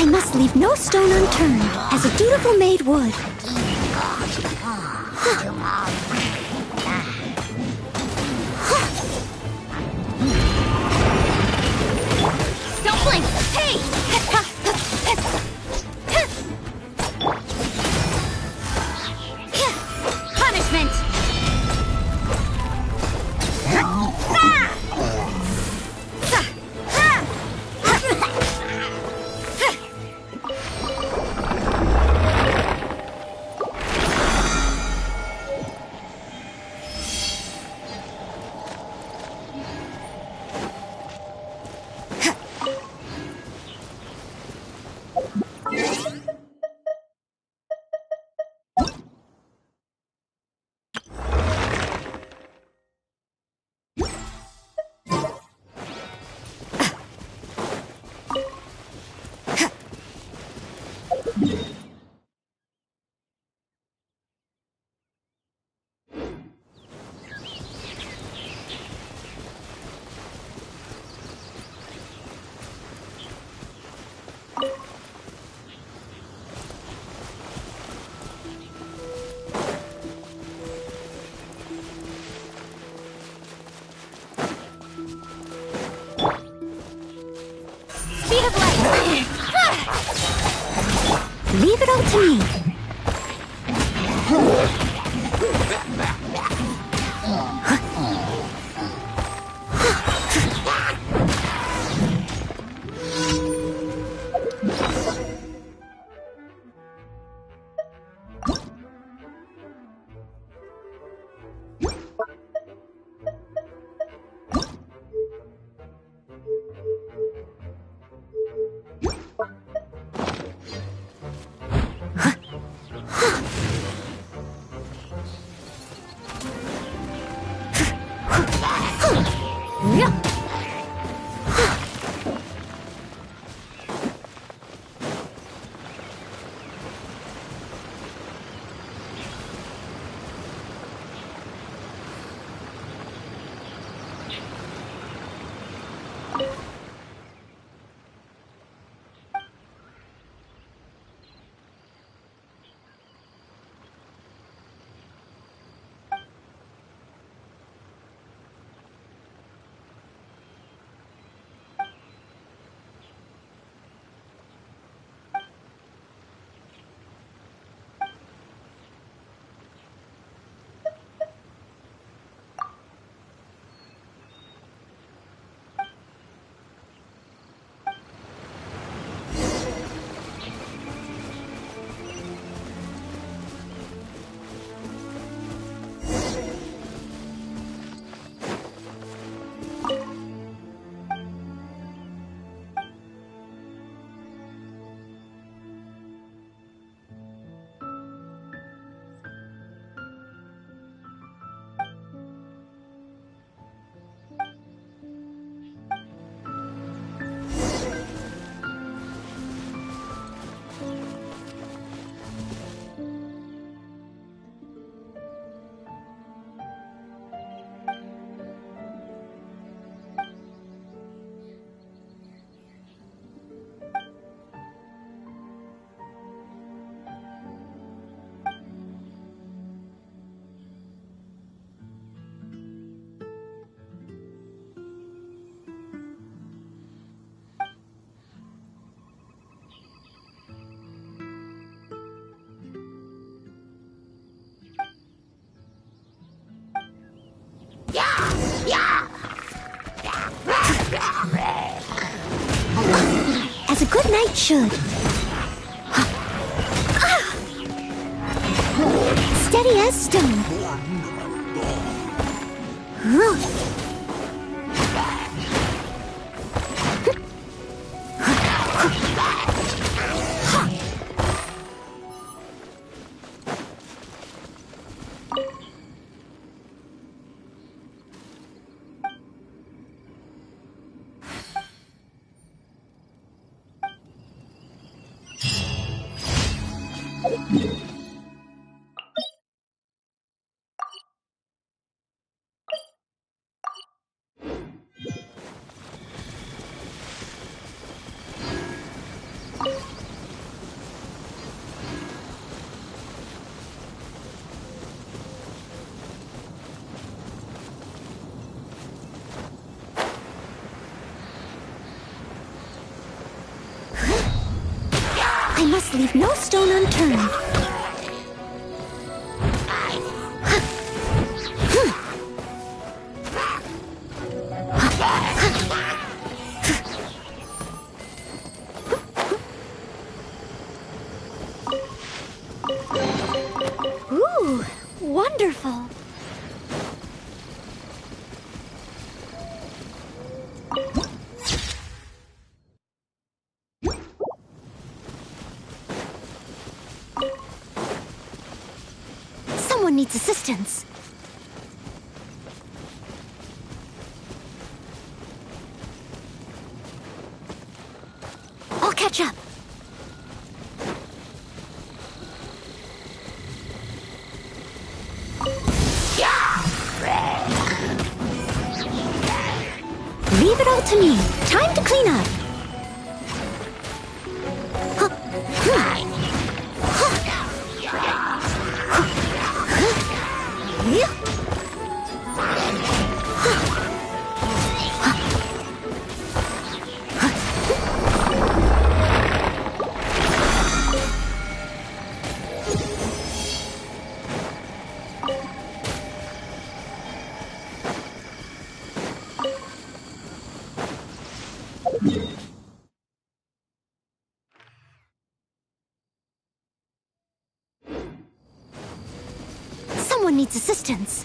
I must leave no stone unturned, as a dutiful maid would. Don't blink! Hey! Punishment! Leave it all to me. good knight should. Steady as stone. I must leave no stone unturned. Ooh, wonderful. Someone needs assistance. I'll catch up. Leave it all to me. Time to clean up. Someone needs assistance.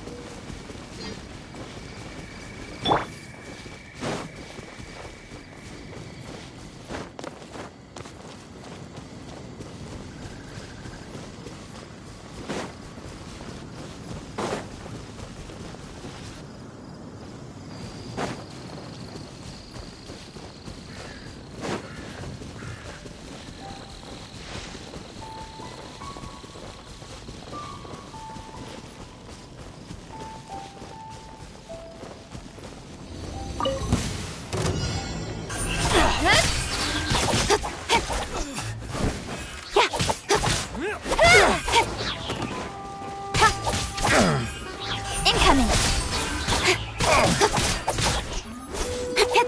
Incoming.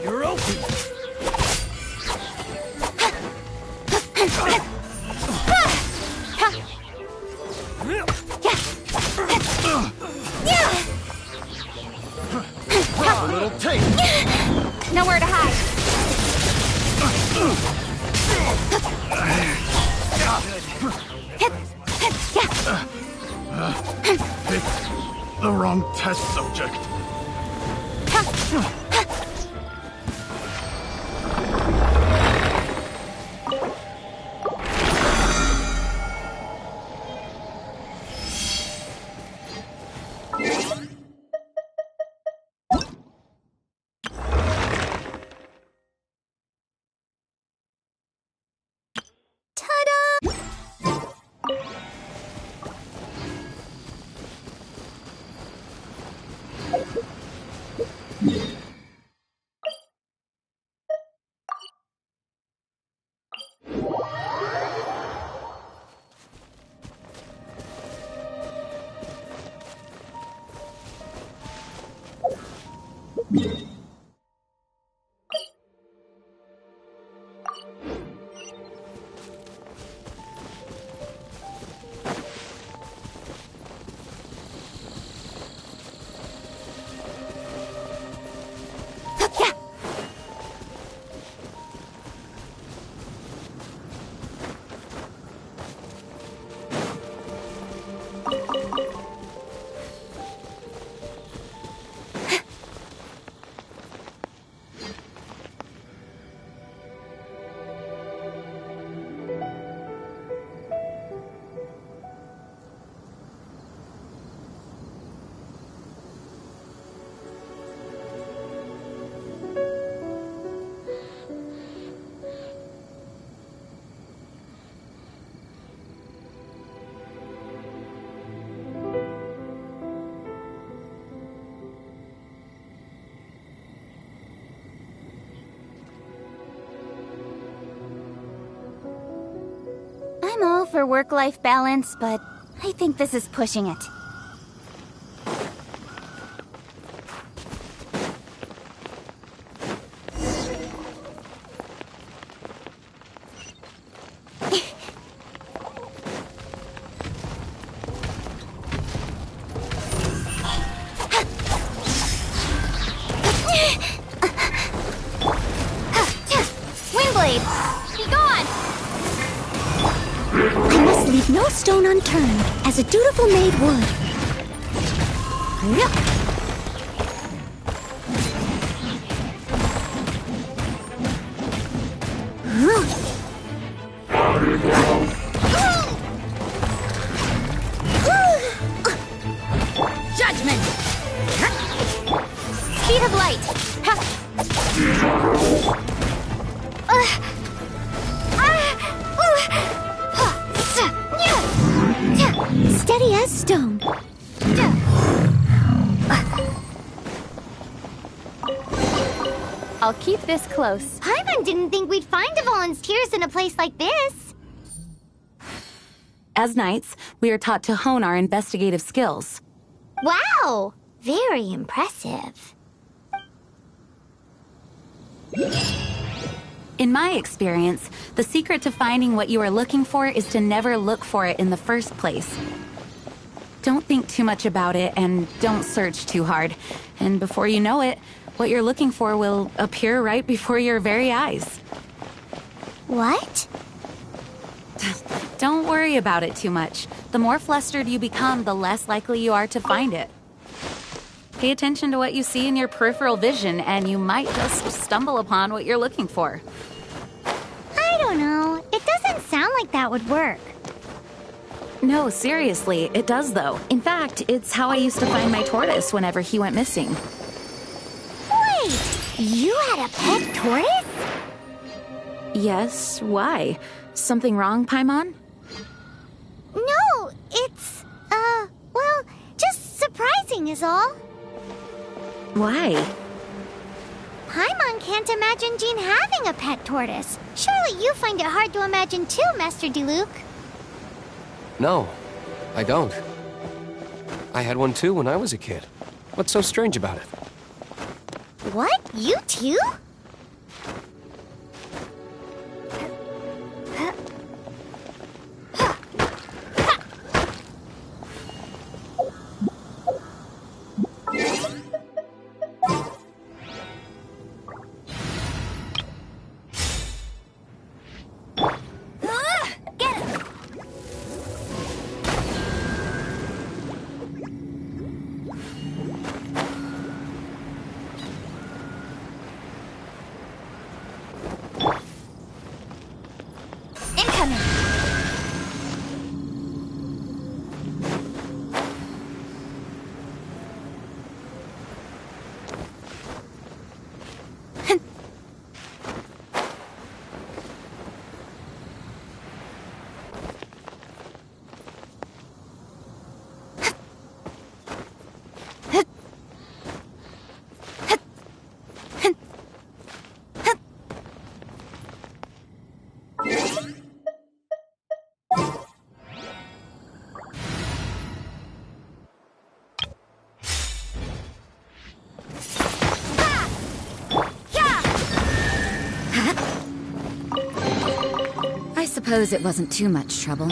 You're open. A little taste. Nowhere to hide. Picked the wrong test subject. I'm all for work-life balance, but I think this is pushing it. Windblade! Be gone! I must leave no stone unturned, as a dutiful maid would. Yup. Judgment! Speed of light! Steady as stone. I'll keep this close. Paimon didn't think we'd find the volunteers in a place like this. As knights, we are taught to hone our investigative skills. Wow! Very impressive. In my experience, the secret to finding what you are looking for is to never look for it in the first place. Don't think too much about it and don't search too hard. And before you know it, what you're looking for will appear right before your very eyes. What? Don't worry about it too much. The more flustered you become, the less likely you are to find it. Pay attention to what you see in your peripheral vision, and you might just stumble upon what you're looking for. I don't know. It doesn't sound like that would work. No, seriously, it does though. In fact, it's how I used to find my tortoise whenever he went missing. Wait! You had a pet tortoise? Yes, why? Something wrong, Paimon? No, it's, well, just surprising is all. Why? Paimon can't imagine Jean having a pet tortoise. Surely you find it hard to imagine too, Master Diluc. No, I don't. I had one too when I was a kid. What's so strange about it? What? You too? I suppose it wasn't too much trouble.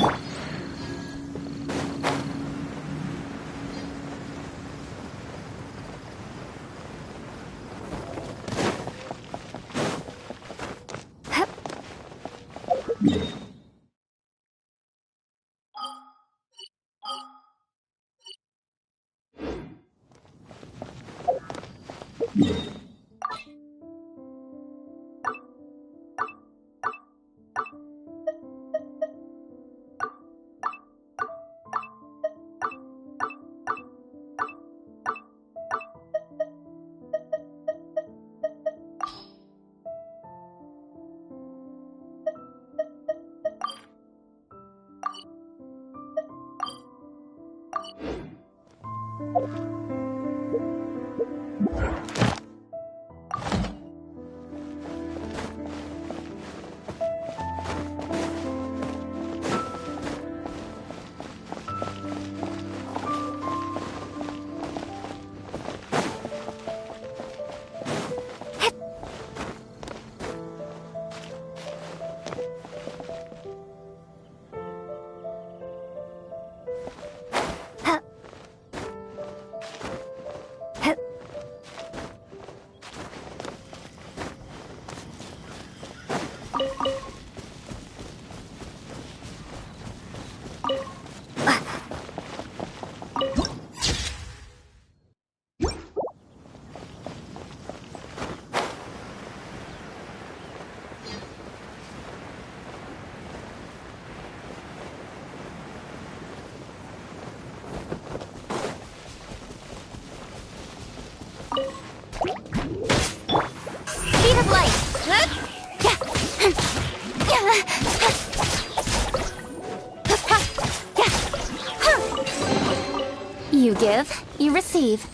You give, you receive.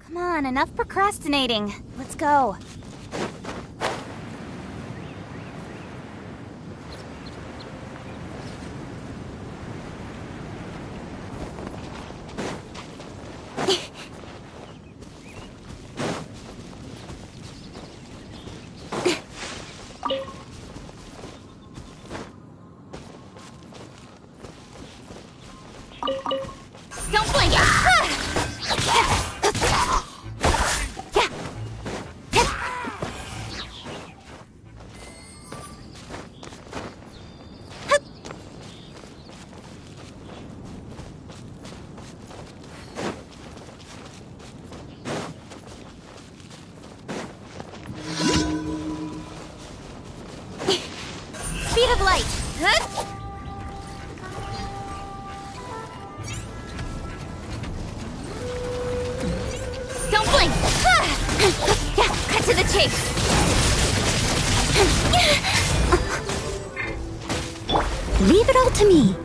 Come on, enough procrastinating. Let's go. Don't blink! Speed of light! Don't blink! Cut to the chase! Leave it all to me.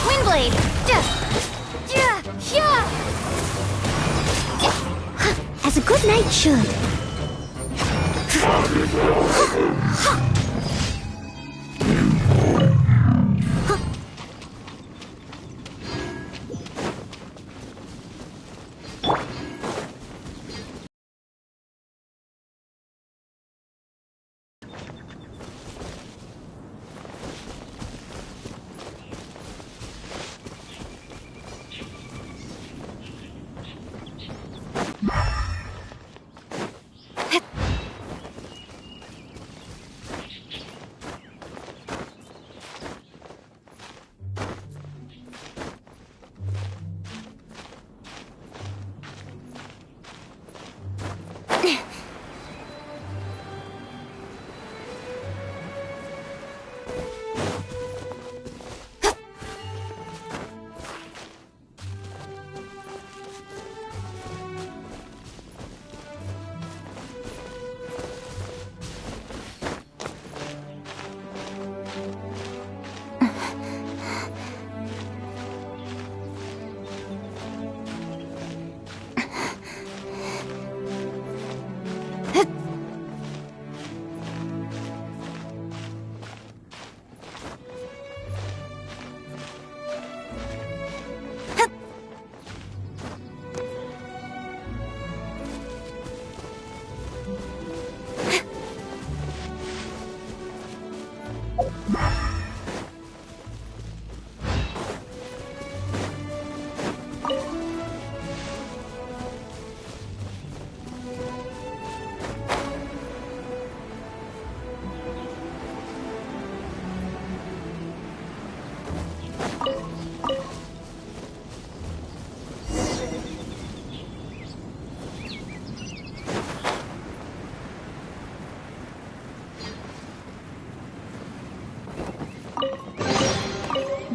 Windblade! As a good knight should.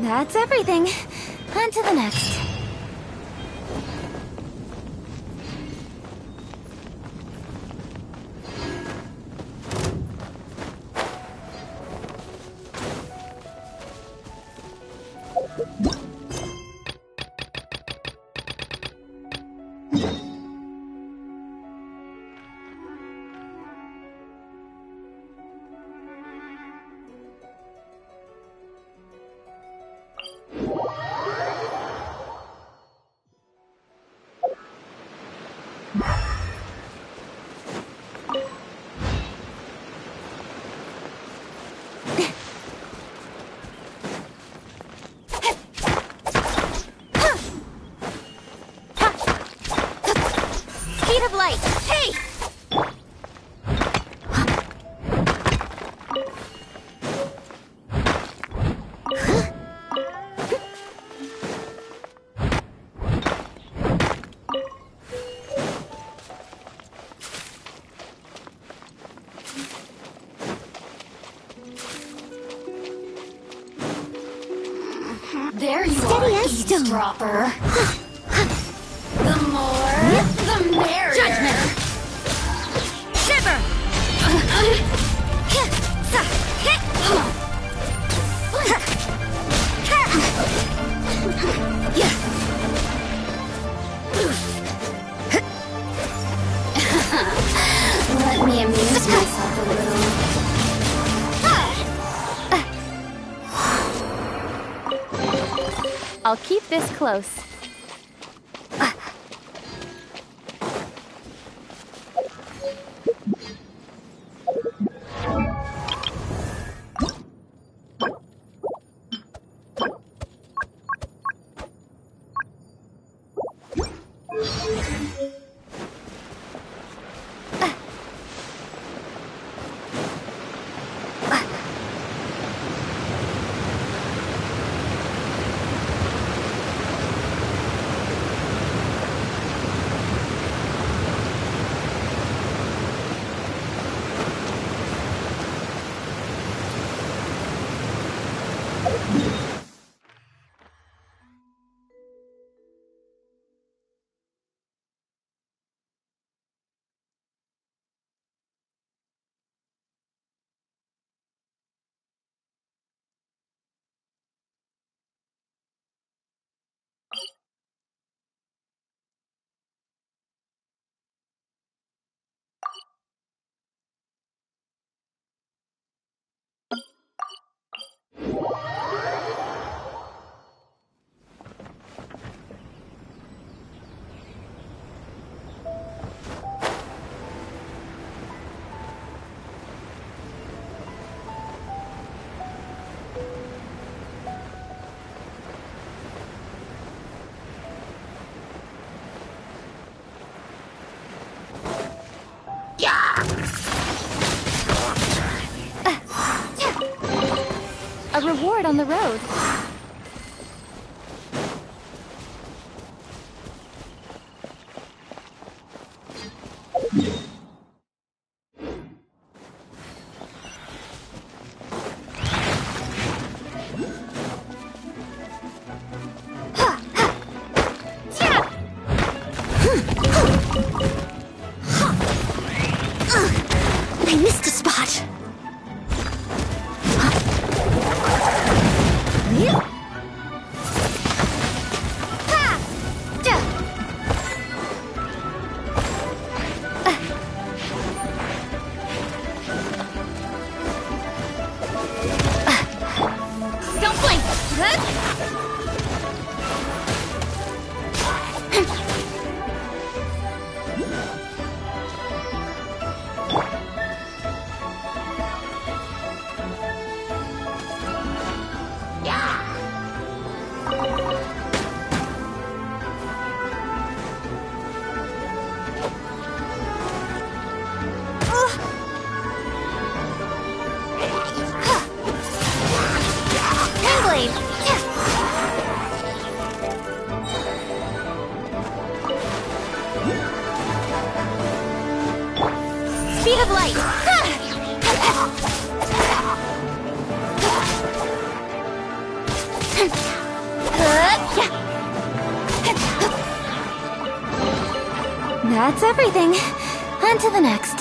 That's everything. On to the next. Speed of light. Hey! There you Steady are, as stone. eavesdropper. The more, the merrier. Judgment! Shiver! Let me amuse myself a little. I'll keep this close. reward on the road. I missed a spot. Don't blink! Blade! Speed of light! That's everything. On to the next.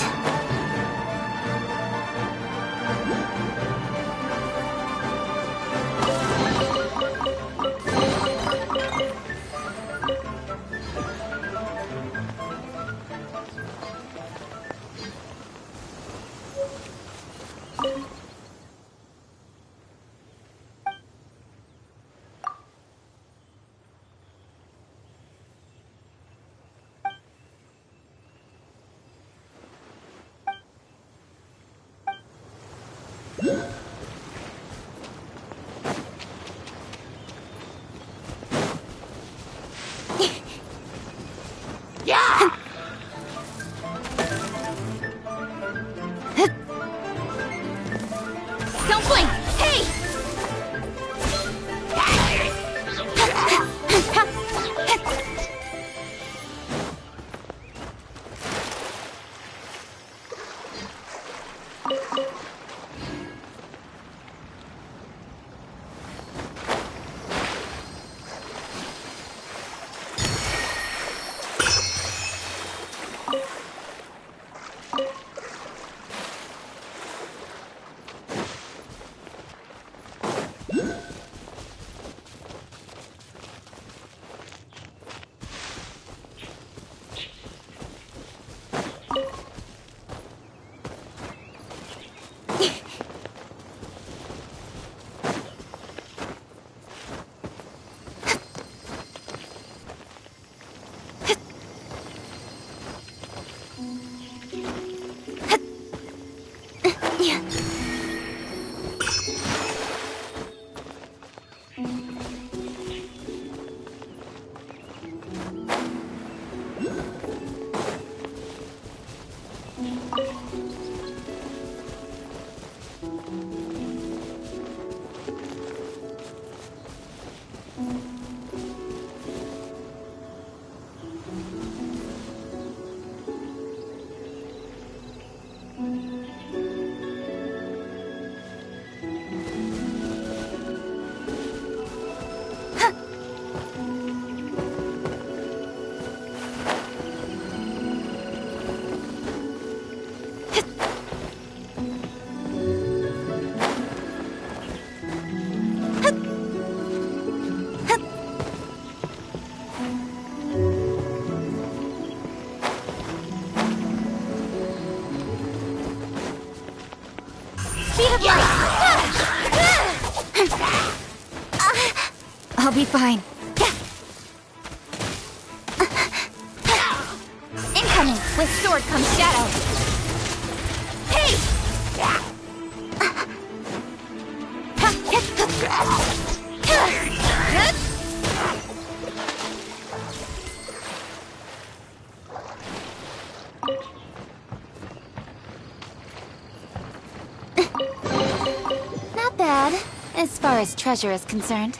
Don't blink! Hey! I'll be fine. Incoming! With sword comes shadow. Hey! Not bad. As far as treasure is concerned.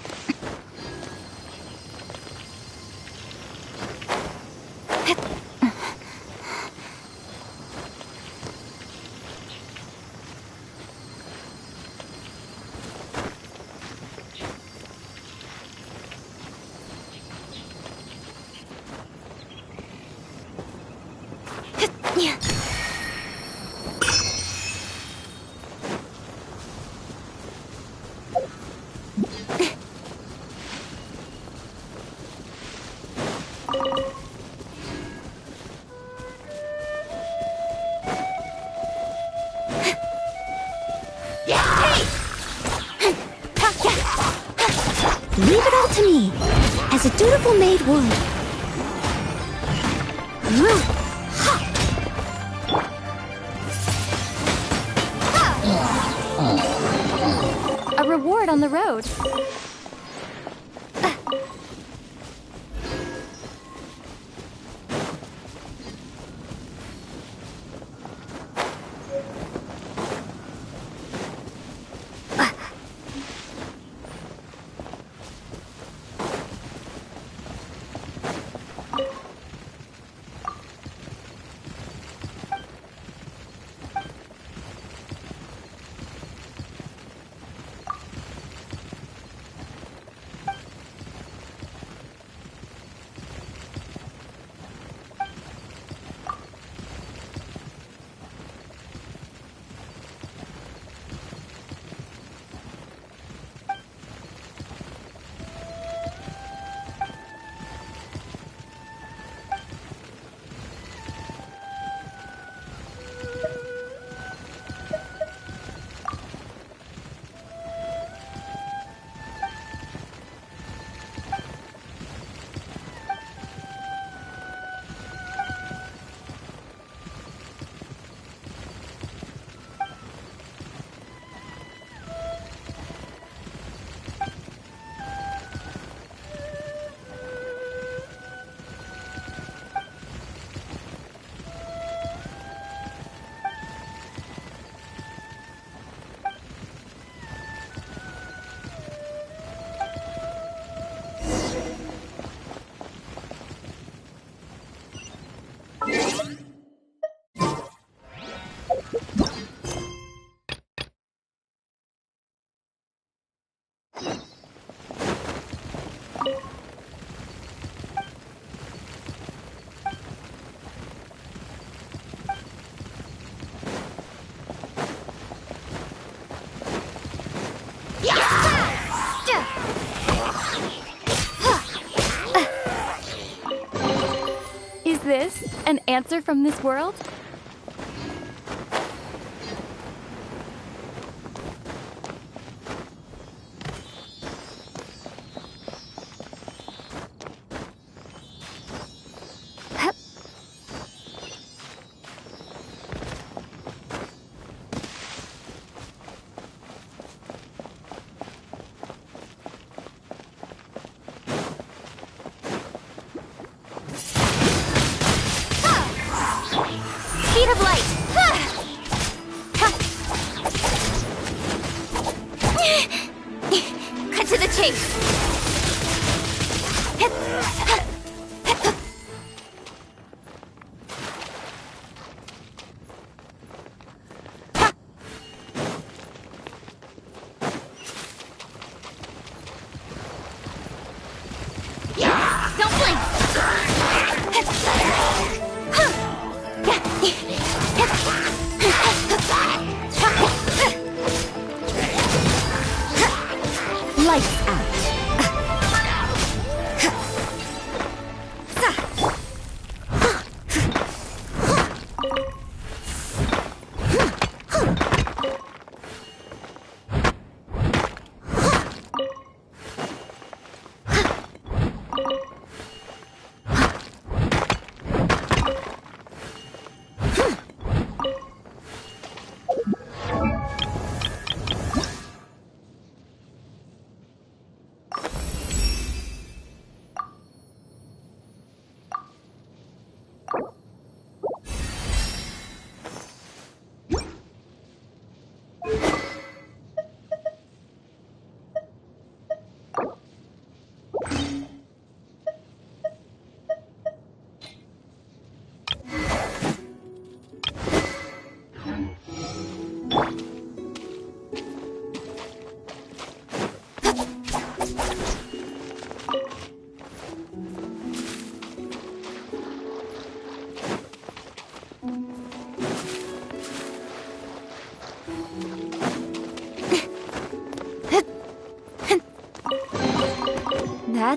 Leave it all to me, as a dutiful maid would. A reward on the road. Is this an answer from this world?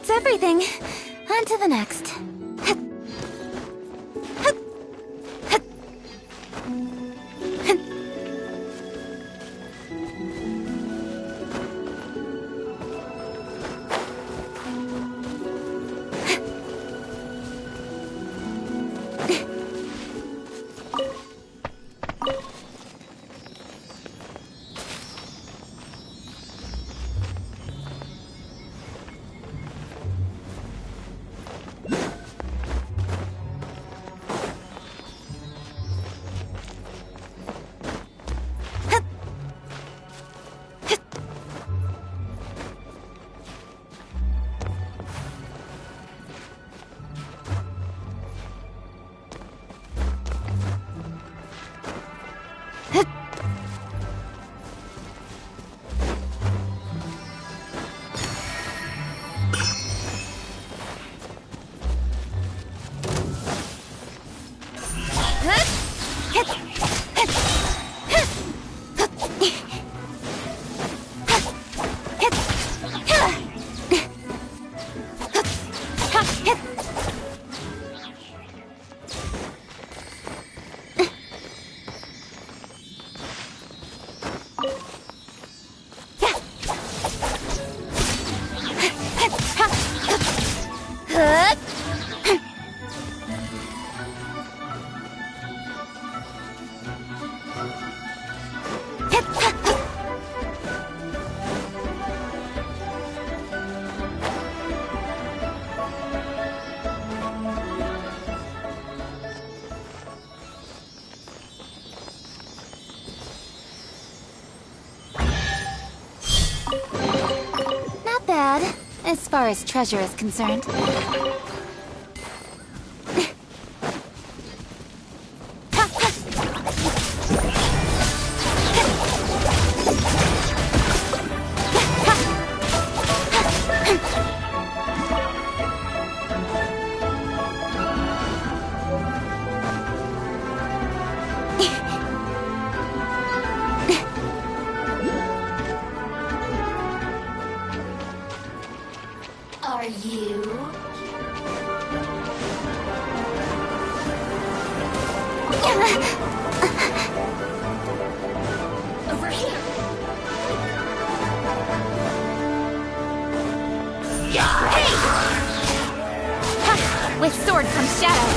That's everything. On to the next. Not bad, as far as treasure is concerned. Are you? Over here. With sword comes shadow.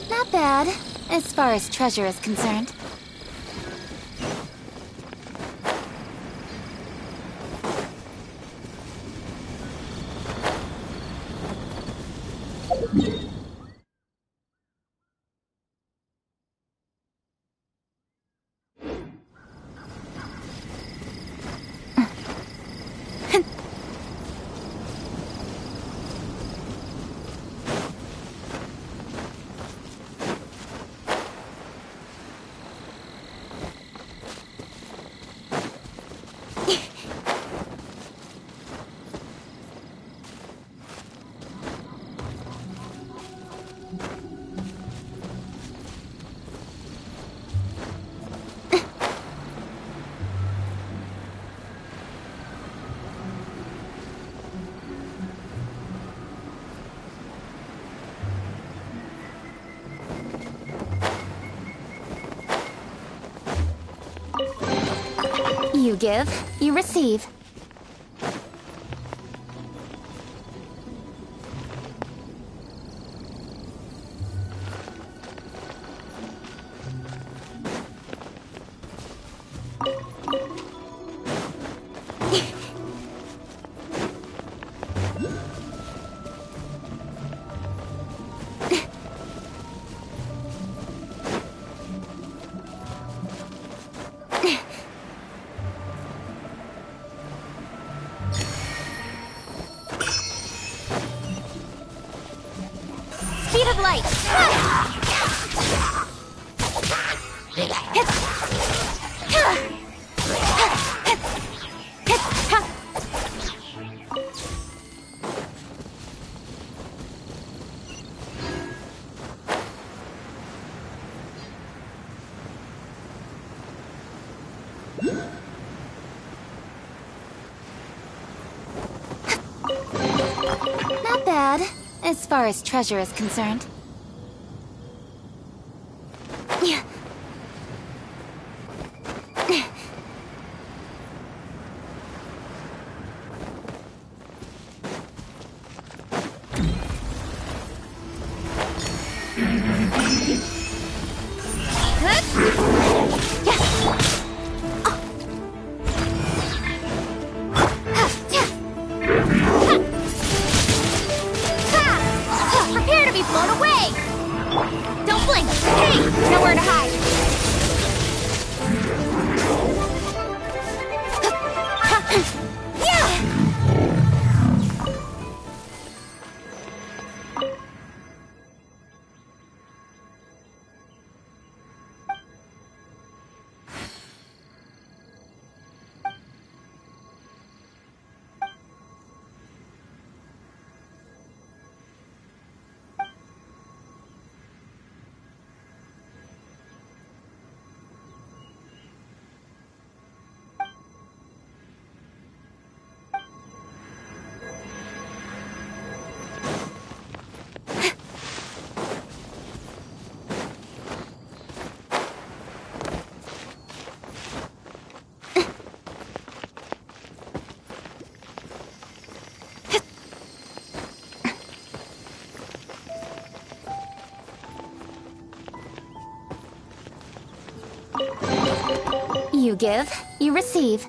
Not bad, as far as treasure is concerned. You give, you receive. Not bad, as far as treasure is concerned. Prepare to be blown away! Don't blink! Hey! Nowhere to hide! You give, you receive.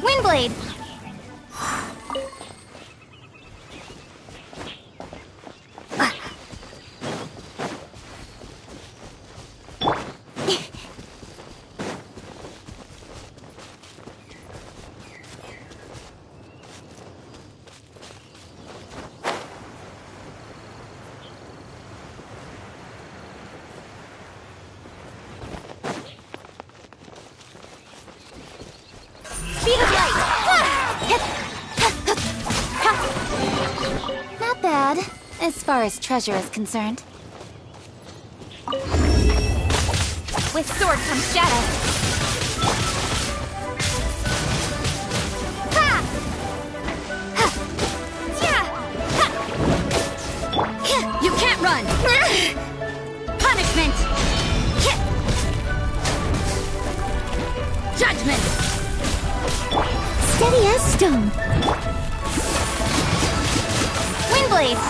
Windblade! Speed of light! Not bad, as far as treasure is concerned. With sword comes shadow. Ha! Ha! Yeah! Ha! You can't run! Punishment! Judgment! Steady as stone. Windblade!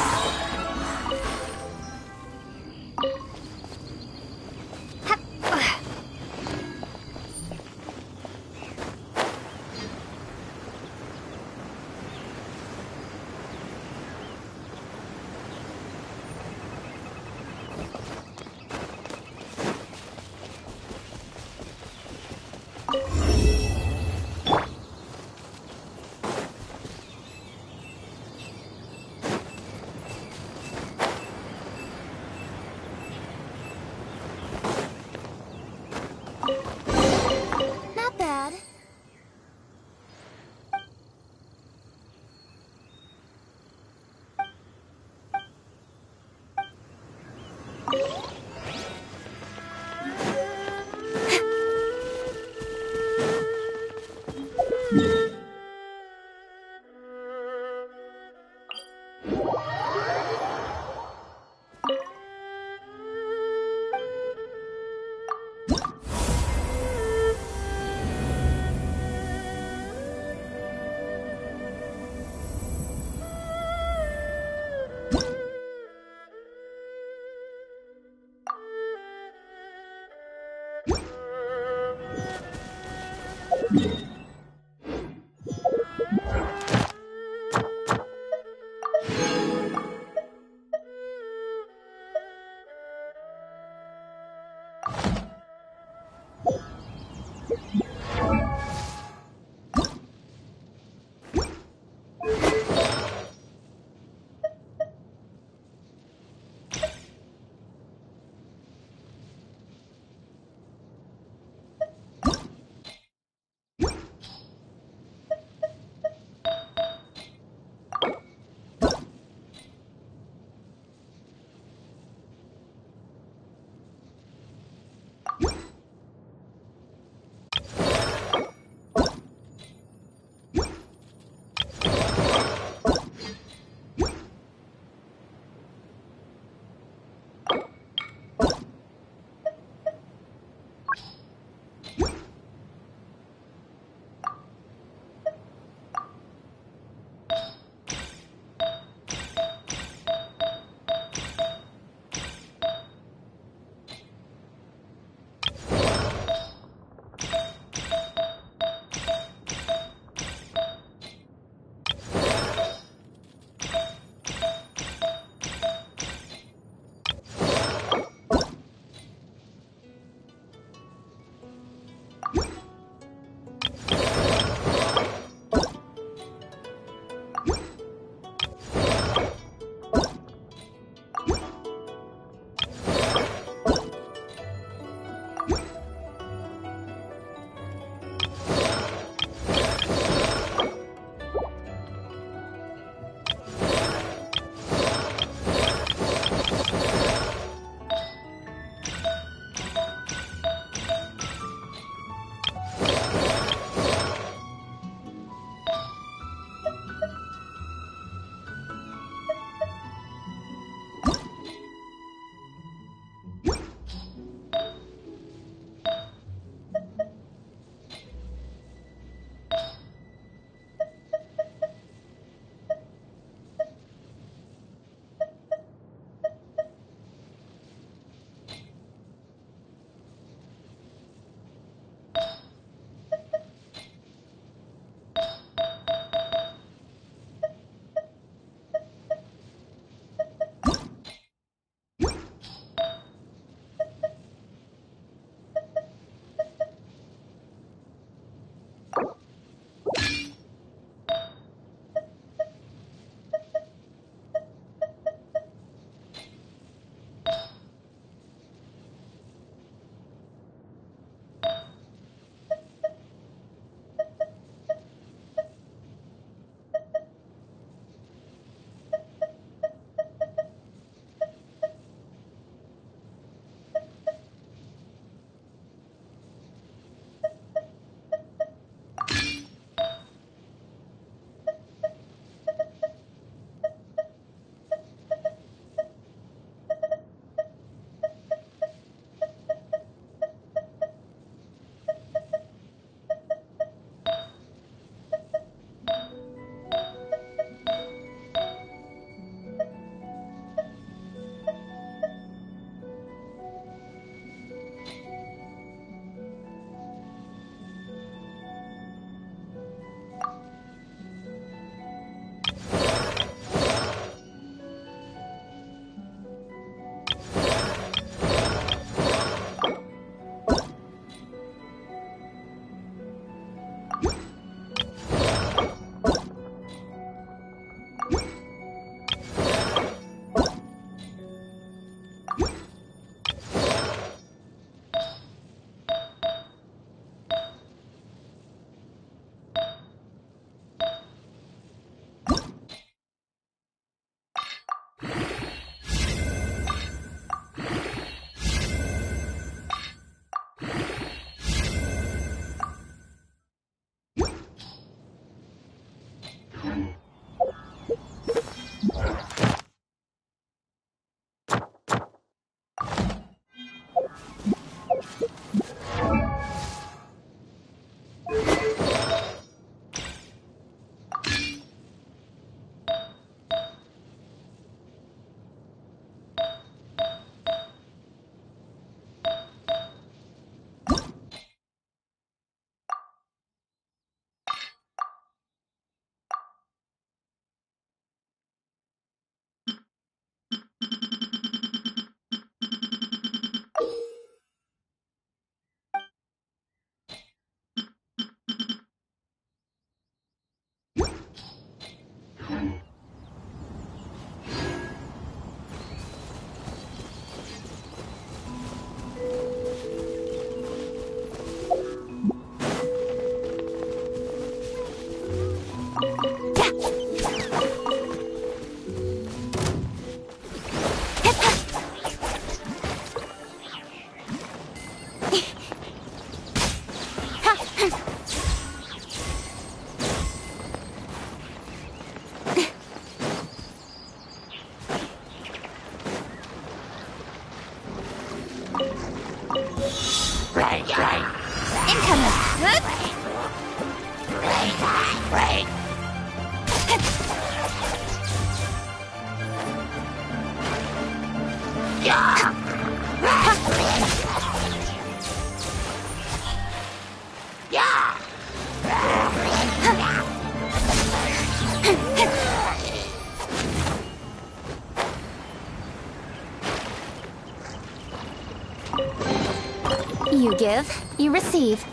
You give, you receive.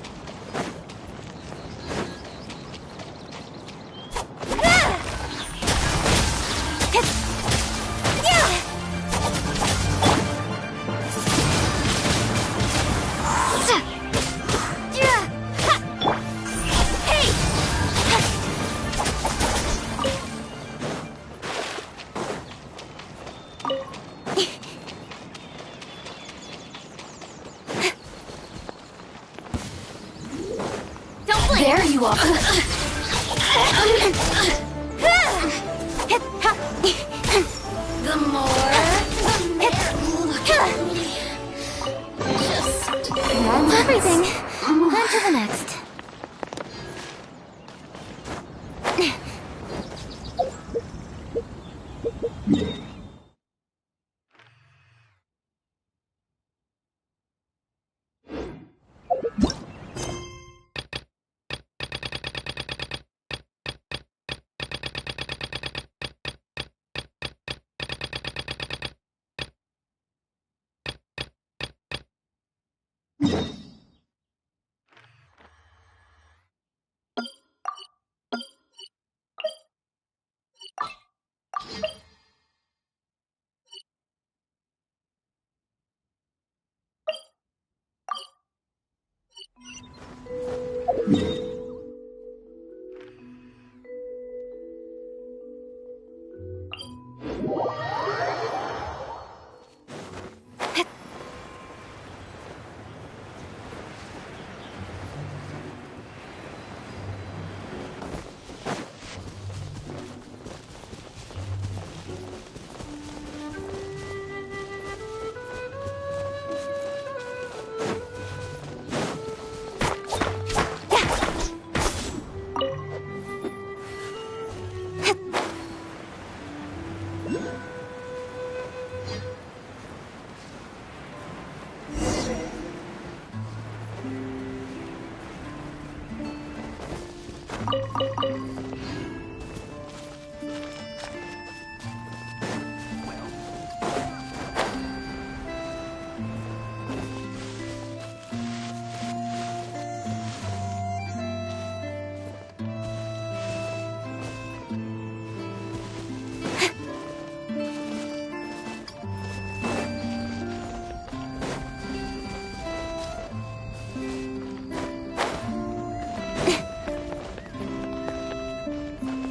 There you are. The more, the merrier. Look at me. Just That's everything. On to the next.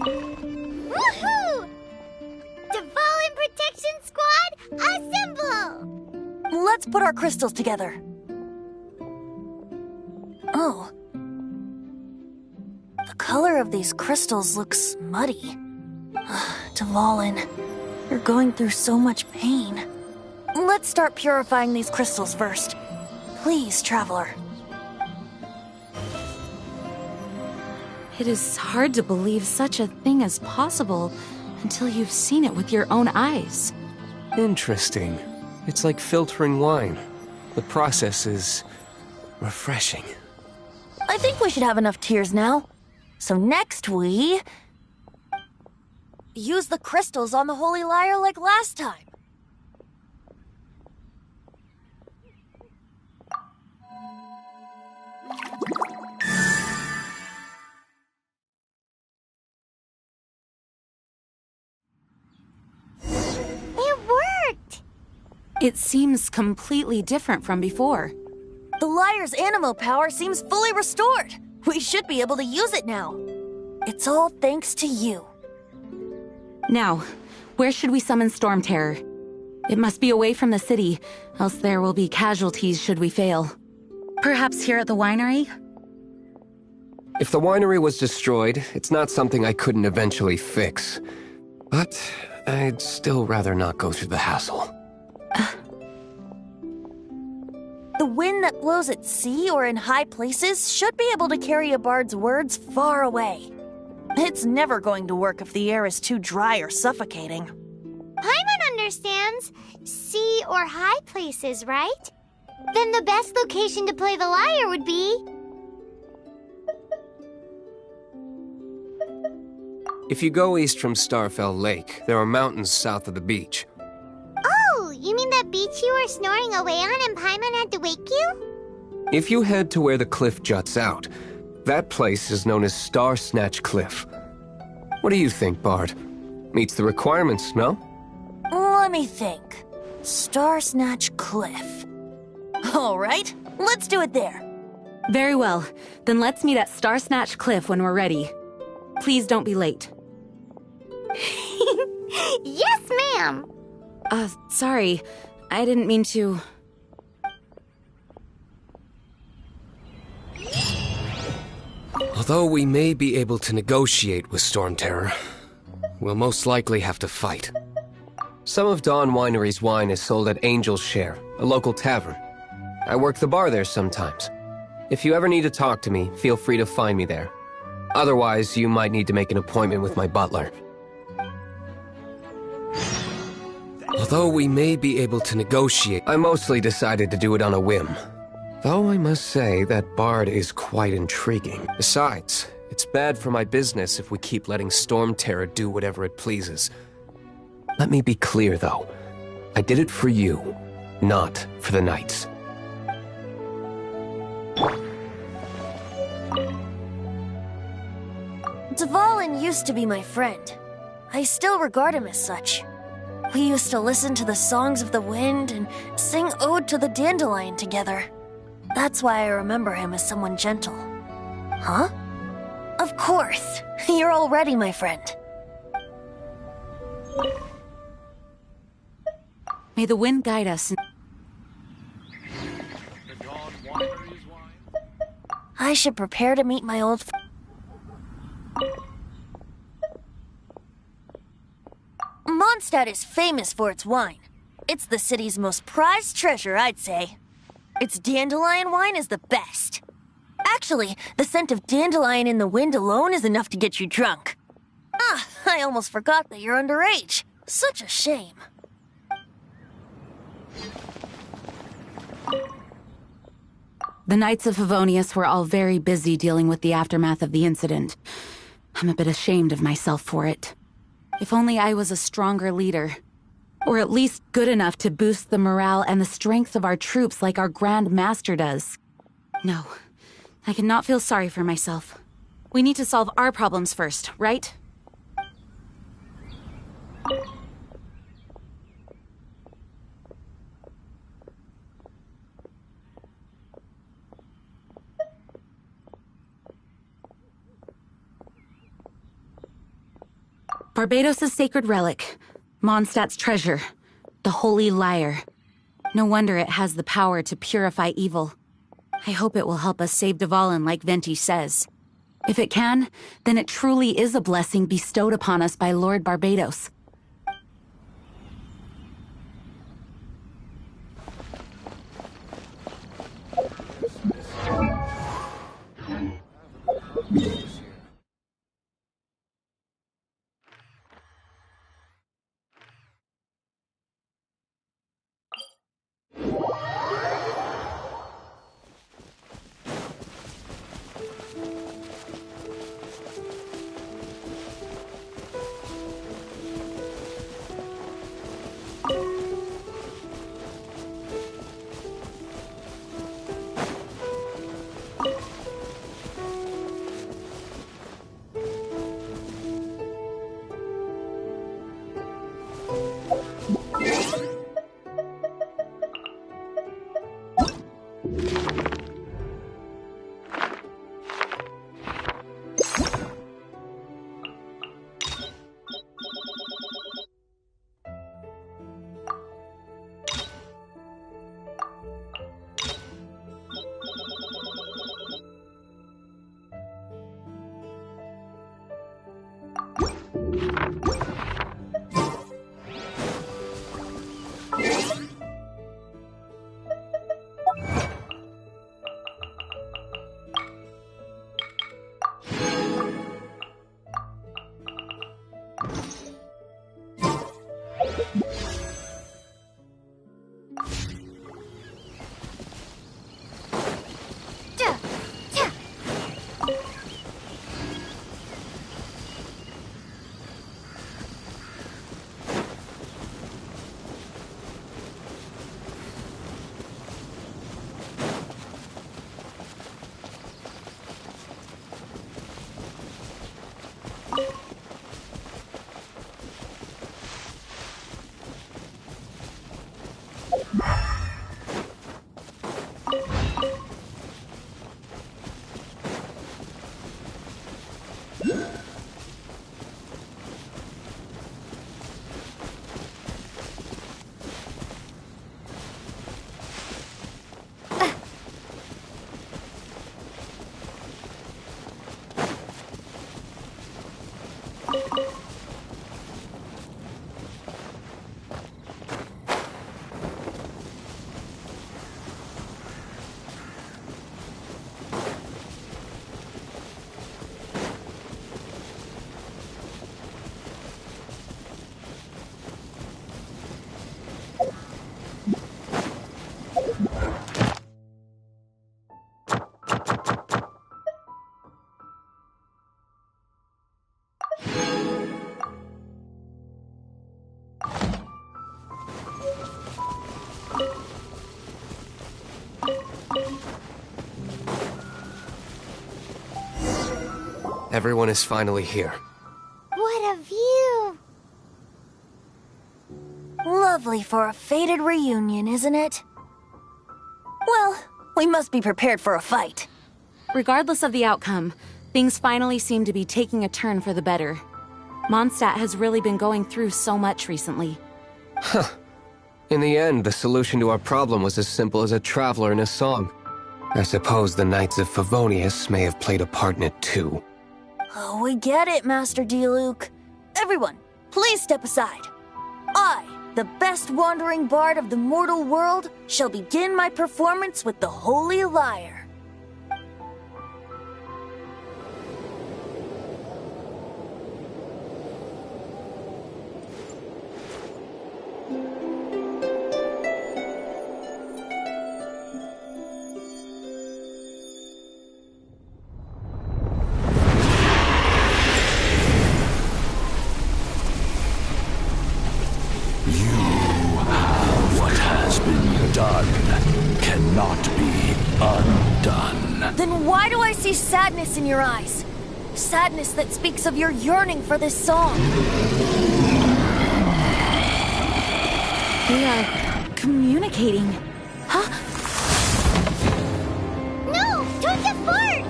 Woohoo! Dvalin Protection Squad, assemble! Let's put our crystals together. Oh. The color of these crystals looks muddy. Dvalin, you're going through so much pain. Let's start purifying these crystals first. Please, Traveler. It is hard to believe such a thing is possible until you've seen it with your own eyes. Interesting. It's like filtering wine. The process is refreshing. I think we should have enough tears now. So next we... use the crystals on the Holy Lyre like last time. It worked! It seems completely different from before. The Lyre's animo power seems fully restored. We should be able to use it now. It's all thanks to you. Now, where should we summon Storm Terror? It must be away from the city, else there will be casualties should we fail. Perhaps here at the winery? If the winery was destroyed, it's not something I couldn't eventually fix. But I'd still rather not go through the hassle. The wind that blows at sea or in high places should be able to carry a bard's words far away. It's never going to work if the air is too dry or suffocating. Paimon understands sea or high places, right? Then the best location to play the lyre would be... If you go east from Starfell Lake, there are mountains south of the beach. Oh, you mean that beach you were snoring away on and Paimon had to wake you? If you head to where the cliff juts out, that place is known as Star Snatch Cliff. What do you think, Bard? Meets the requirements, no? Let me think. Star Snatch Cliff. All right, let's do it there. Very well. Then let's meet at Star Snatch Cliff when we're ready. Please don't be late. Yes, ma'am! Sorry. I didn't mean to... Although we may be able to negotiate with Storm Terror, we'll most likely have to fight. Some of Dawn Winery's wine is sold at Angel's Share, a local tavern. I work the bar there sometimes. If you ever need to talk to me, feel free to find me there. Otherwise, you might need to make an appointment with my butler. Although we may be able to negotiate, I mostly decided to do it on a whim. Though I must say that Bard is quite intriguing. Besides, it's bad for my business if we keep letting Storm Terror do whatever it pleases. Let me be clear, though. I did it for you, not for the Knights. Dvalin used to be my friend. I still regard him as such. We used to listen to the songs of the wind and sing Ode to the Dandelion together. That's why I remember him as someone gentle. Huh? Of course. You're already my friend. May the wind guide us. I should prepare to meet my old... Mondstadt is famous for its wine. It's the city's most prized treasure, I'd say. Its dandelion wine is the best. Actually, the scent of dandelion in the wind alone is enough to get you drunk. Ah, I almost forgot that you're underage. Such a shame. The Knights of Favonius were all very busy dealing with the aftermath of the incident. I'm a bit ashamed of myself for it. If only I was a stronger leader. Or at least good enough to boost the morale and the strength of our troops like our Grand Master does. No, I cannot feel sorry for myself. We need to solve our problems first, right? Barbados' sacred relic. Mondstadt's treasure. The Holy Lyre. No wonder it has the power to purify evil. I hope it will help us save Dvalin like Venti says. If it can, then it truly is a blessing bestowed upon us by Lord Barbados. Everyone is finally here. What a view! Lovely for a fated reunion, isn't it? Well, we must be prepared for a fight. Regardless of the outcome, things finally seem to be taking a turn for the better. Mondstadt has really been going through so much recently. Huh. In the end, the solution to our problem was as simple as a traveler in a song. I suppose the Knights of Favonius may have played a part in it too. Oh, we get it, Master D-Luke. Everyone, please step aside. I, the best wandering bard of the mortal world, shall begin my performance with the Holy Lyre. Then why do I see sadness in your eyes? Sadness that speaks of your yearning for this song. They are communicating. Huh? No! Don't get bored!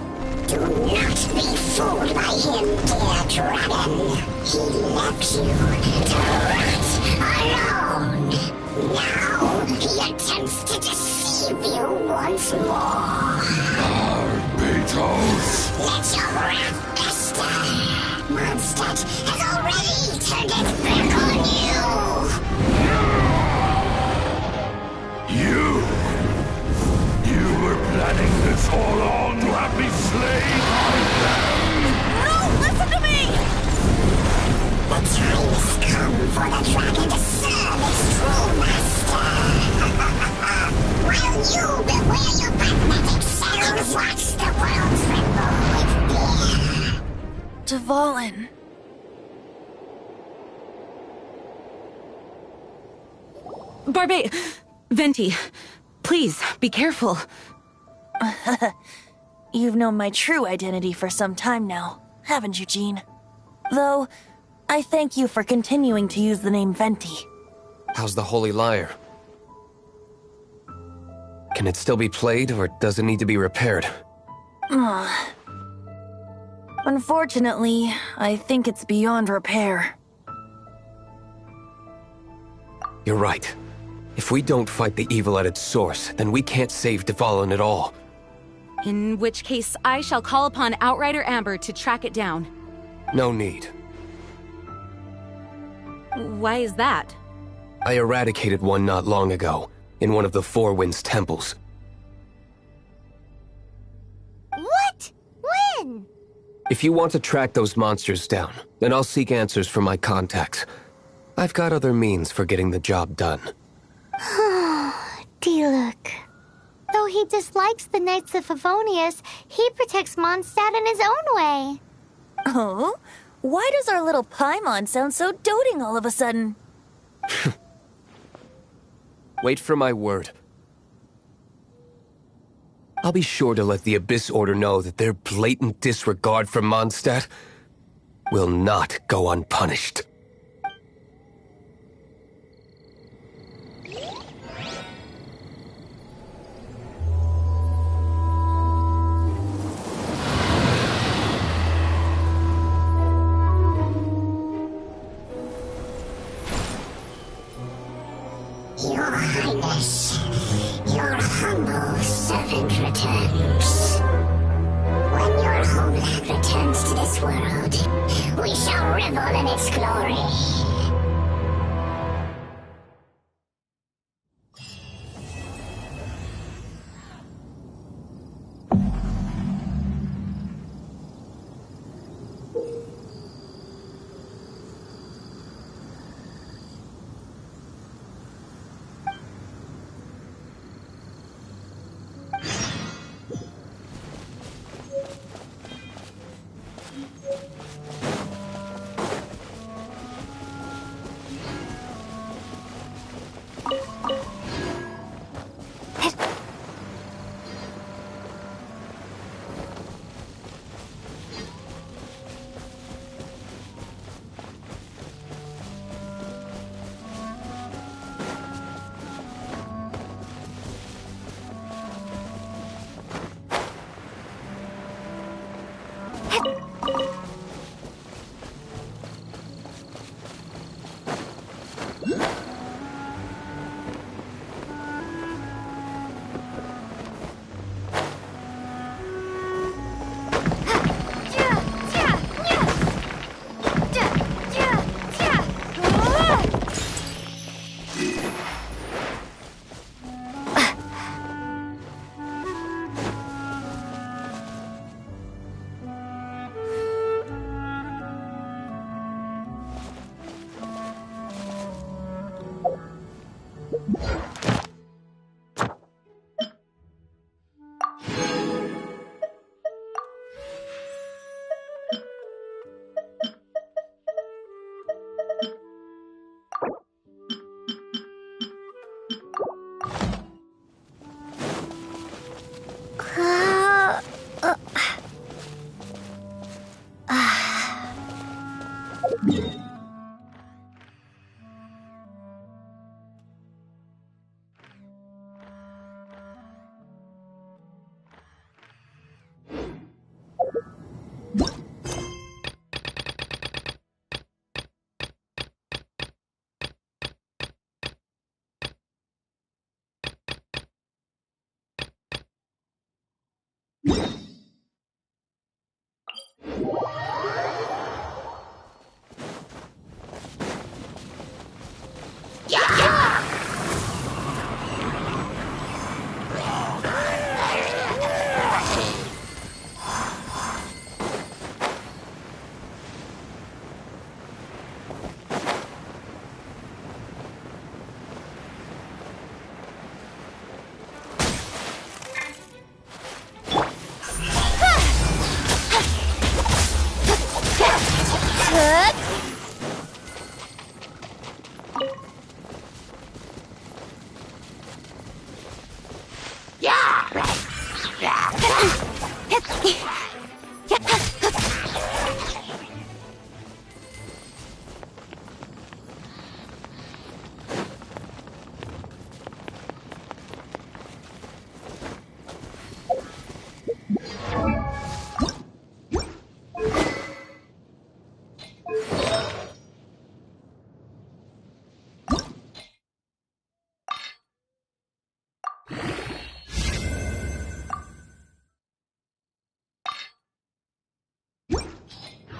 Do not be fooled by him, dear dragon. He left you to rot alone. Now he attempts to deceive you once more. Barbatos! Let your wrath fester. Mondstadt has already turned its back on You! You were planning this all along to have me slain by them! No, listen to me! The time has come for the dragon to serve its true master. While you beware your pathetic selves, watch the world tremble with fear. Dvalin. Venti, please, be careful. You've known my true identity for some time now, haven't you, Jean? Though, I thank you for continuing to use the name Venti. How's the Holy Lyre? Can it still be played, or does it need to be repaired? Unfortunately, I think it's beyond repair. You're right. If we don't fight the evil at its source, then we can't save Dvalin at all. In which case, I shall call upon Outrider Amber to track it down. No need. Why is that? I eradicated one not long ago, in one of the Four Winds temples. What? When? If you want to track those monsters down, then I'll seek answers from my contacts. I've got other means for getting the job done. Diluc. Though he dislikes the Knights of Favonius, he protects Mondstadt in his own way. Oh? Why does our little Paimon sound so doting all of a sudden? Wait for my word. I'll be sure to let the Abyss Order know that their blatant disregard for Mondstadt will not go unpunished. Your Highness, your humble servant returns. When your homeland returns to this world, we shall revel in its glory.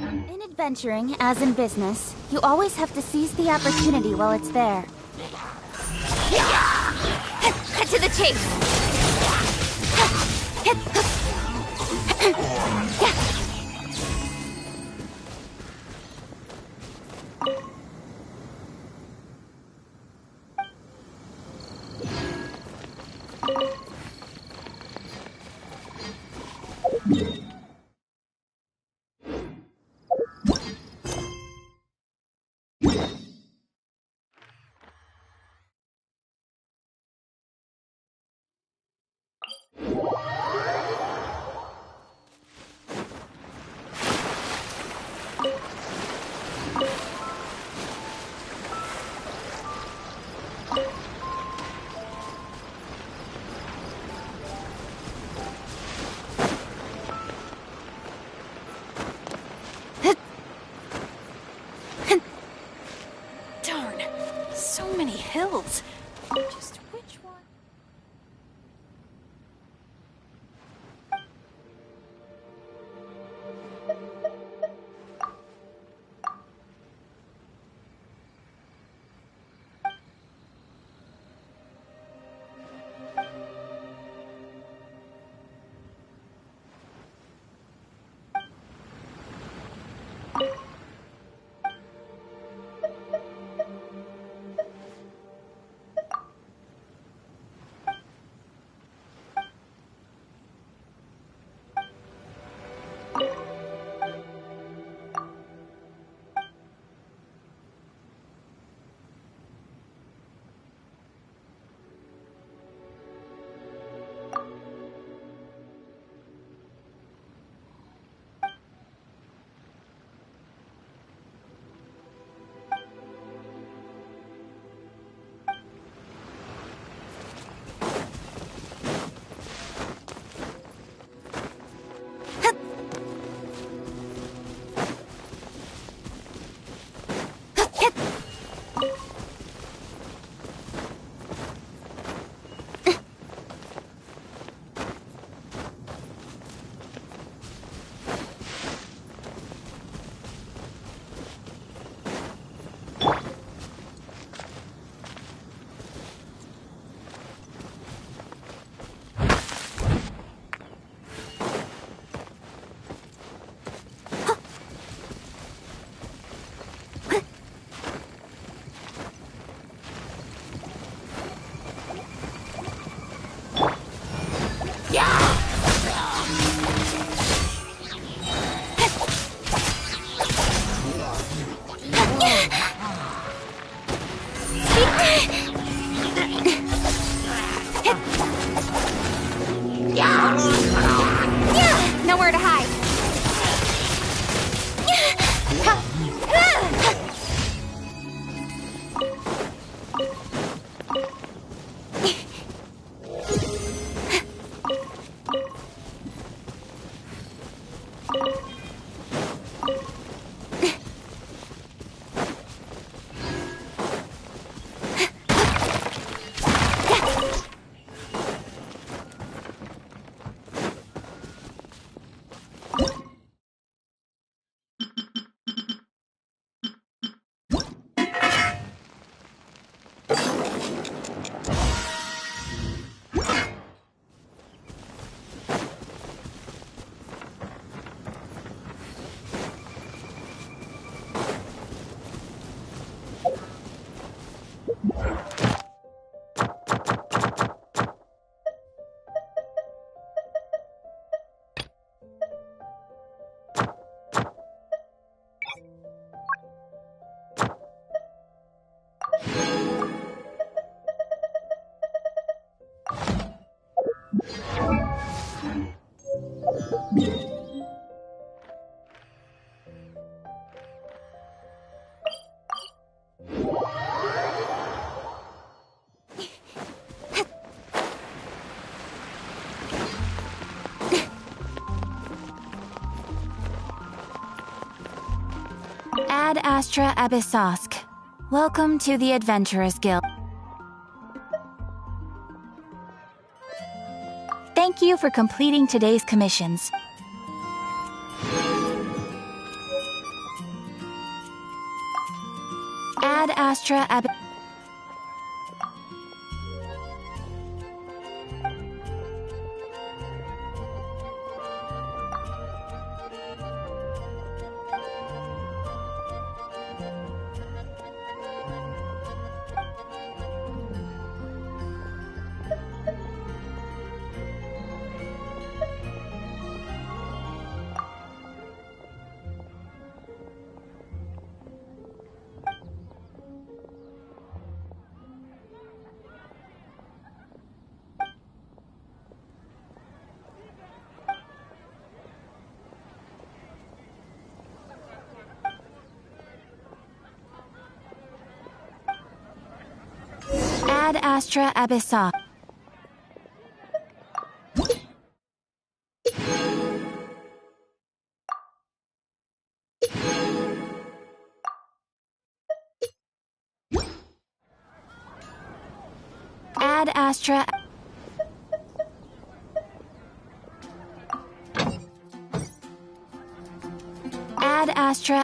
In adventuring, as in business, you always have to seize the opportunity while it's there. Cut to the chase! hills. Just which one? Nowhere to hide. Ad Astra Abyssosk. Welcome to the Adventurers Guild. Thank you for completing today's commissions. Ad Astra Abyssosk. Ad Astra Abyssosk. Ad Astra. Ad Astra.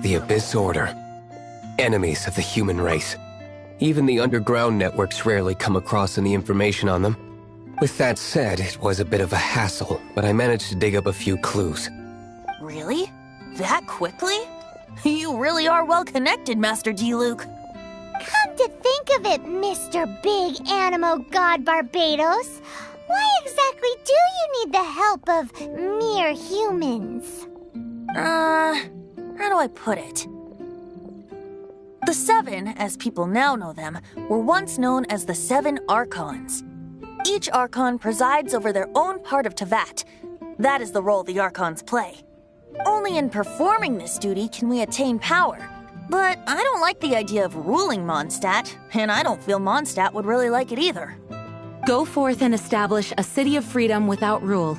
The Abyss Order. Enemies of the human race. Even the underground networks rarely come across any information on them. With that said, it was a bit of a hassle, but I managed to dig up a few clues. Really? That quickly? You really are well connected, Master D-Luke. Come to think of it, Mr. Big Animo God Barbados, why exactly do you need the help of mere humans? How do I put it? The Seven, as people now know them, were once known as the Seven Archons. Each Archon presides over their own part of Teyvat. That is the role the Archons play. Only in performing this duty can we attain power. But I don't like the idea of ruling Mondstadt, and I don't feel Mondstadt would really like it either. Go forth and establish a city of freedom without rule.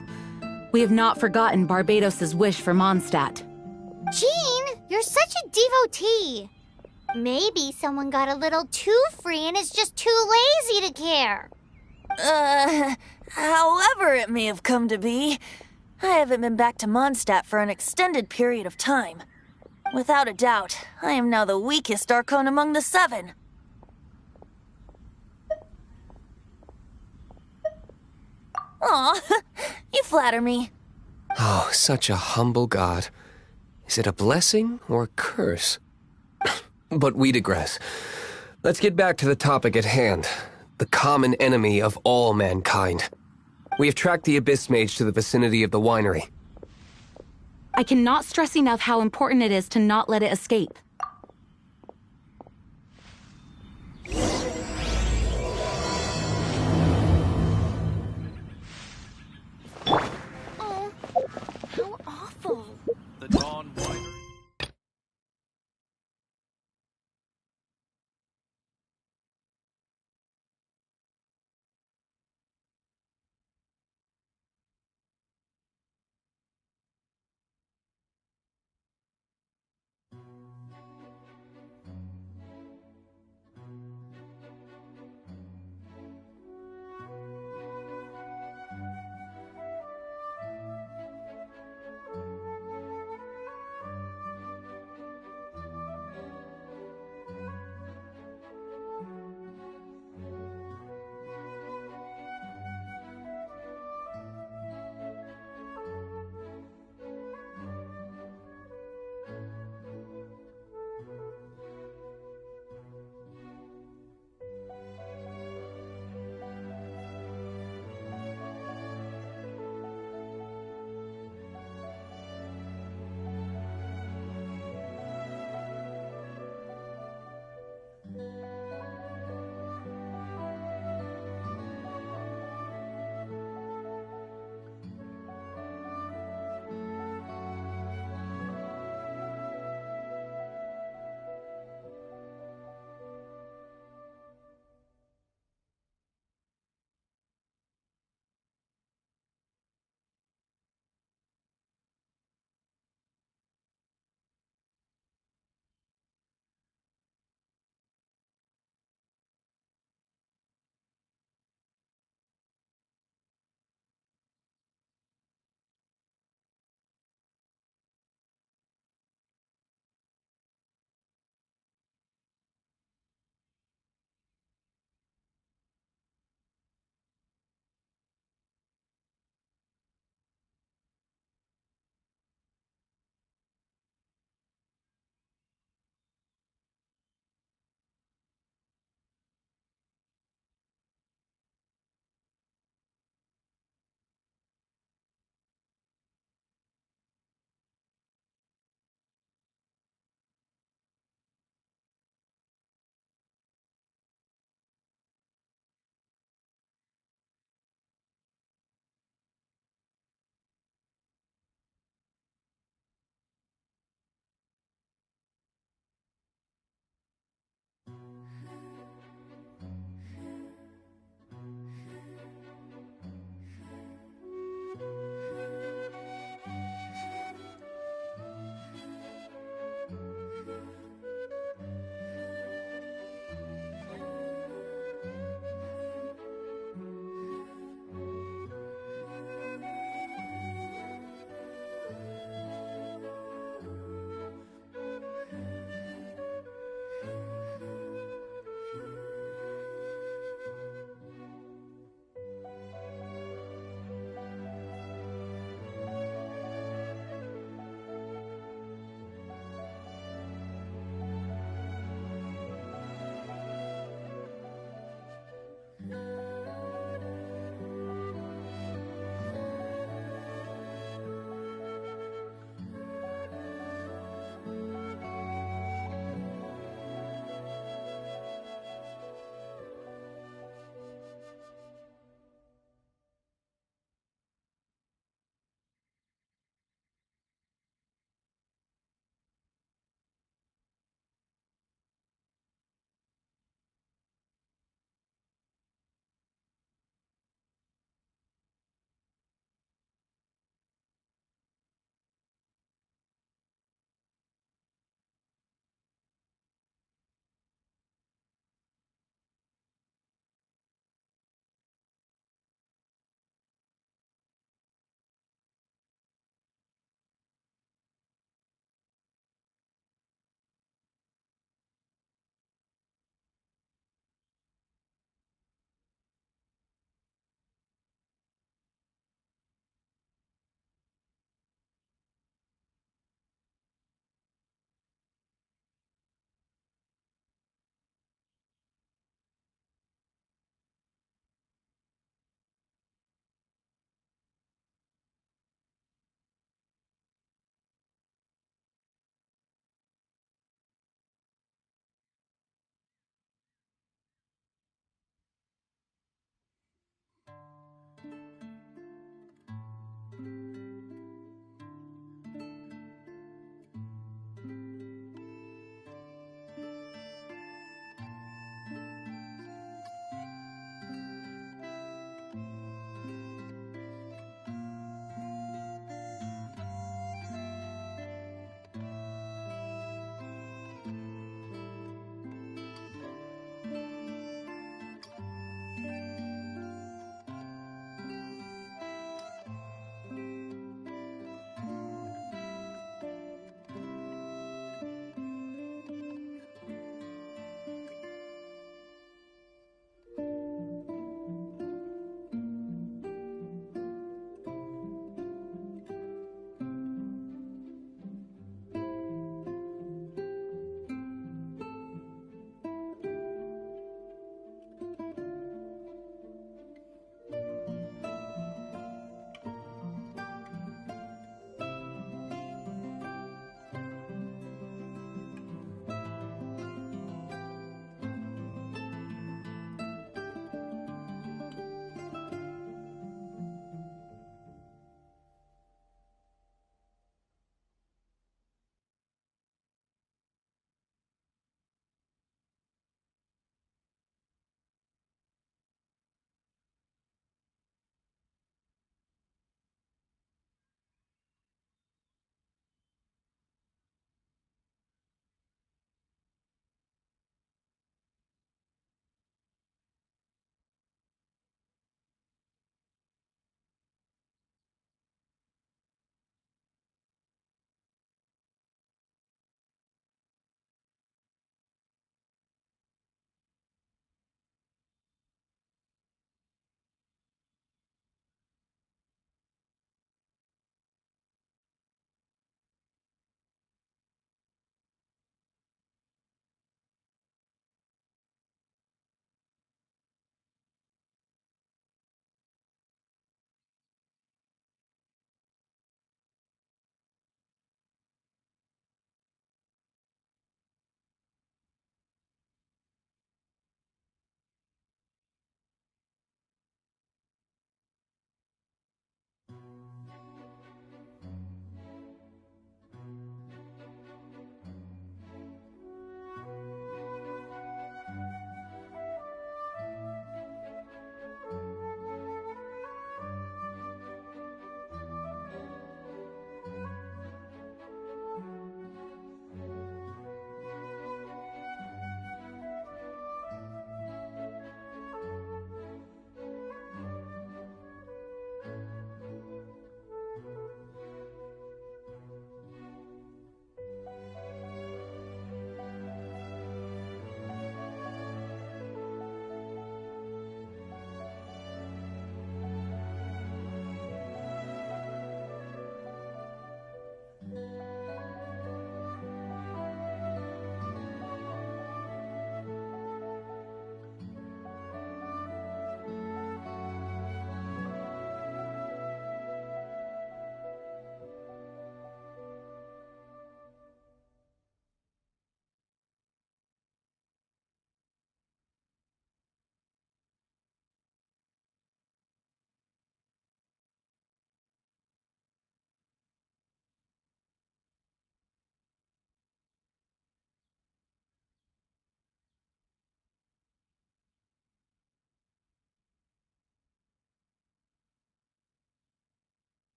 We have not forgotten Barbados' wish for Mondstadt. Jean, you're such a devotee. Maybe someone got a little too free and is just too lazy to care. However it may have come to be, I haven't been back to Mondstadt for an extended period of time. Without a doubt, I am now the weakest Archon among the Seven. Aw, you flatter me. Oh, such a humble god. Is it a blessing or a curse? But we digress. Let's get back to the topic at hand. The common enemy of all mankind. We have tracked the Abyss Mage to the vicinity of the winery. I cannot stress enough how important it is to not let it escape. Oh, how awful. The Dawn Winery.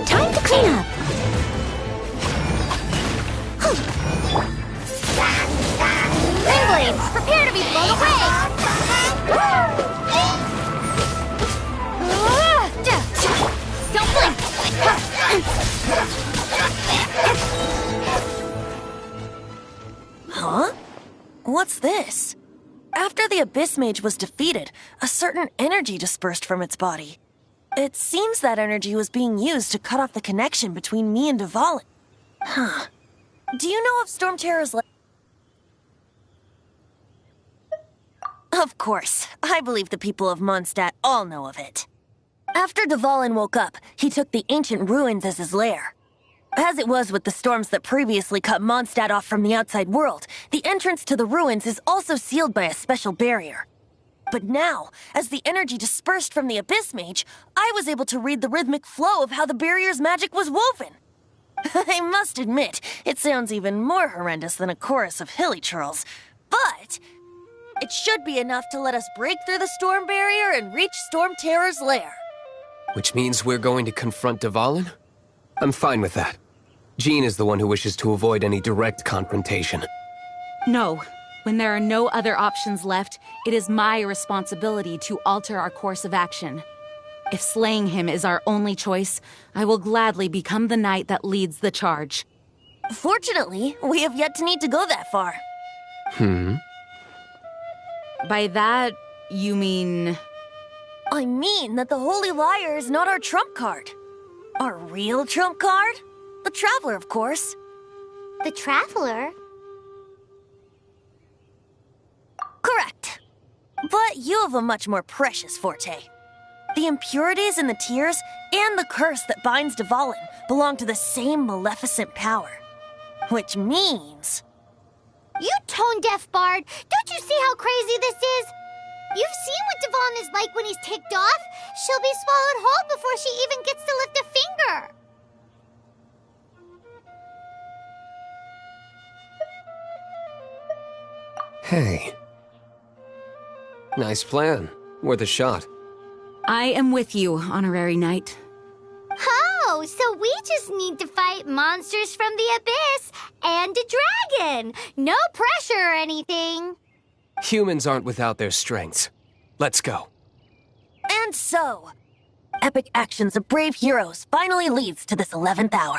Time to clean up. Ring blades, prepare to be blown away. Don't blink. Huh? What's this? After the Abyss Mage was defeated, a certain energy dispersed from its body. It seems that energy was being used to cut off the connection between me and Dvalin. Huh. Do you know of Storm Terror's Of course. I believe the people of Mondstadt all know of it. After Dvalin woke up, he took the ancient ruins as his lair. As it was with the storms that previously cut Mondstadt off from the outside world, the entrance to the ruins is also sealed by a special barrier. But now, as the energy dispersed from the Abyss Mage, I was able to read the rhythmic flow of how the barrier's magic was woven. I must admit, it sounds even more horrendous than a chorus of hilly churls, but it should be enough to let us break through the storm barrier and reach Storm Terror's lair. Which means we're going to confront Dvalin? I'm fine with that. Jean is the one who wishes to avoid any direct confrontation. No. When there are no other options left, it is my responsibility to alter our course of action. If slaying him is our only choice, I will gladly become the knight that leads the charge. Fortunately, we have yet to need to go that far. By that, you mean... I mean that the Holy Liar is not our trump card. Our real trump card? The Traveler, of course. The Traveler? Correct. But you have a much more precious forte. The impurities in the tears and the curse that binds Dvalin belong to the same maleficent power. Which means... You tone-deaf bard! Don't you see how crazy this is? You've seen what Dvalin is like when he's ticked off. She'll be swallowed whole before she even gets to lift a finger. Hey. Nice plan. Worth a shot. I am with you, Honorary Knight. Oh, so we just need to fight monsters from the abyss and a dragon. No pressure or anything. Humans aren't without their strengths. Let's go. And so, epic actions of brave heroes finally leads to this 11th hour.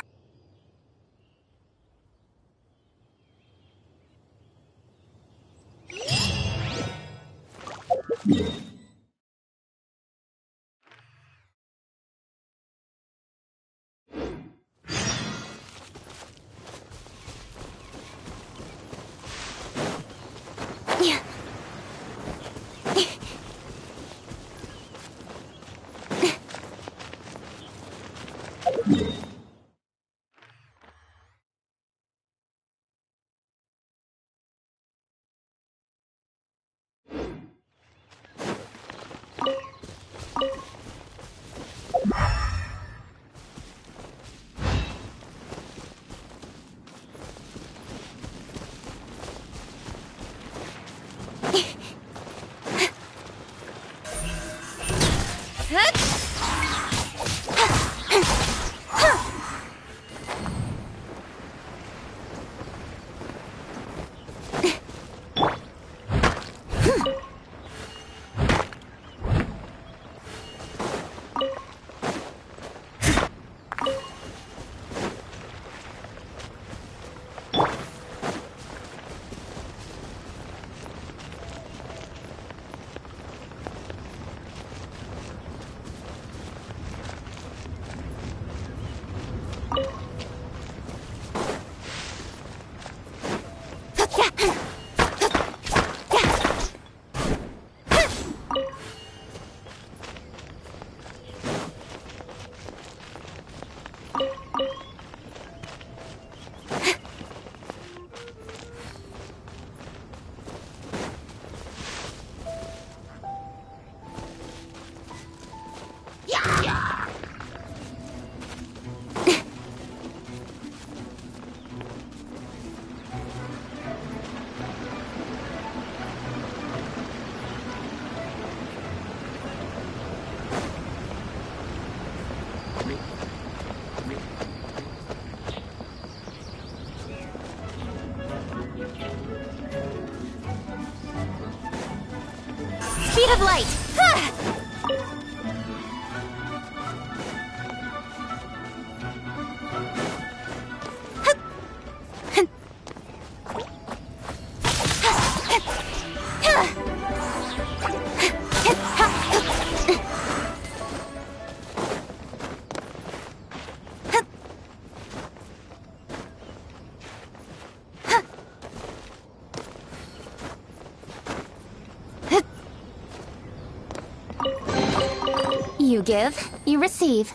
Speed of light! Ha! You give, you receive.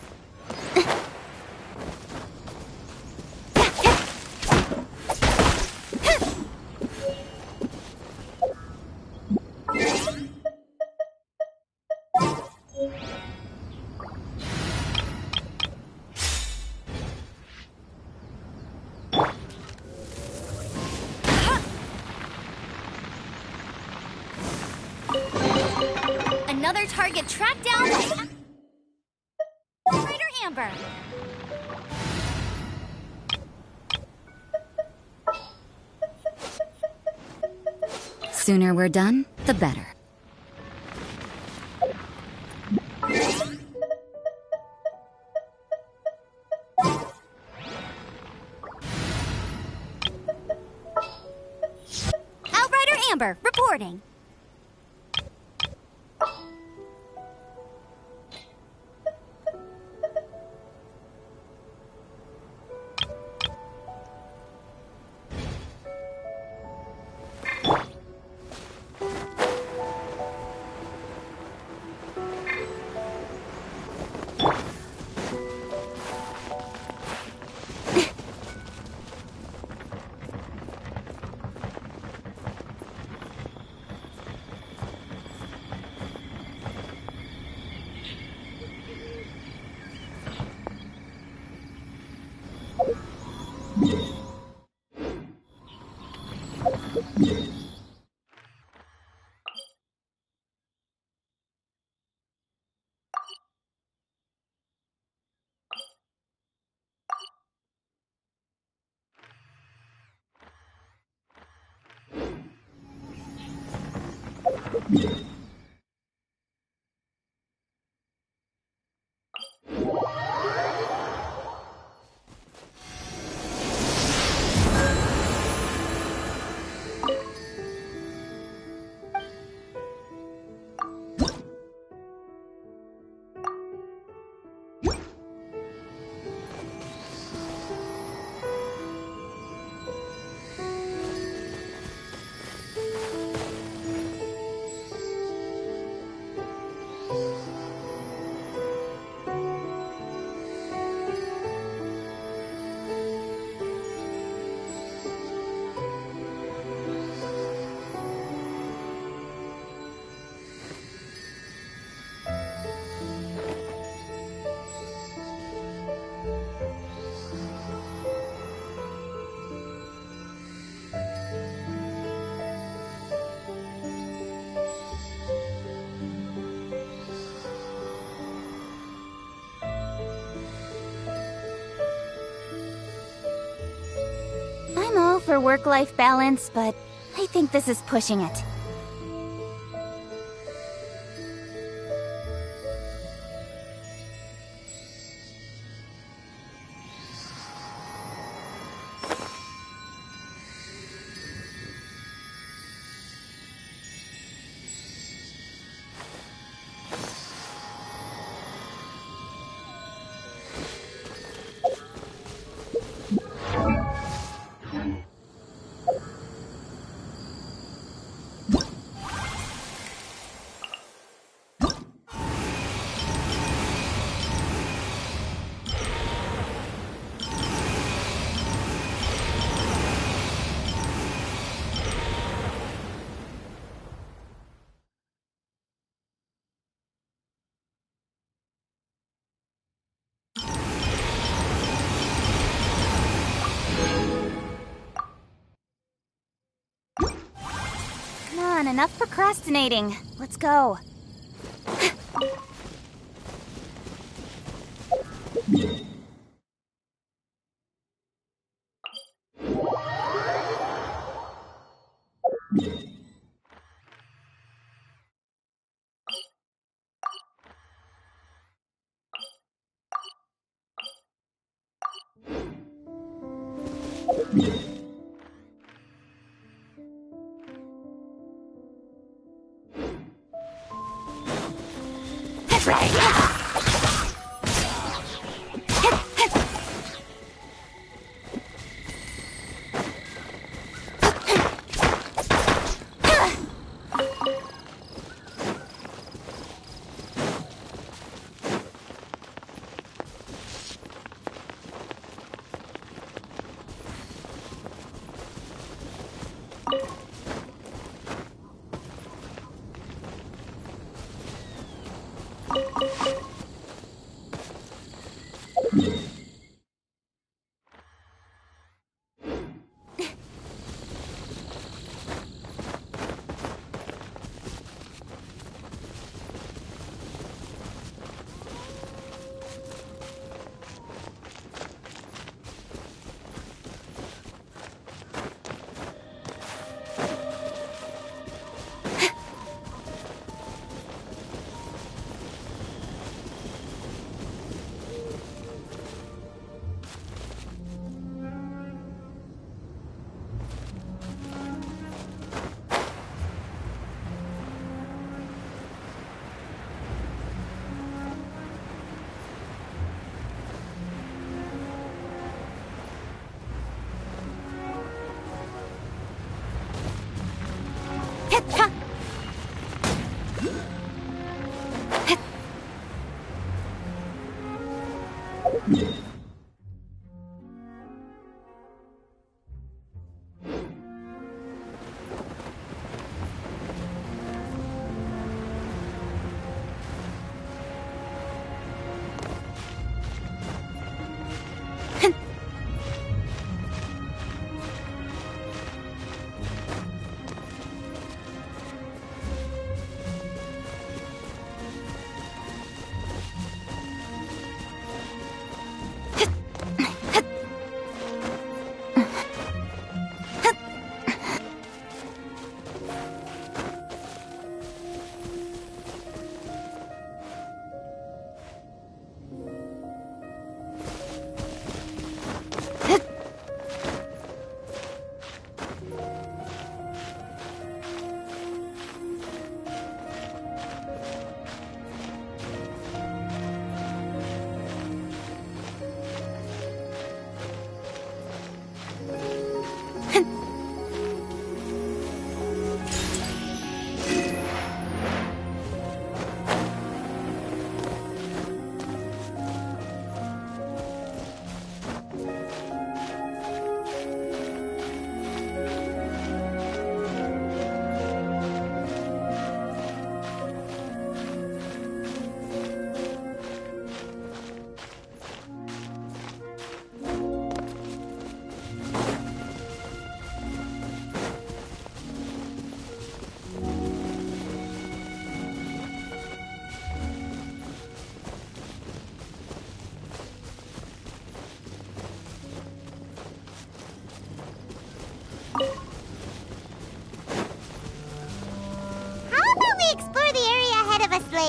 Another target tracked down by Outrider Amber. Sooner we're done, the better. Outrider Amber reporting. for work-life balance, but I think this is pushing it. Come on, enough procrastinating. Let's go.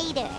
later.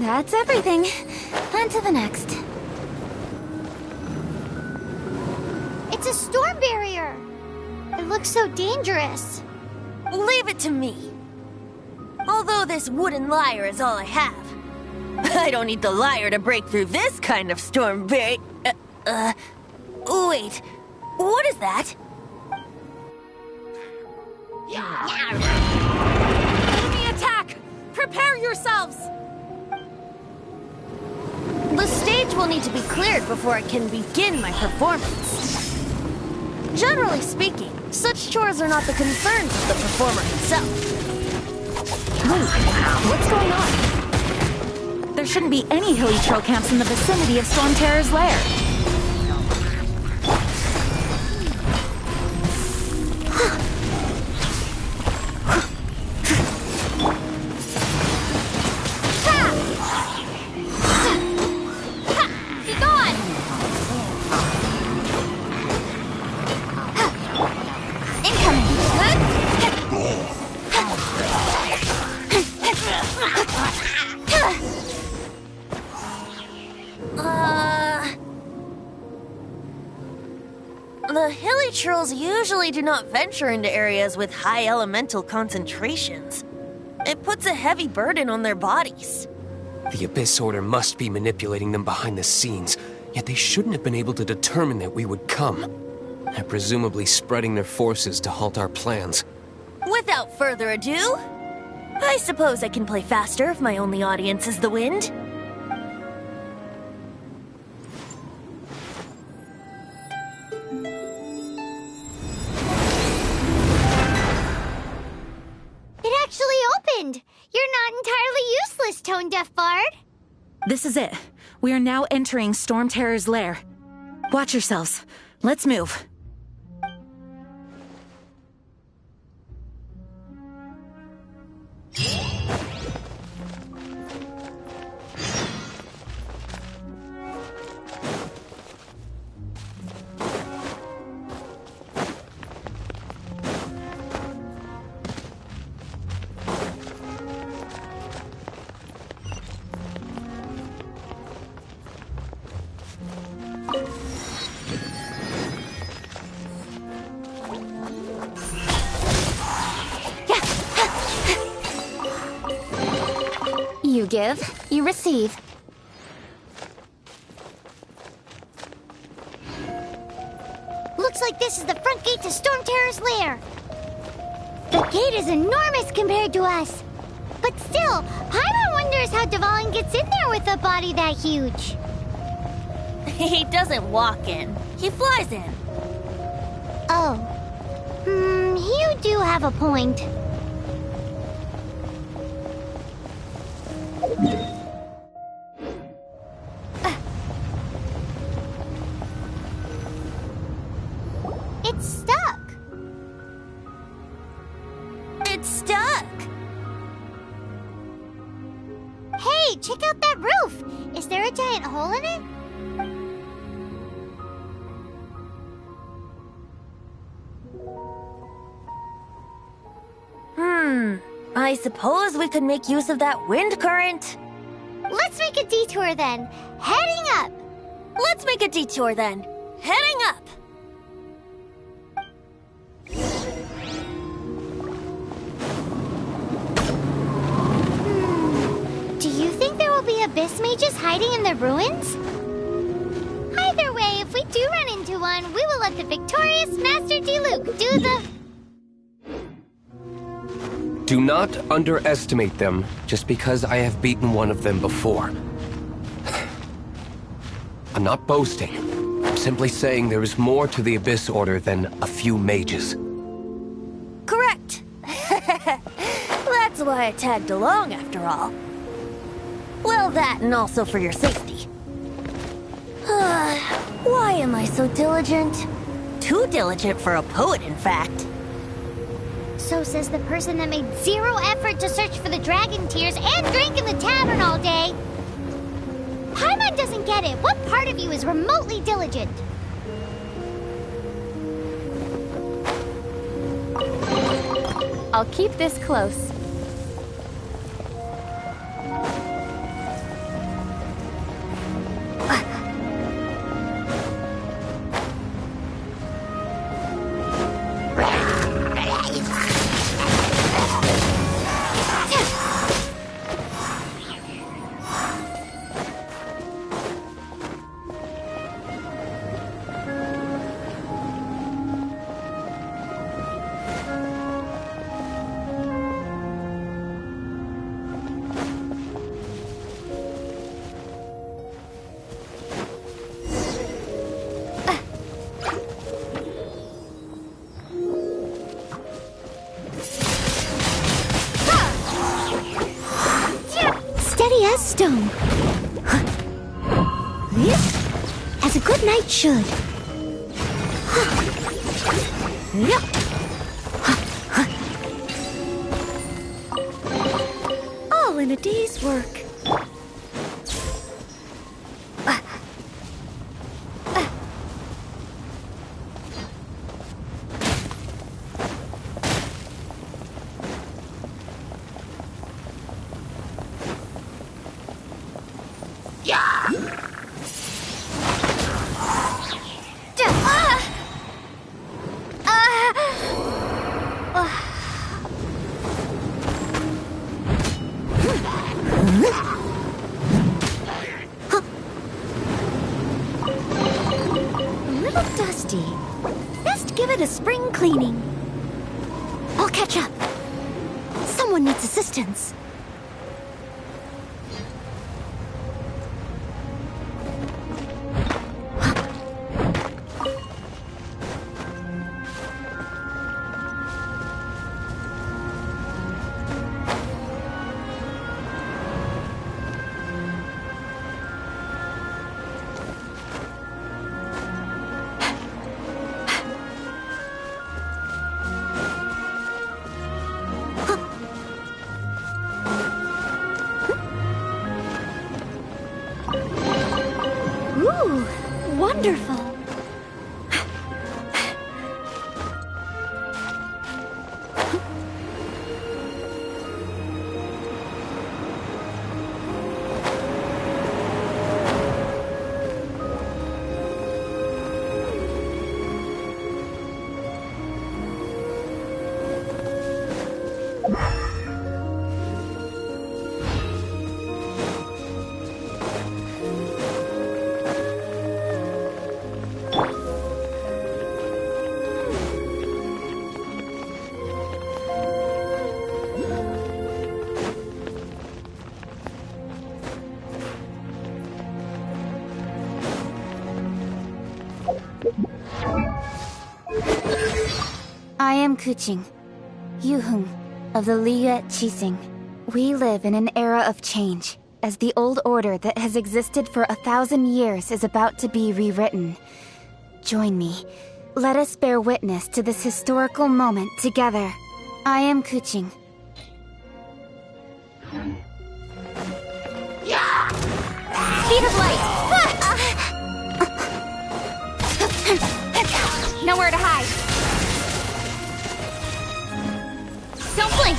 That's everything. On to the next. It's a storm barrier. It looks so dangerous. Leave it to me. Although this wooden lyre is all I have, I don't need the lyre to break through this kind of storm barrier. Wait. What is that? Enemy attack! Prepare yourselves! The stage will need to be cleared before I can begin my performance. Generally speaking, such chores are not the concerns of the performer himself. Wait, what's going on? There shouldn't be any hilly troll camps in the vicinity of Storm Terror's lair. The hilly trolls usually do not venture into areas with high elemental concentrations. It puts a heavy burden on their bodies. The Abyss Order must be manipulating them behind the scenes, yet they shouldn't have been able to determine that we would come. They're presumably spreading their forces to halt our plans. Without further ado, I suppose I can play faster if my only audience is the wind. It actually opened! You're not entirely useless, Tone Deaf Bard. This is it. We are now entering Storm Terror's lair. Watch yourselves. Let's move. You give, you receive. Looks like this is the front gate to Storm Terror's lair. The gate is enormous compared to us. But still, Paimon wonders how Dvalin gets in there with a body that huge. He doesn't walk in. He flies in. Oh. You do have a point. It's stuck. It's stuck. Hey, check out that roof. Is there a giant hole in it? I suppose we could make use of that wind current. Let's make a detour then. Heading up. Let's make a detour then. Heading up. Do you think there will be abyss mages hiding in the ruins? Either way, if we do run into one, we will let the victorious Master D. Luke do the... Do not underestimate them just because I have beaten one of them before. I'm not boasting. I'm simply saying there is more to the Abyss Order than a few mages. Correct. That's why I tagged along after all. Well, that and also for your safety. Why am I so diligent? Too diligent for a poet, in fact. So says the person that made zero effort to search for the dragon tears and drink in the tavern all day. Paimon doesn't get it. What part of you is remotely diligent? I'll keep this close. Steady as stone. As a good knight should. All in a day's work. Dusty. Best give it a spring cleaning. I'll catch up. Someone needs assistance. Ooh, wonderful. I am Kuching, Yuhung of the Liga Chising. We live in an era of change, as the old order that has existed for 1,000 years is about to be rewritten. Join me. Let us bear witness to this historical moment together. I am Kuching. Speed of light! Nowhere to hide. Don't blink!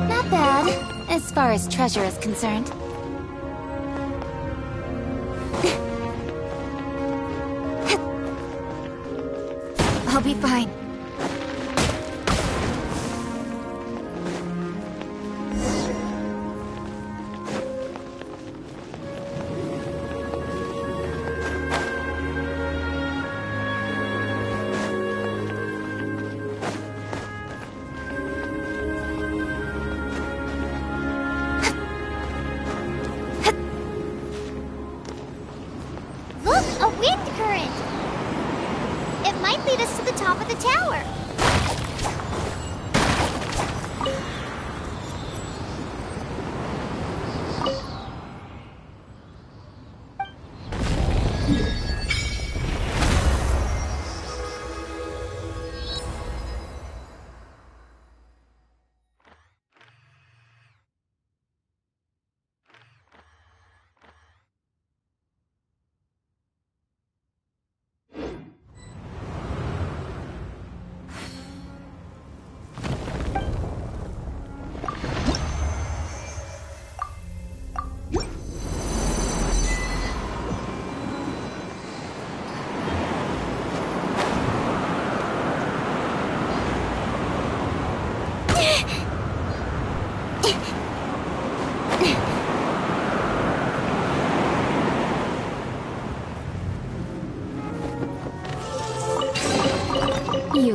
Not bad, as far as treasure is concerned. I'll be fine.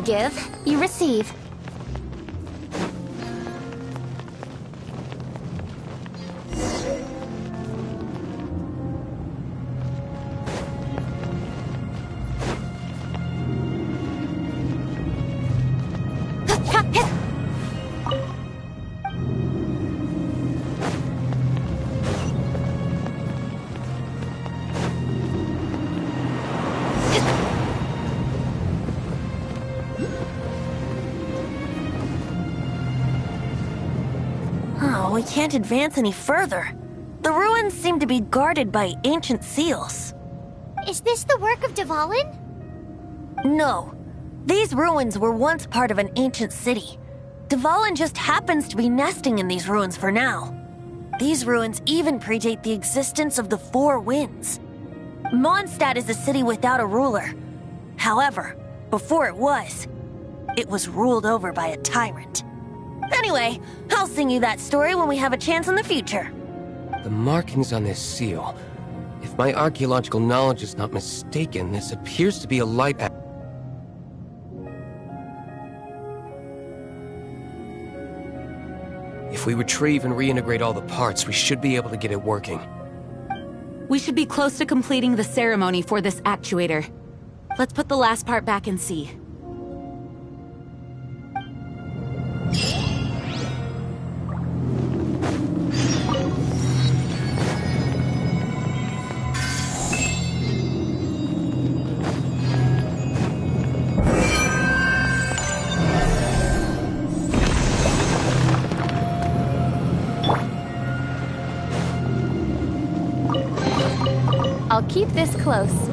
You give, you receive. Oh, we can't advance any further. The ruins seem to be guarded by ancient seals. Is this the work of Dvalin? No. These ruins were once part of an ancient city. Dvalin just happens to be nesting in these ruins for now. These ruins even predate the existence of the Four Winds. Mondstadt is a city without a ruler. However, before it was ruled over by a tyrant. Anyway, I'll sing you that story when we have a chance in the future. The markings on this seal. If my archaeological knowledge is not mistaken, this appears to be a light. If we retrieve and reintegrate all the parts, we should be able to get it working. We should be close to completing the ceremony for this actuator. Let's put the last part back and see. I'll keep this close.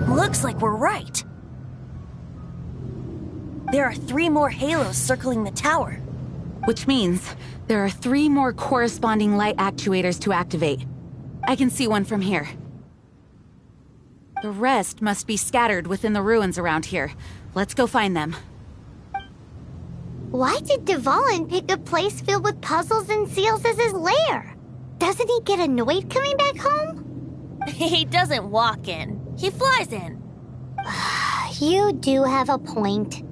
Looks like we're right. There are 3 more halos circling the tower. Which means there are 3 more corresponding light actuators to activate. I can see one from here. The rest must be scattered within the ruins around here. Let's go find them. Why did Dvalin pick a place filled with puzzles and seals as his lair? Doesn't he get annoyed coming back home? He doesn't walk in. He flies in. You do have a point.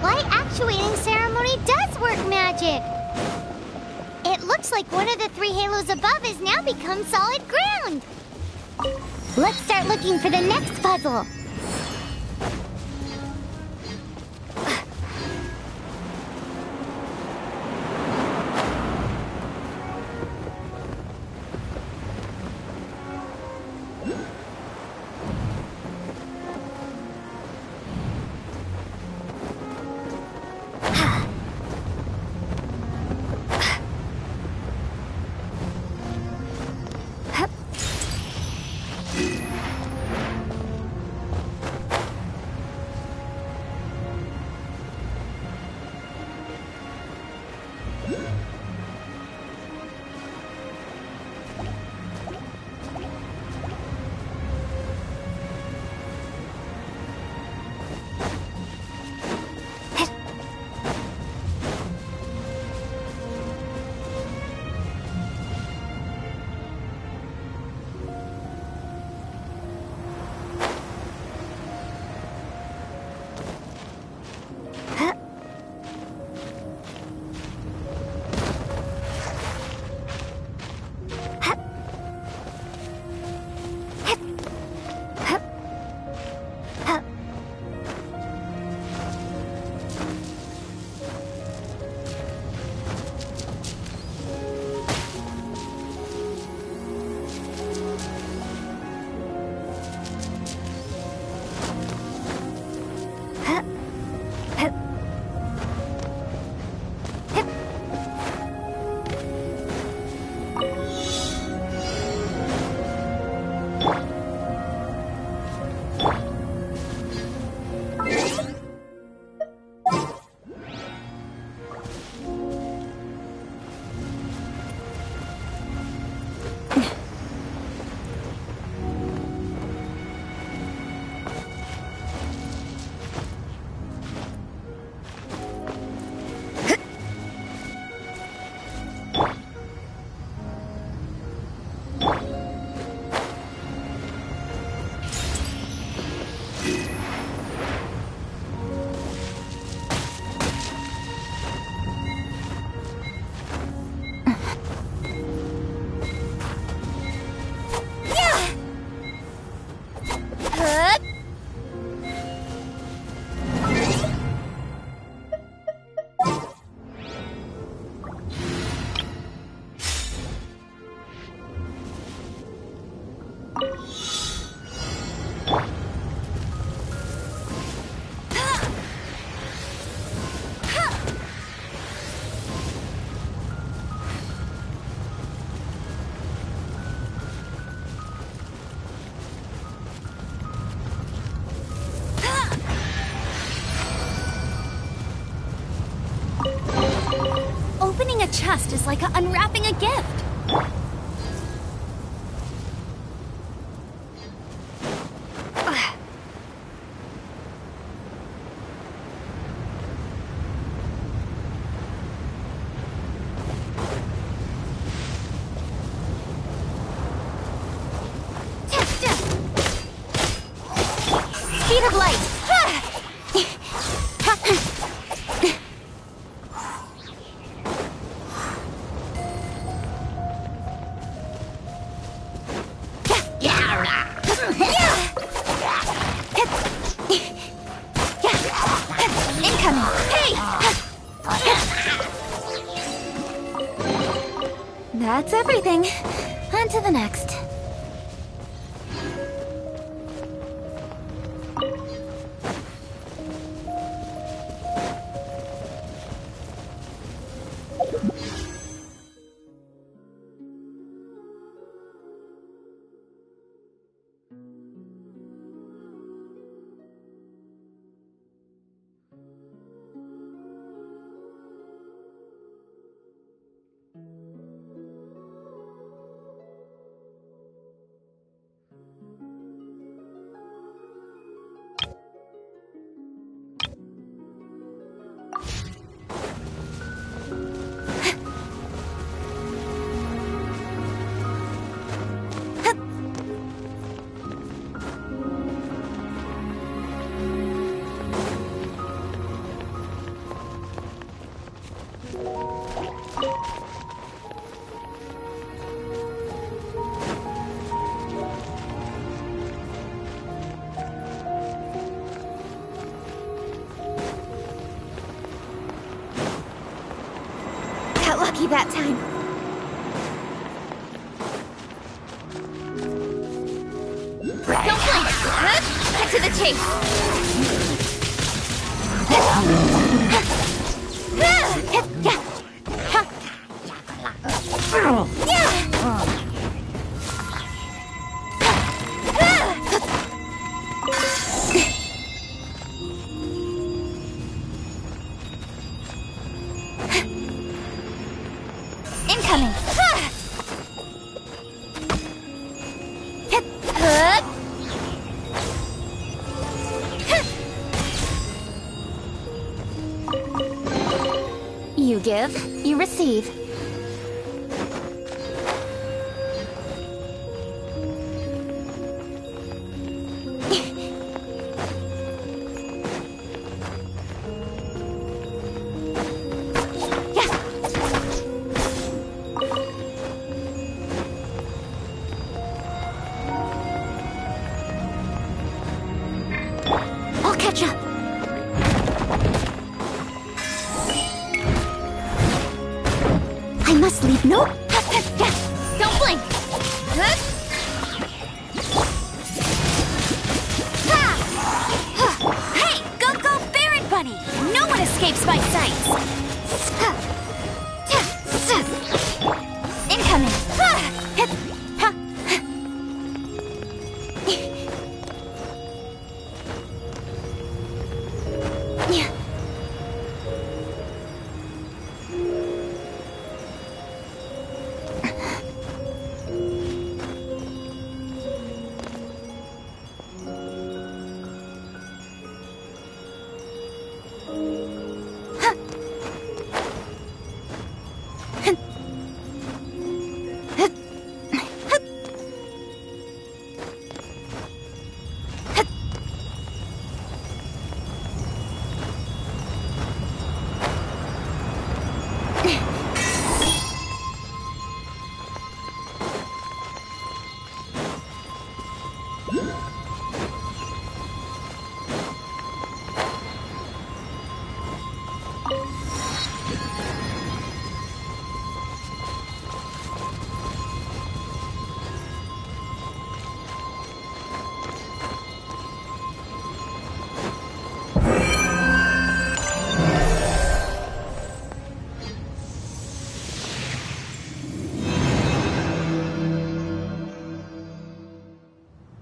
light actuating ceremony does work magic! It looks like one of the 3 halos above has now become solid ground! Let's start looking for the next puzzle! Opening a chest is like unwrapping a gift. Speed of light! Incoming! Hey! That's everything. On to the next. lucky that time. Don't blink! Cut to the chase! Incoming! You give, you receive. I'll catch up. I must leave no... Don't blink! Hey! Go, Barret Bunny! No one escapes my sights! Incoming!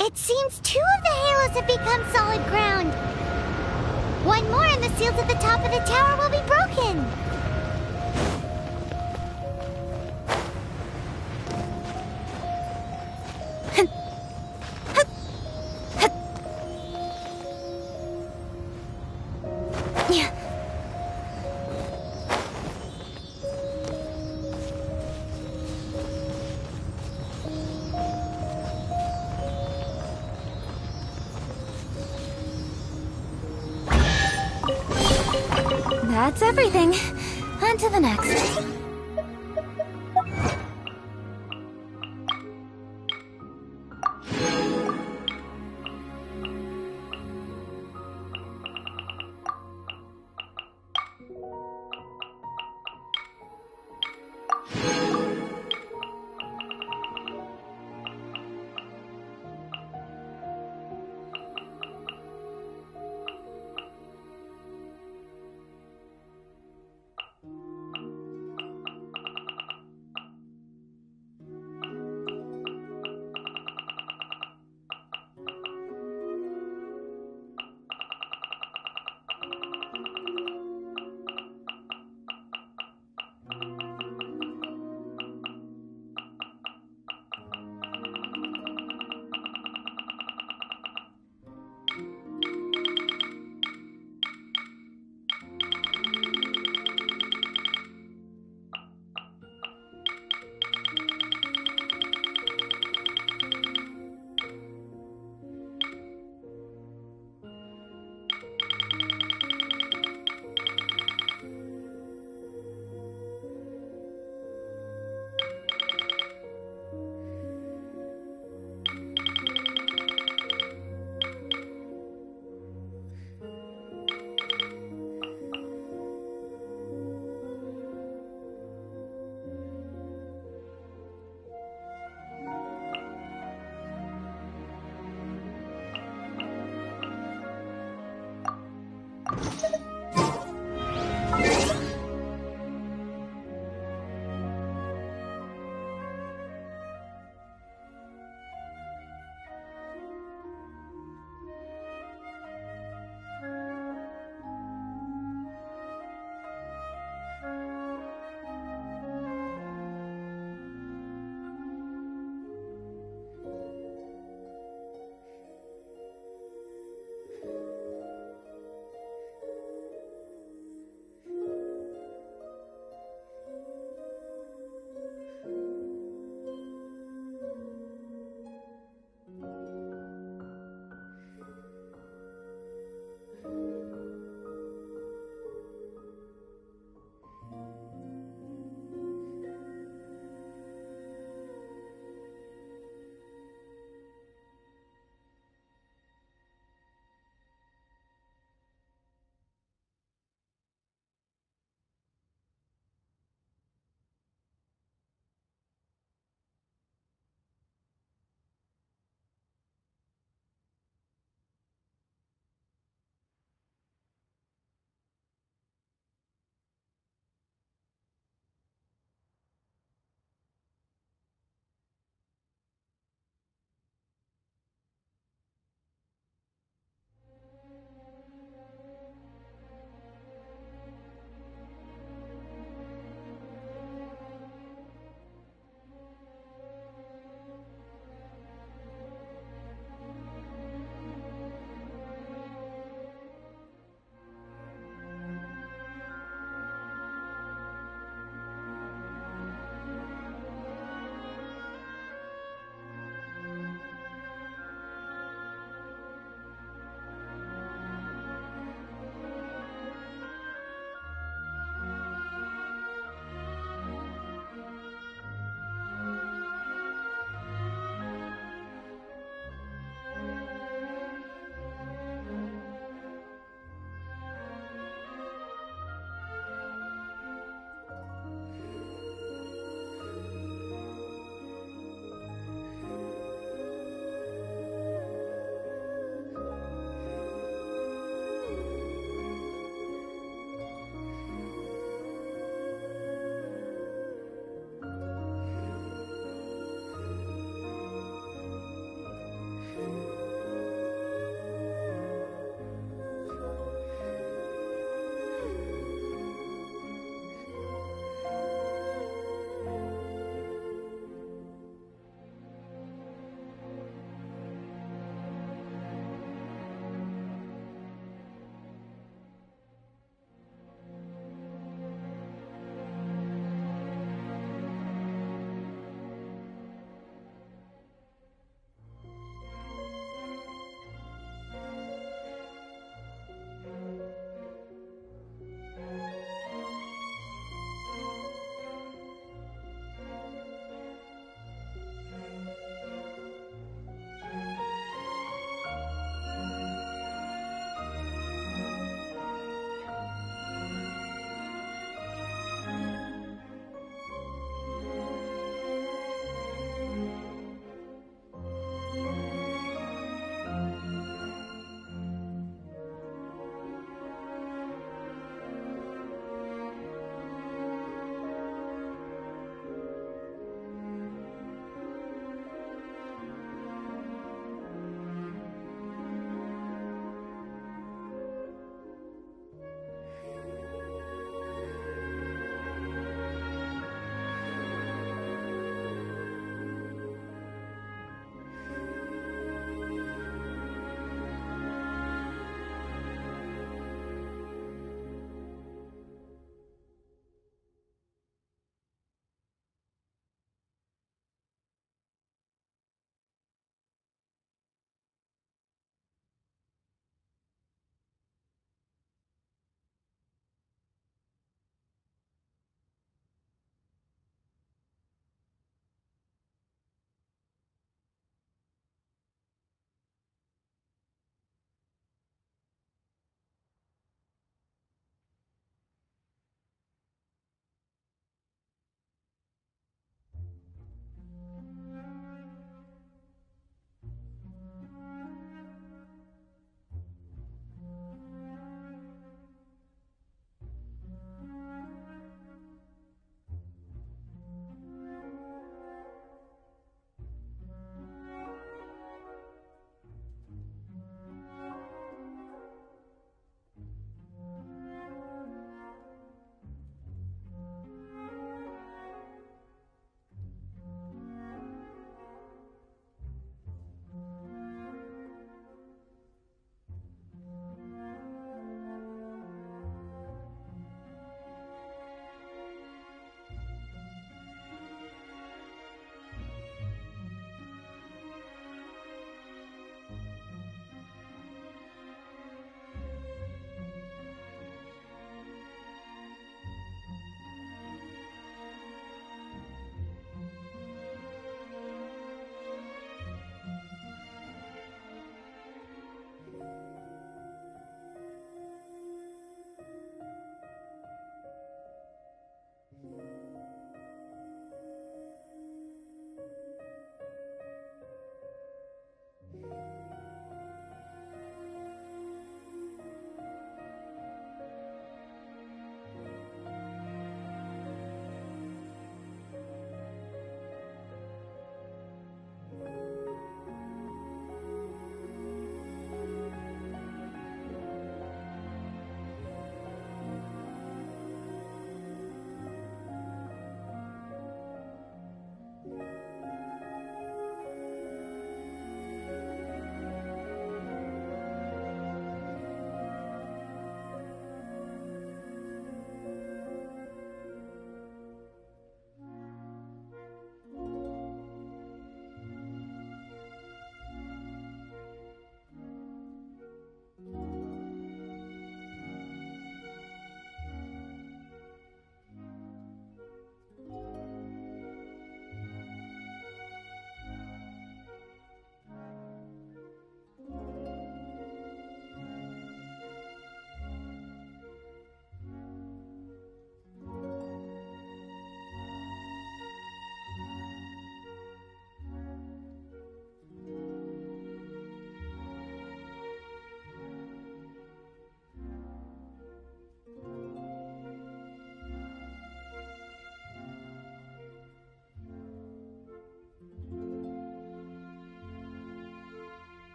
It seems 2 of the halos have become solid ground. One more and the seals at the top of the tower will be broken. That's everything. On to the next.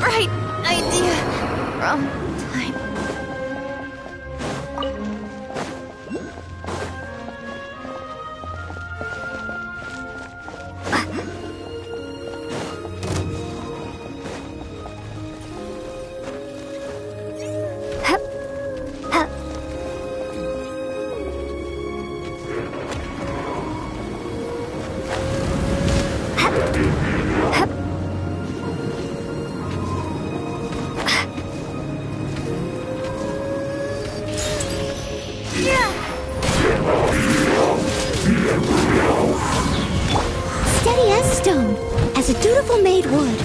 Right idea. Wrong time. Steady as stone, as a dutiful maid would.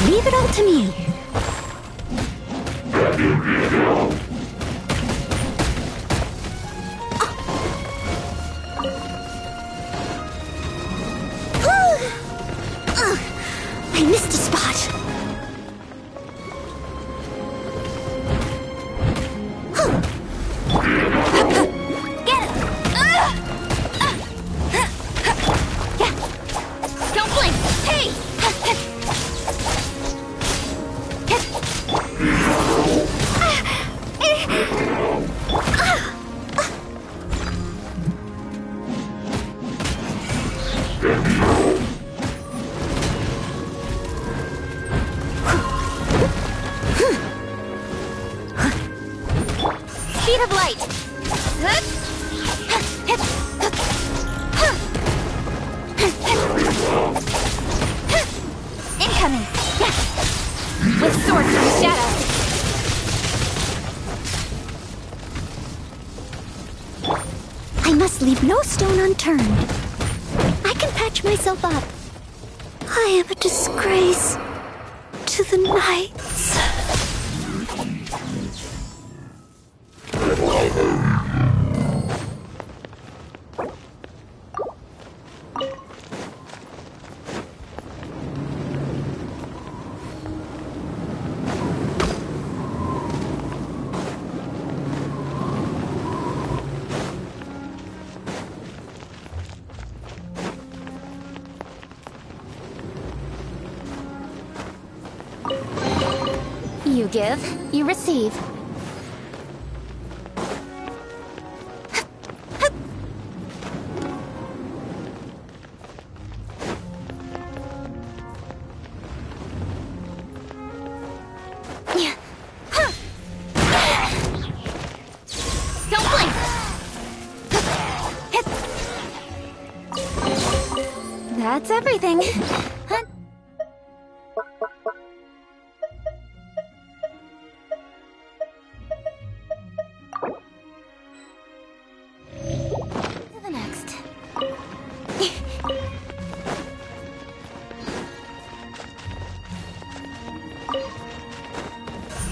Leave it all to me. I missed a spot. Get it! Yeah. Don't blink! Hey! Speed of light! Incoming! Yeah. With sword from shadow! I must leave no stone unturned. I can patch myself up. I am a disgrace to the knights. You give, you receive. Don't blink! That's everything. To the next.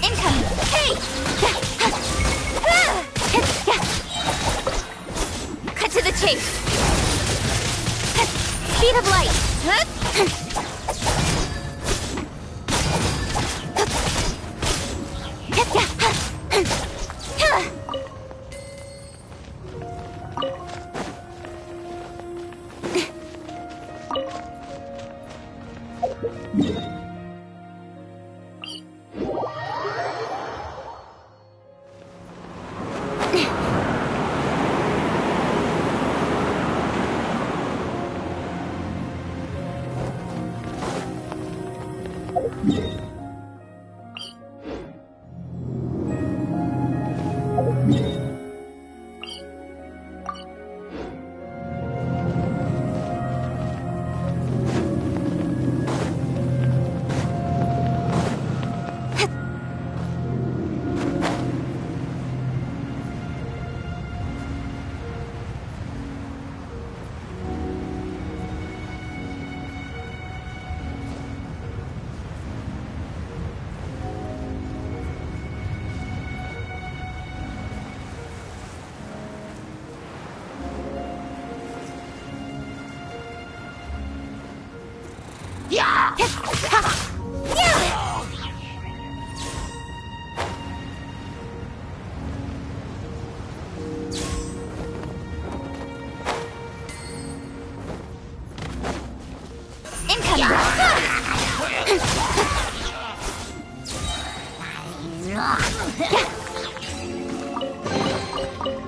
Incoming! Hey! Cut to the chase! Speed of light!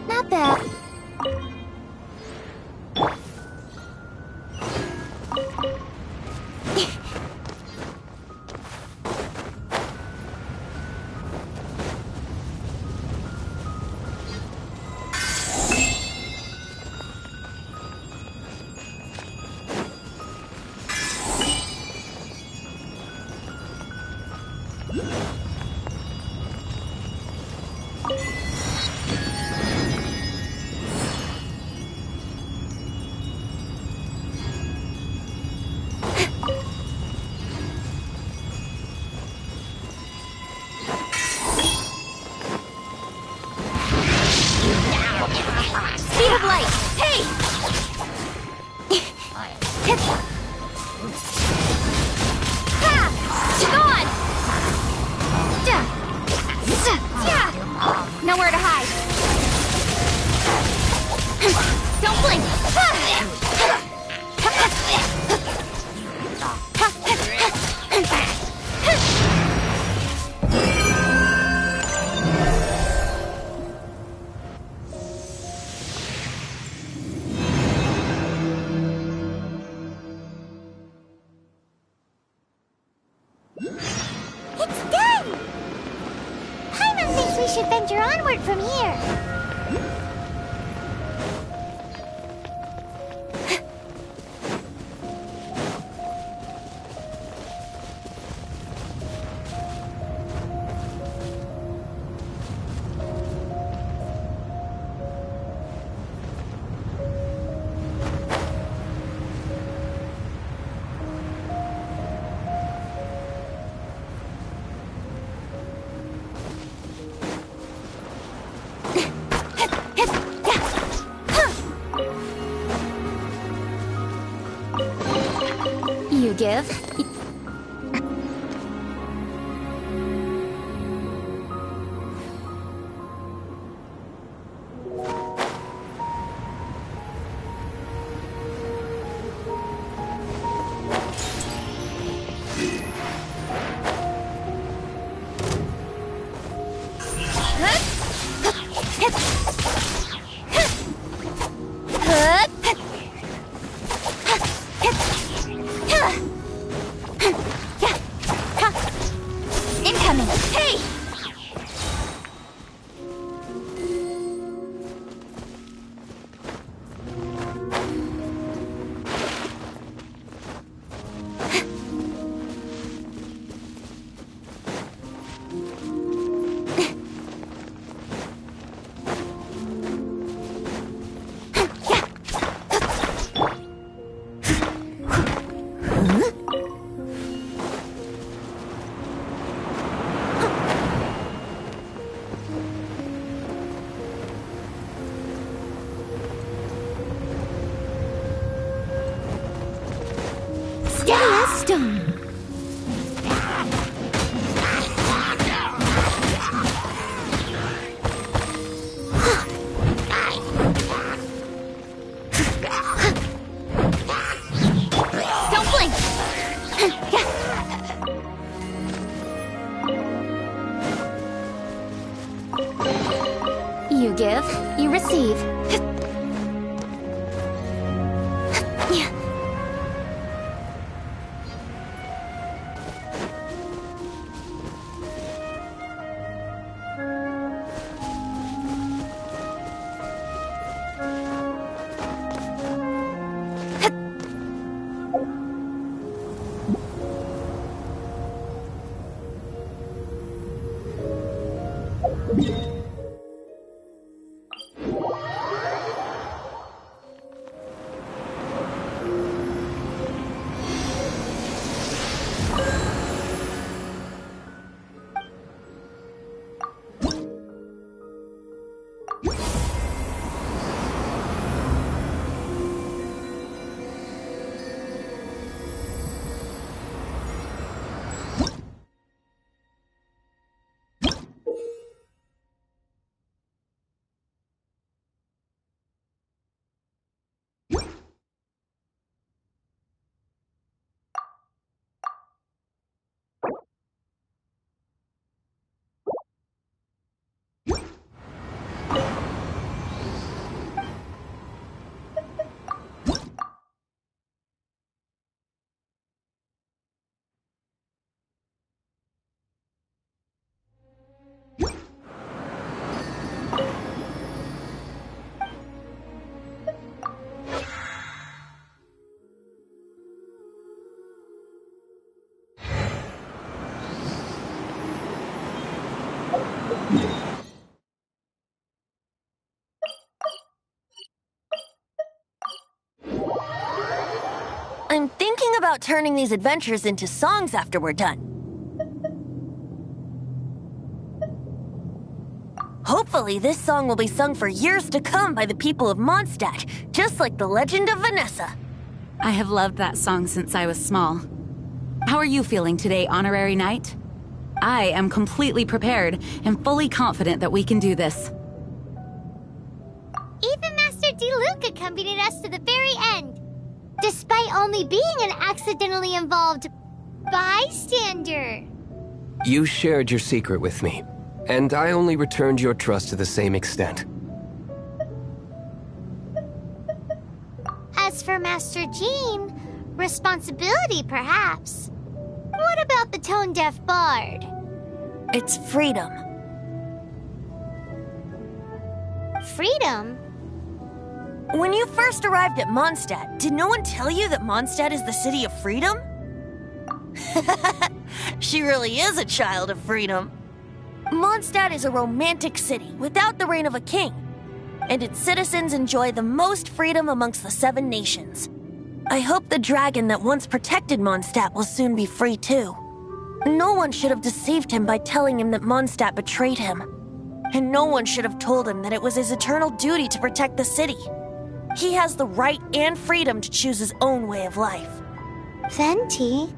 Not bad. Speed of light! Hey! Ha! Gone! Nowhere to hide. Don't blink! It's done! Paimon thinks we should venture onward from here. You give. Incoming! Hey! Steady as stone. Don't blink! You give, you receive. thinking about turning these adventures into songs after we're done. Hopefully, this song will be sung for years to come by the people of Mondstadt, just like the legend of Vanessa. I have loved that song since I was small. How are you feeling today, Honorary Knight? I am completely prepared and fully confident that we can do this. Even Master Diluc accompanied us to the very end, despite only being an accidentally involved bystander. You shared your secret with me, and I only returned your trust to the same extent. As for Master Jean, responsibility perhaps. What about the tone-deaf bard? It's freedom. Freedom? When you first arrived at Mondstadt, did no one tell you that Mondstadt is the city of freedom? She really is a child of freedom. Mondstadt is a romantic city without the reign of a king, and its citizens enjoy the most freedom amongst the 7 nations. I hope the dragon that once protected Mondstadt will soon be free too. No one should have deceived him by telling him that Mondstadt betrayed him. And no one should have told him that it was his eternal duty to protect the city. He has the right and freedom to choose his own way of life. Venti?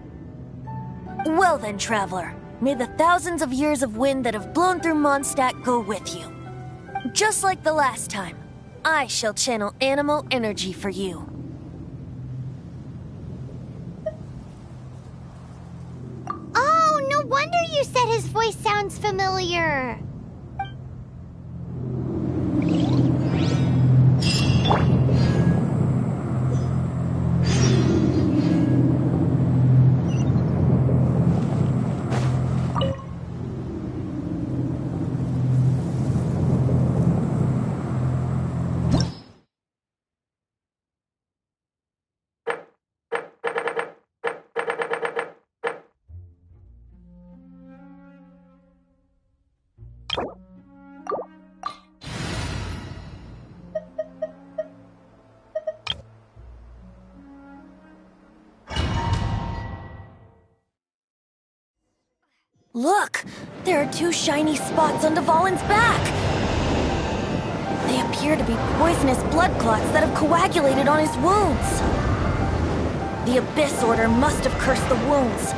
Well then, traveler, may the thousands of years of wind that have blown through Mondstadt go with you. Just like the last time, I shall channel animal energy for you. Oh, no wonder you said his voice sounds familiar. Look! There are 2 shiny spots on Dvalin's back! They appear to be poisonous blood clots that have coagulated on his wounds. The Abyss Order must have cursed the wounds.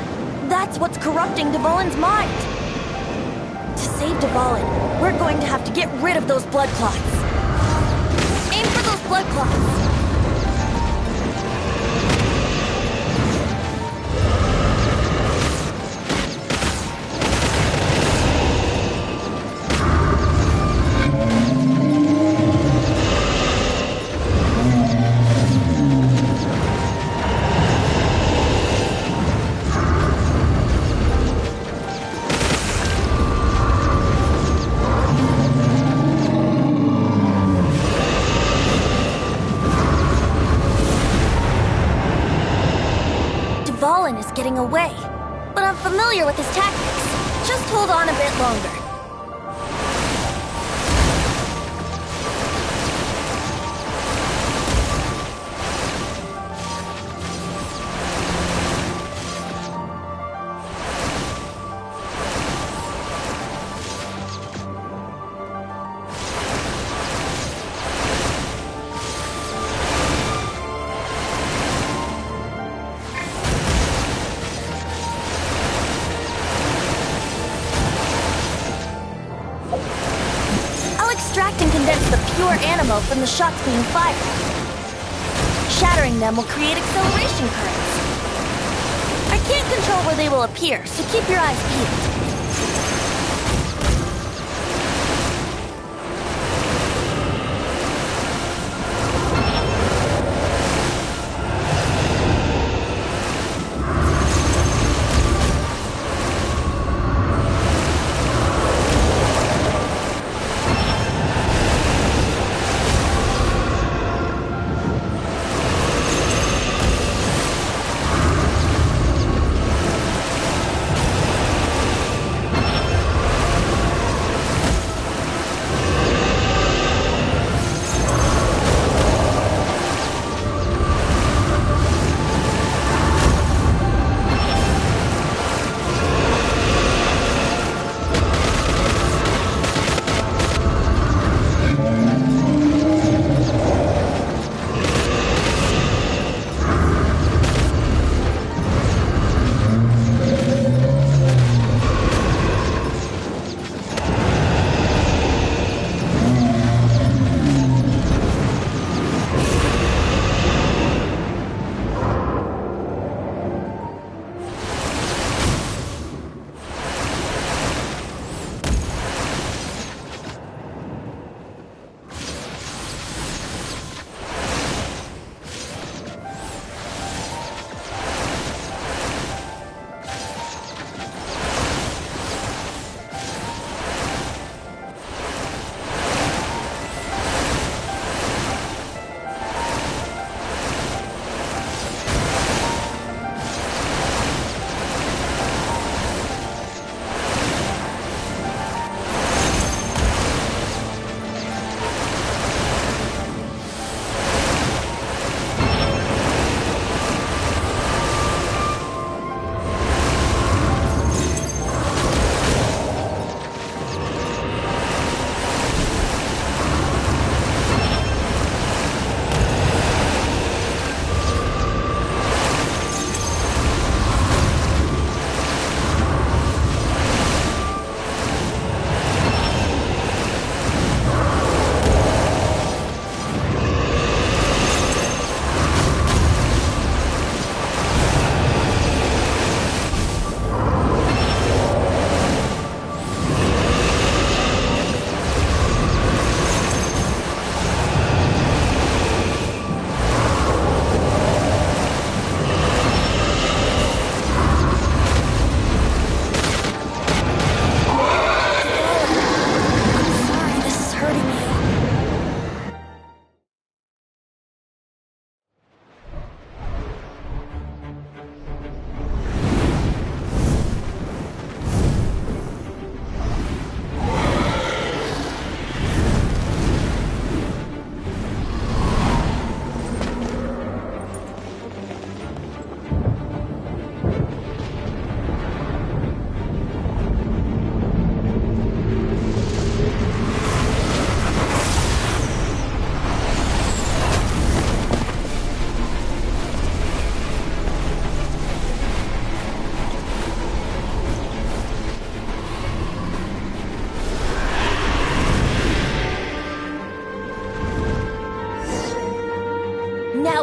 That's what's corrupting Dvalin's mind. To save Dvalin, we're going to have to get rid of those blood clots. Aim for those blood clots! Dvalin is getting away, but I'm familiar with his tactics. Just hold on a bit longer. Extract and condense the pure animal from the shots being fired. Shattering them will create acceleration currents. I can't control where they will appear, so keep your eyes peeled.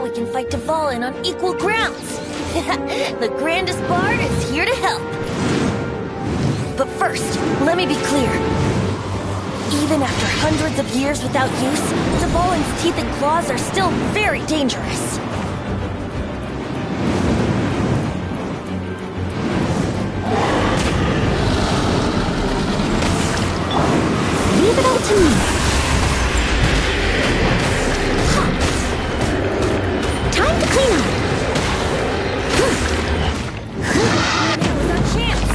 we can fight Dvalin on equal grounds. The grandest bard is here to help. But first, let me be clear. Even after hundreds of years without use, Dvalin's teeth and claws are still very dangerous. Leave it all to me. Time to clean up. Now's our chance.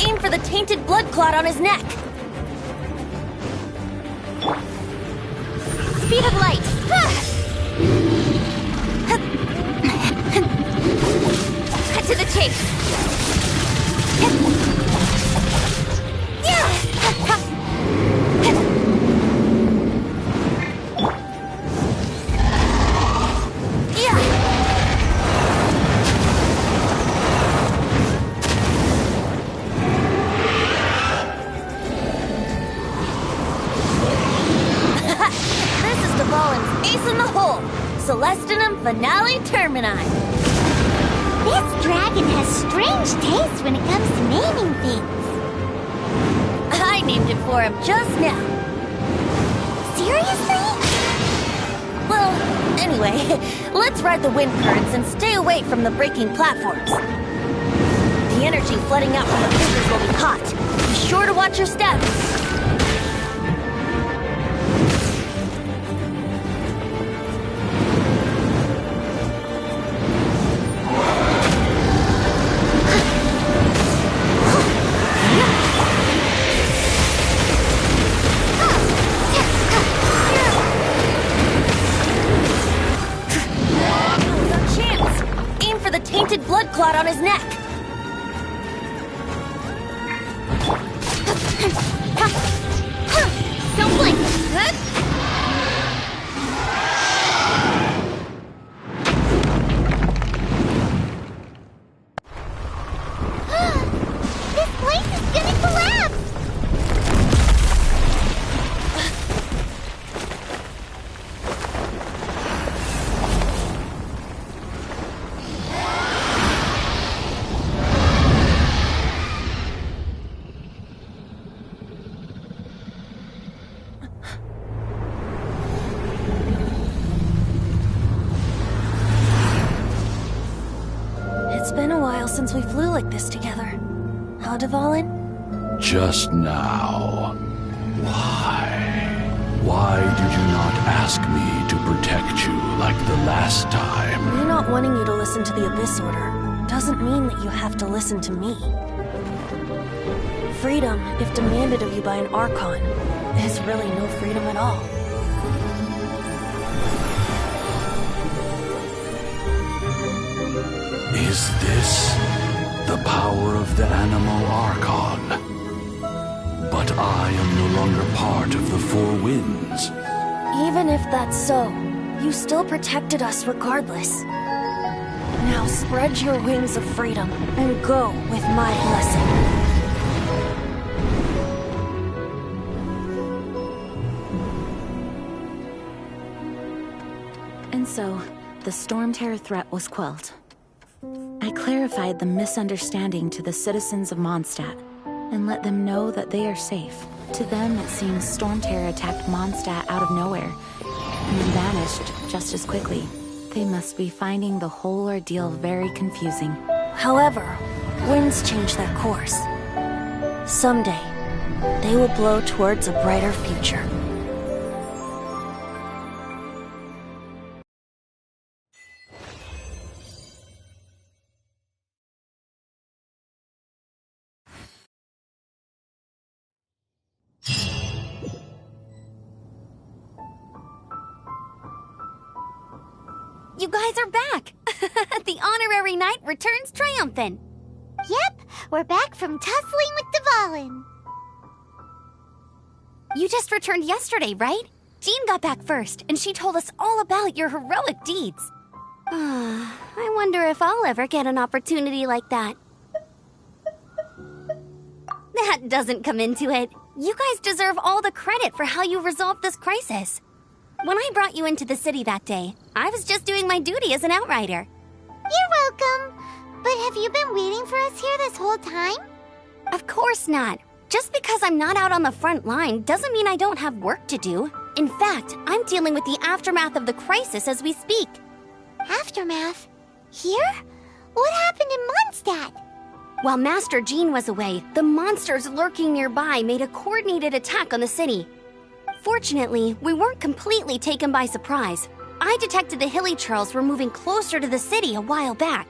Aim for the tainted blood clot on his neck. Speed of light. Cut to the chase. Celestinum Finale Termini. This dragon has strange taste when it comes to naming things. I named it for him just now. Seriously? Well, anyway, let's ride the wind currents and stay away from the breaking platforms. The energy flooding out from the fissures will be hot. Be sure to watch your step. Blood clot on his neck. Don't blink. This place is gonna collapse. It's been a while since we flew like this together. How, Dvalin? Just now. Why? Why did you not ask me to protect you like the last time? Me not wanting you to listen to the Abyss Order doesn't mean that you have to listen to me. Freedom, if demanded of you by an Archon, is really no freedom at all. Is this the power of the Animal Archon? But I am no longer part of the Four Winds. Even if that's so, you still protected us regardless. Now spread your wings of freedom and go with my blessing. And so, the Storm Terror threat was quelled. I clarified the misunderstanding to the citizens of Mondstadt, and let them know that they are safe. To them, it seems Storm Terror attacked Mondstadt out of nowhere, and then vanished just as quickly. They must be finding the whole ordeal very confusing. However, winds change their course. Someday, they will blow towards a brighter future. You guys are back! The honorary knight returns triumphant! Yep, we're back from tussling with Dvalin. You just returned yesterday, right? Jean got back first, and she told us all about your heroic deeds. I wonder if I'll ever get an opportunity like that. That doesn't come into it. You guys deserve all the credit for how you resolved this crisis. when I brought you into the city that day, I was just doing my duty as an outrider. You're welcome. But have you been waiting for us here this whole time? Of course not. Just because I'm not out on the front line doesn't mean I don't have work to do. In fact, I'm dealing with the aftermath of the crisis as we speak. Aftermath? Here? What happened in Mondstadt? While Master Jean was away, the monsters lurking nearby made a coordinated attack on the city. Fortunately, we weren't completely taken by surprise. I detected the Hilly Churls were moving closer to the city a while back.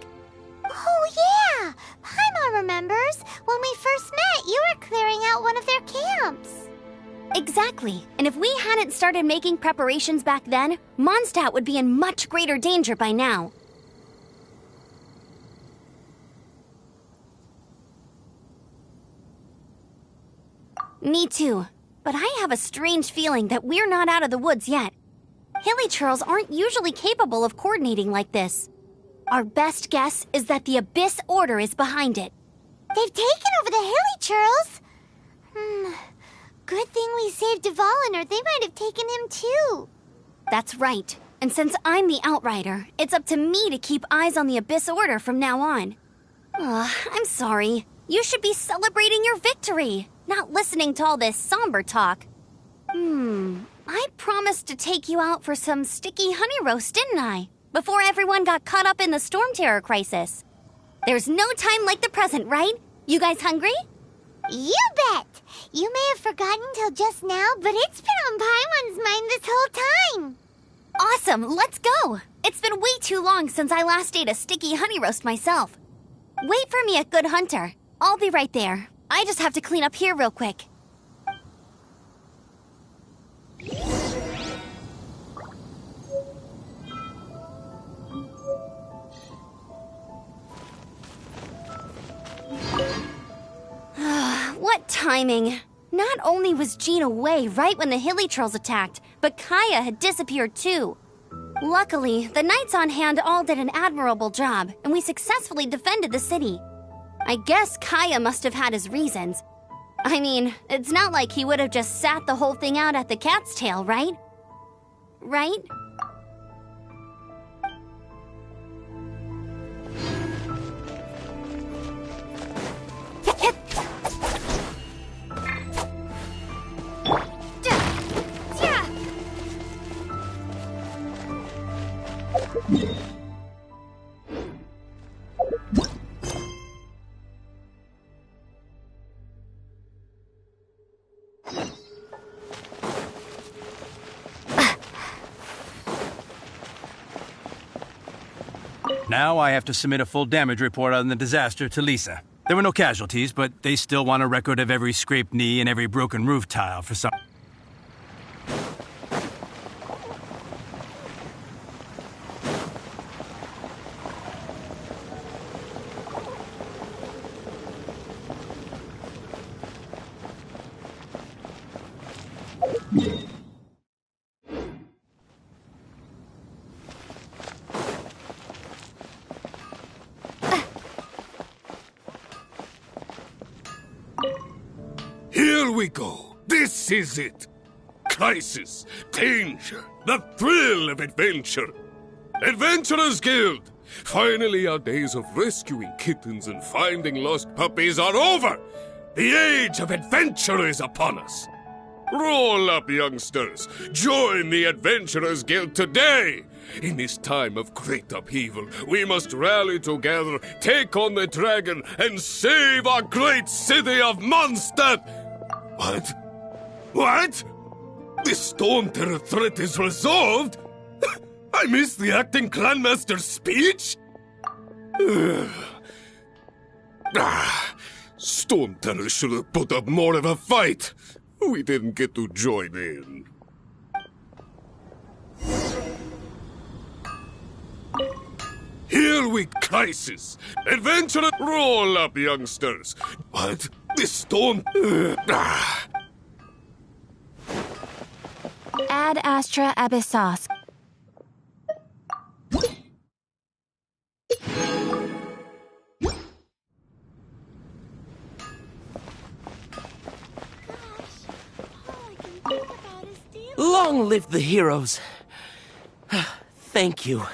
Oh, yeah! Paimon remembers. When we first met, you were clearing out one of their camps. Exactly. And if we hadn't started making preparations back then, Mondstadt would be in much greater danger by now. Me too. But I have a strange feeling that we're not out of the woods yet. Hilly Churls aren't usually capable of coordinating like this. Our best guess is that the Abyss Order is behind it. They've taken over the Hilly Churls? Good thing we saved Dvalin, or they might have taken him too. That's right. And since I'm the Outrider, it's up to me to keep eyes on the Abyss Order from now on. I'm sorry. You should be celebrating your victory, not listening to all this somber talk. I promised to take you out for some sticky honey roast, didn't I? Before everyone got caught up in the Storm Terror crisis. There's no time like the present, right? You guys hungry? You bet! You may have forgotten till just now, but it's been on Paimon's mind this whole time. Awesome, let's go! It's been way too long since I last ate a sticky honey roast myself. Wait for me at Good Hunter. I'll be right there. I just have to clean up here real quick. What timing! Not only was Jean away right when the Hilly Churls attacked, but Kaya had disappeared too. Luckily, the knights on hand all did an admirable job, and we successfully defended the city. I guess Kaya must have had his reasons. I mean, it's not like he would have just sat the whole thing out at the Cat's Tail, right? Right? Now I have to submit a full damage report on the disaster to Lisa. There were no casualties, but they still want a record of every scraped knee and every broken roof tile for some... Here we go. This is it. Crisis, danger, the thrill of adventure. Adventurers Guild. Finally, our days of rescuing kittens and finding lost puppies are over. The age of adventure is upon us. Roll up, youngsters. Join the Adventurers Guild today. In this time of great upheaval, we must rally together, take on the dragon, and save our great city of Mondstadt. What? What? The Storm Terror threat is resolved? I missed the acting clanmaster's speech? Storm Terror should have put up more of a fight. We didn't get to join in. Here we crisis. Adventure, roll up, youngsters. What? This storm... Ad Astra Abyssos. Long live the heroes. Thank you.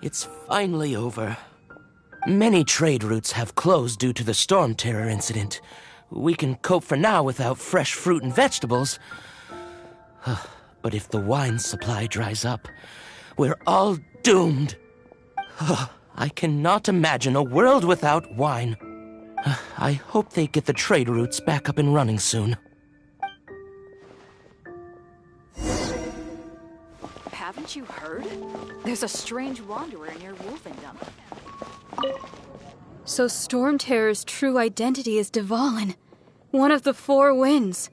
It's finally over. Many trade routes have closed due to the Storm Terror incident. We can cope for now without fresh fruit and vegetables. But if the wine supply dries up, we're all doomed. I cannot imagine a world without wine. I hope they get the trade routes back up and running soon. Haven't you heard? There's a strange wanderer near Wolfendom. So Storm Terror's true identity is Dvalin, one of the Four Winds.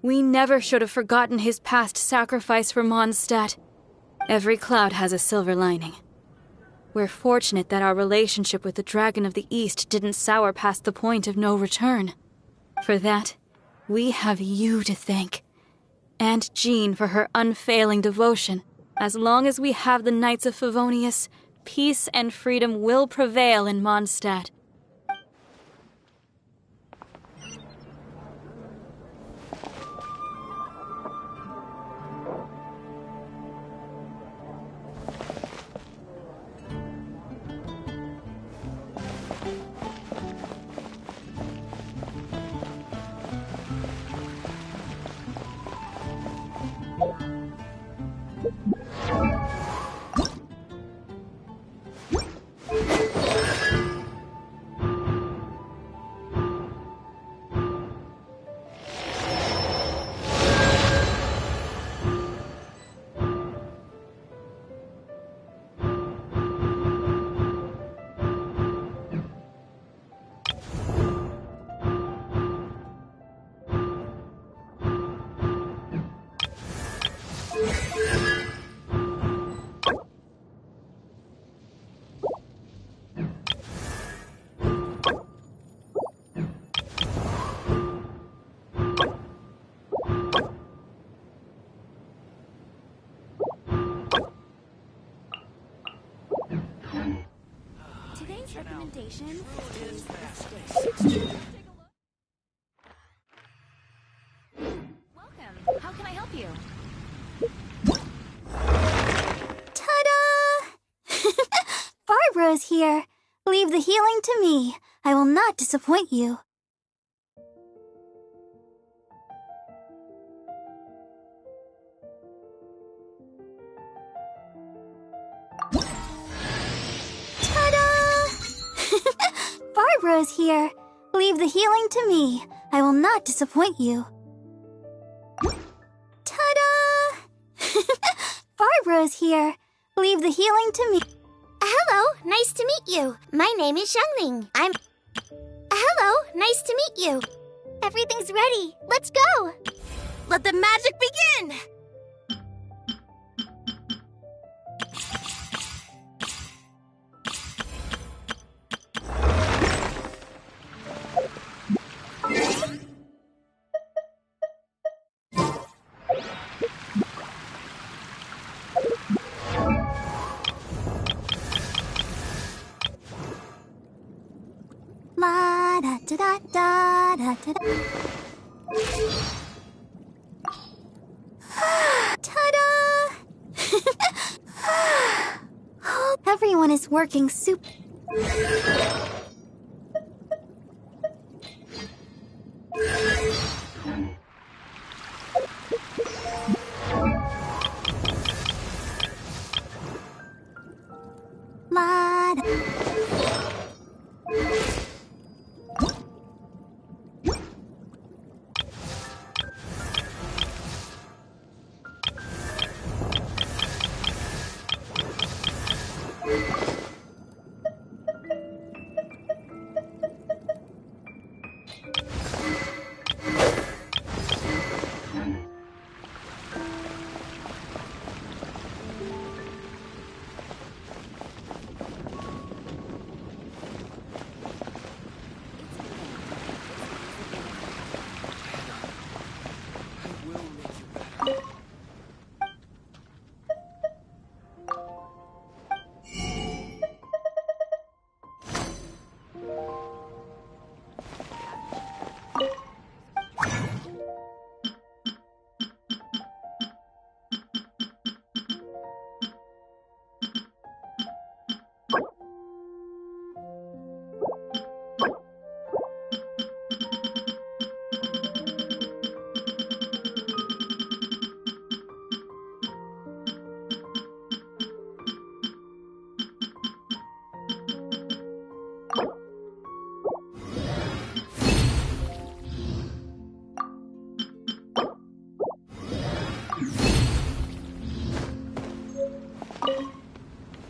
We never should have forgotten his past sacrifice for Mondstadt. Every cloud has a silver lining. We're fortunate that our relationship with the Dragon of the East didn't sour past the point of no return. For that, we have you to thank. And Jean for her unfailing devotion. As long as we have the Knights of Favonius, peace and freedom will prevail in Mondstadt. Today's recommendation is Welcome. How can I help you? Ta-da! Barbara's here. Leave the healing to me. I will not disappoint you. Barbara's here. Leave the healing to me. I will not disappoint you. Ta-da! Barbara's here. Leave the healing to me. Hello, nice to meet you. My name is Xiangling. Hello, nice to meet you. Everything's ready. Let's go. Let the magic begin. La da da da da da da da. Ta-da! Everyone is working super. La da.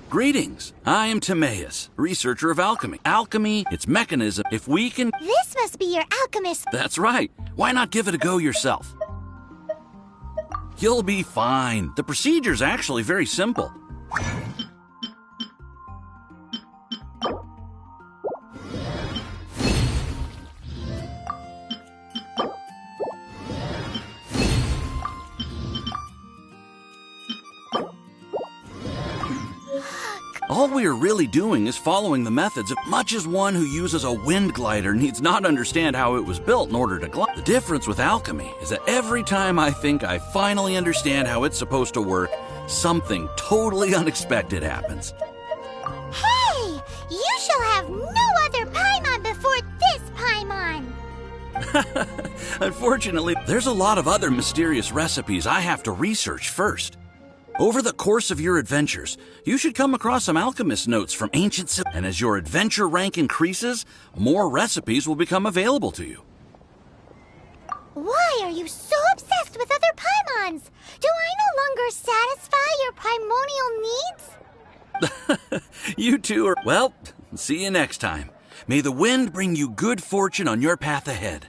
Greetings. I am Timaeus, researcher of alchemy. Alchemy, its mechanism, if we can... This must be your alchemist. That's right. Why not give it a go yourself? You'll be fine. The procedure's actually very simple. All we are really doing is following the methods, much as one who uses a wind glider needs not understand how it was built in order to glide. The difference with alchemy is that every time I think I finally understand how it's supposed to work, something totally unexpected happens. Hey! You shall have no other Paimon before this Paimon! Unfortunately, there's a lot of other mysterious recipes I have to research first. Over the course of your adventures, you should come across some alchemist notes from ancient and as your adventure rank increases, more recipes will become available to you. Why are you so obsessed with other Paimons? Do I no longer satisfy your primordial needs? You two are... Well, see you next time. May the wind bring you good fortune on your path ahead.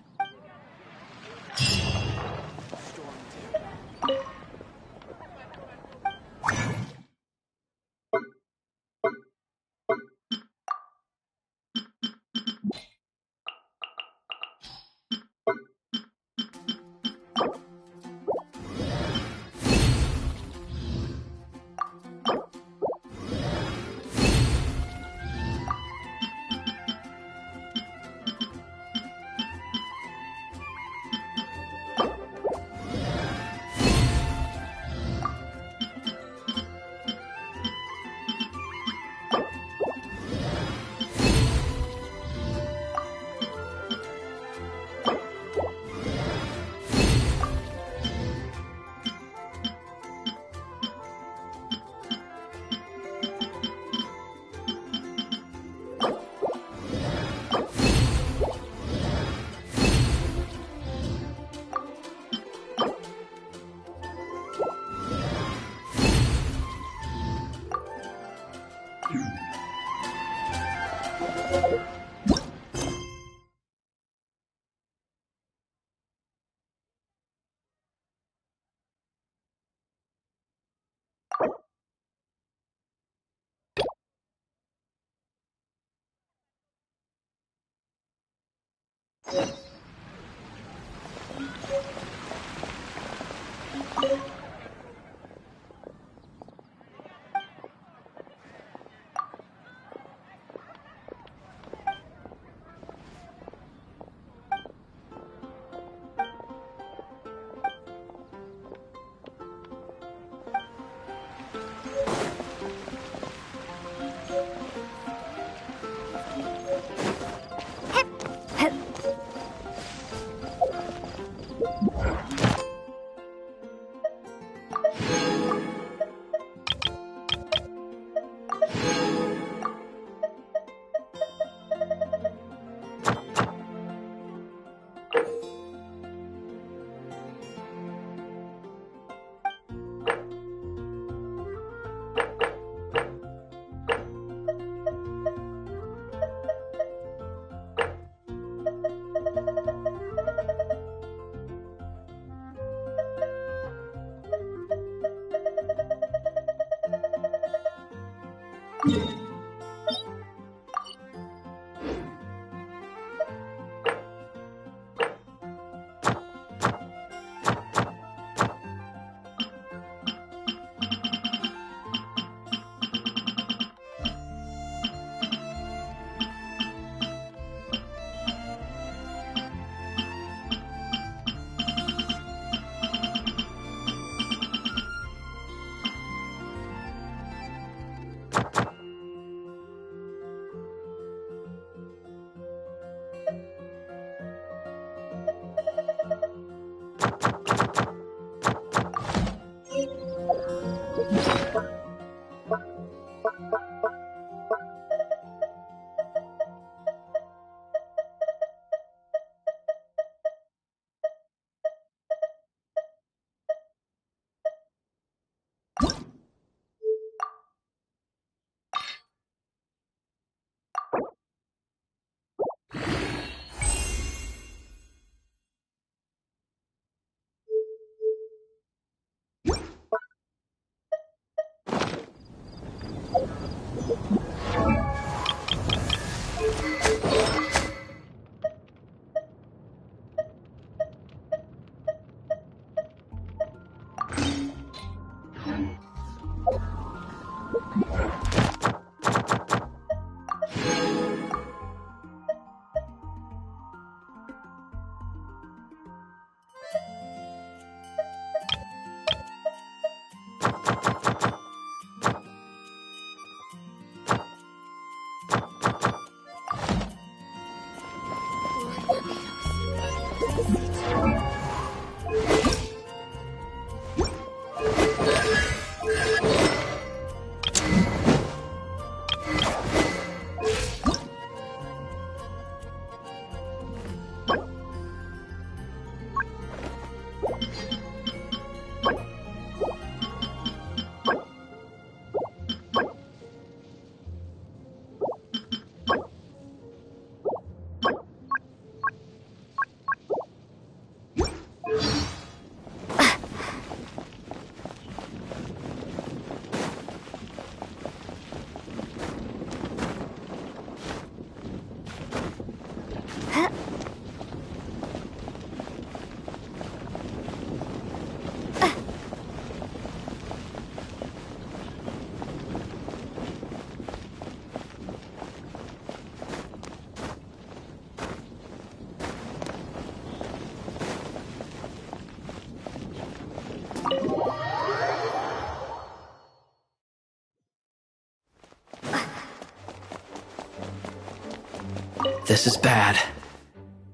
This is bad.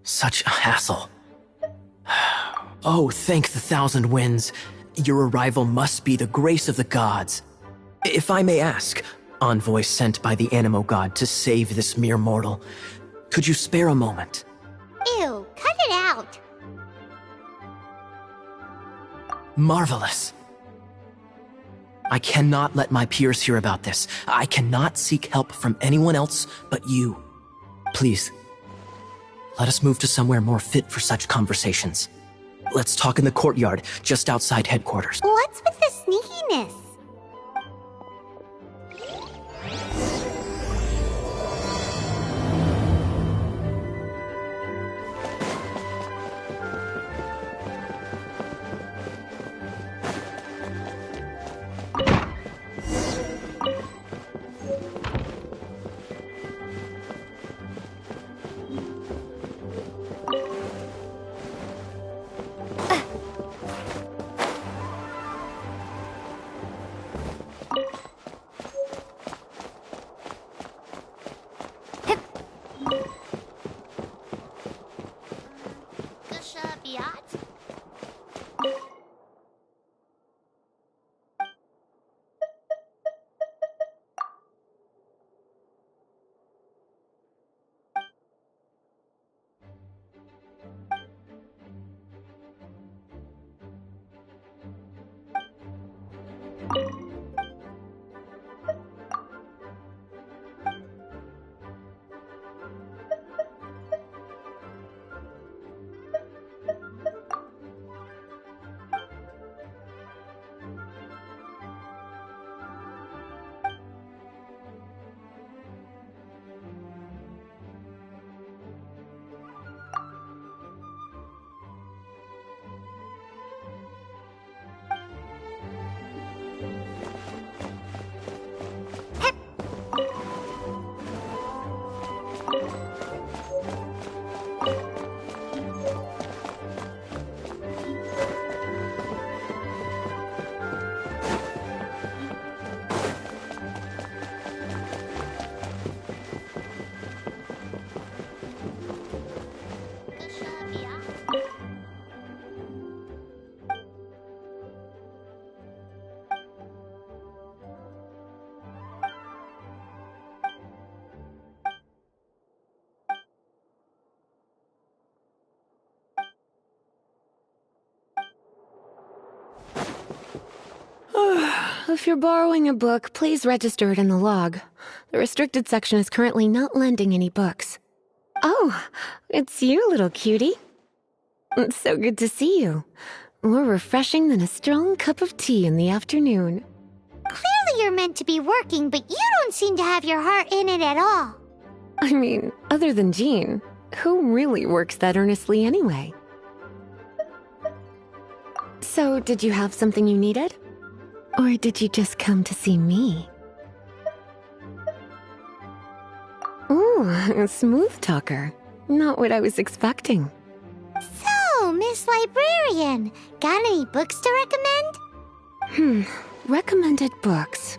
Such a hassle. Oh, thank the thousand winds. Your arrival must be the grace of the gods. If I may ask, envoy sent by the Animo god to save this mere mortal, could you spare a moment? Ew, cut it out. Marvelous. I cannot let my peers hear about this. I cannot seek help from anyone else but you. Please, let us move to somewhere more fit for such conversations. Let's talk in the courtyard, just outside headquarters. What's with the sneakiness? If you're borrowing a book, please register it in the log. The restricted section is currently not lending any books. Oh, it's you, little cutie. It's so good to see you. More refreshing than a strong cup of tea in the afternoon. Clearly you're meant to be working, but you don't seem to have your heart in it at all. I mean, other than Jean, who really works that earnestly anyway? So, did you have something you needed? Or did you just come to see me? Ooh, a smooth talker. Not what I was expecting. So, Miss Librarian, got any books to recommend? Recommended books.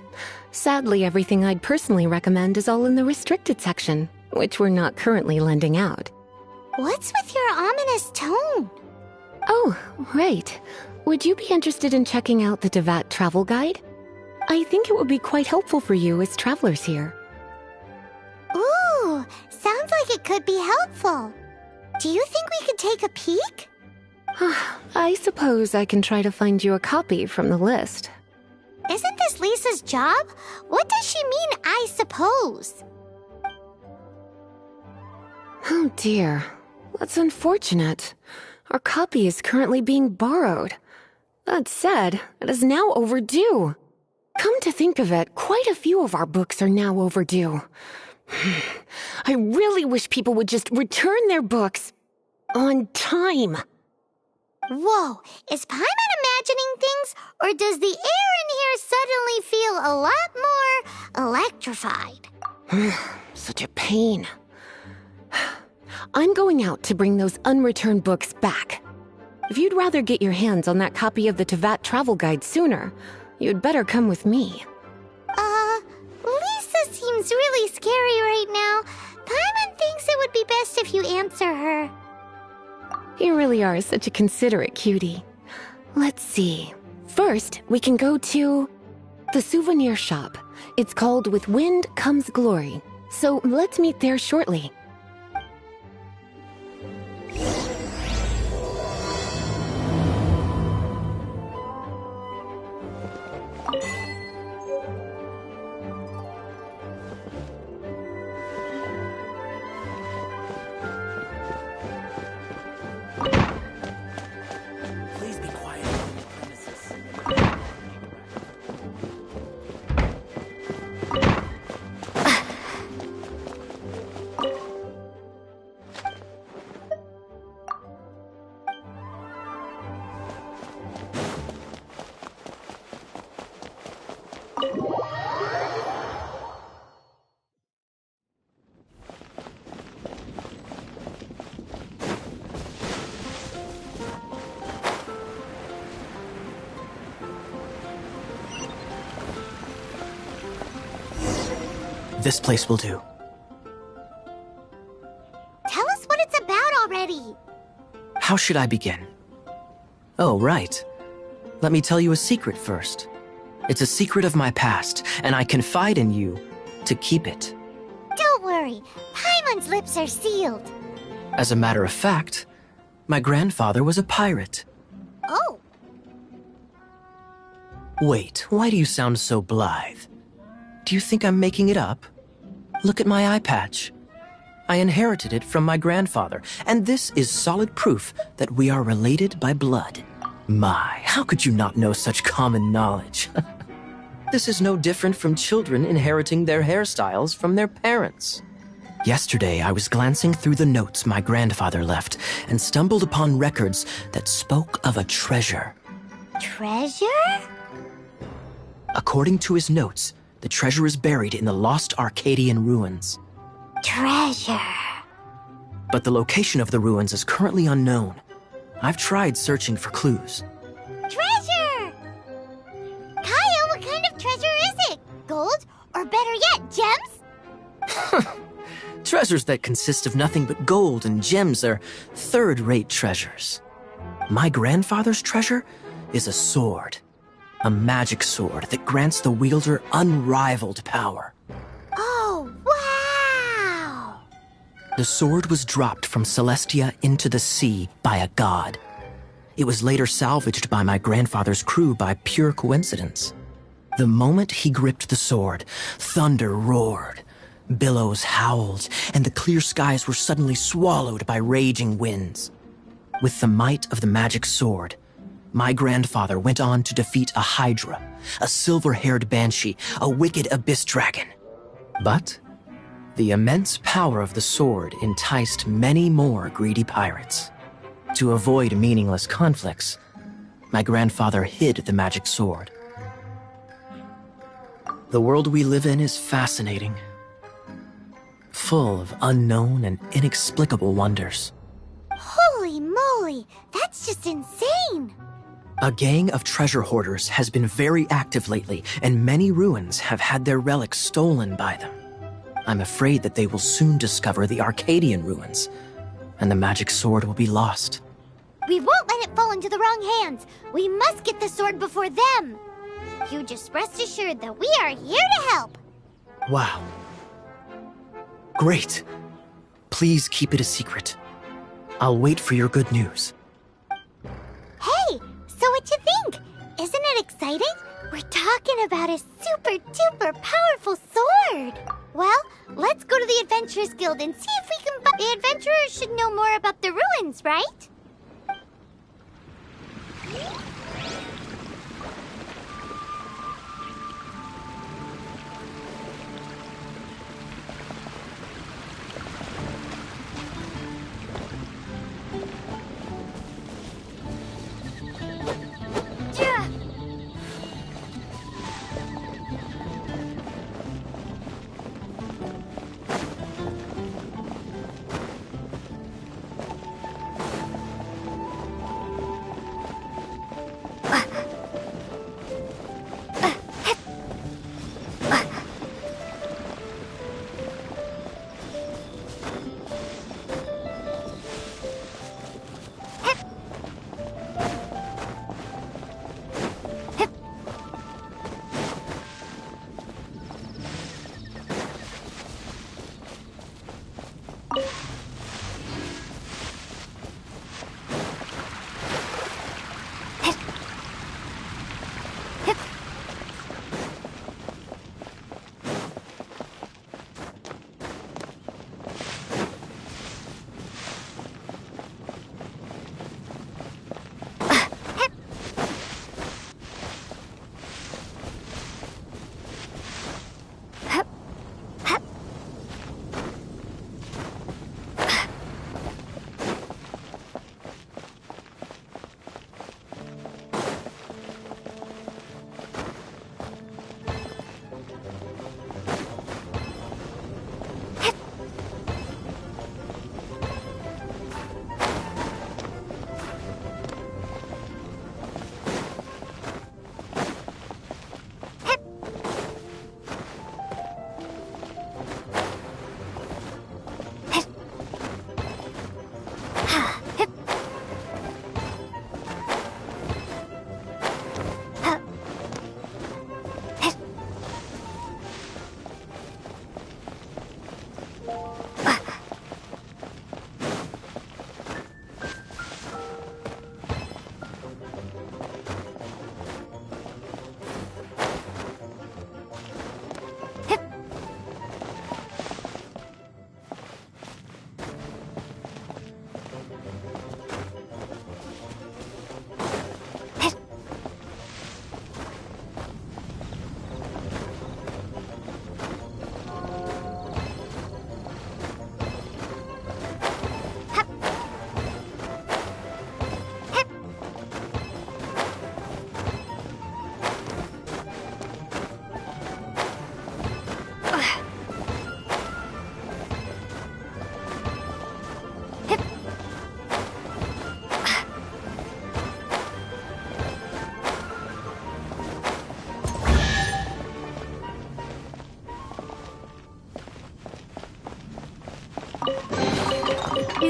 Sadly, everything I'd personally recommend is all in the restricted section, which we're not currently lending out. What's with your ominous tone? Oh, right. Would you be interested in checking out the Devat travel guide? I think it would be quite helpful for you as travelers here. Ooh, sounds like it could be helpful. Do you think we could take a peek? I suppose I can try to find you a copy from the list. Isn't this Lisa's job? What does she mean, I suppose? Oh dear, that's unfortunate. Our copy is currently being borrowed. That said, it is now overdue. Come to think of it, quite a few of our books are now overdue. I really wish people would just return their books on time. Whoa, is Paimon imagining things, or does the air in here suddenly feel a lot more electrified? Such a pain. I'm going out to bring those unreturned books back. If you'd rather get your hands on that copy of the Tevat travel guide sooner, you'd better come with me. Lisa seems really scary right now. Paimon thinks it would be best if you answer her. You really are such a considerate cutie. Let's see. First, we can go to the souvenir shop. It's called With Wind Comes Glory. So let's meet there shortly. Please be quiet on the premises. This place will do. Tell us what it's about already. How should I begin? Oh, right. Let me tell you a secret first. It's a secret of my past, and I confide in you to keep it. Don't worry, Paimon's lips are sealed. As a matter of fact, my grandfather was a pirate. Oh. Wait, why do you sound so blithe? Do you think I'm making it up? Look at my eye patch. I inherited it from my grandfather, and this is solid proof that we are related by blood. My, how could you not know such common knowledge? This is no different from children inheriting their hairstyles from their parents. Yesterday, I was glancing through the notes my grandfather left and stumbled upon records that spoke of a treasure. Treasure? According to his notes, the treasure is buried in the lost Arcadian ruins. Treasure. But the location of the ruins is currently unknown. I've tried searching for clues. Treasure! Kaya, what kind of treasure is it? Gold? Or better yet, gems? Treasures that consist of nothing but gold and gems are third-rate treasures. My grandfather's treasure is a sword. A magic sword that grants the wielder unrivaled power. Oh, wow! The sword was dropped from Celestia into the sea by a god. It was later salvaged by my grandfather's crew by pure coincidence. The moment he gripped the sword, thunder roared, billows howled, and the clear skies were suddenly swallowed by raging winds. With the might of the magic sword, my grandfather went on to defeat a hydra, a silver-haired banshee, a wicked abyss dragon. But the immense power of the sword enticed many more greedy pirates. To avoid meaningless conflicts, my grandfather hid the magic sword. The world we live in is fascinating, full of unknown and inexplicable wonders. Holy moly, that's just insane! A gang of treasure hoarders has been very active lately, and many ruins have had their relics stolen by them. I'm afraid that they will soon discover the Arcadian ruins, and the magic sword will be lost. We won't let it fall into the wrong hands. We must get the sword before them. You just rest assured that we are here to help. Wow. Great. Please keep it a secret. I'll wait for your good news. Hey, so what you think? Isn't it exciting? We're talking about a super-duper powerful sword. Well, let's go to the Adventurers Guild and see if we can buy... The adventurers should know more about the ruins, right?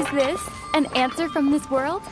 Is this an answer from this world?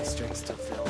Strings to fill.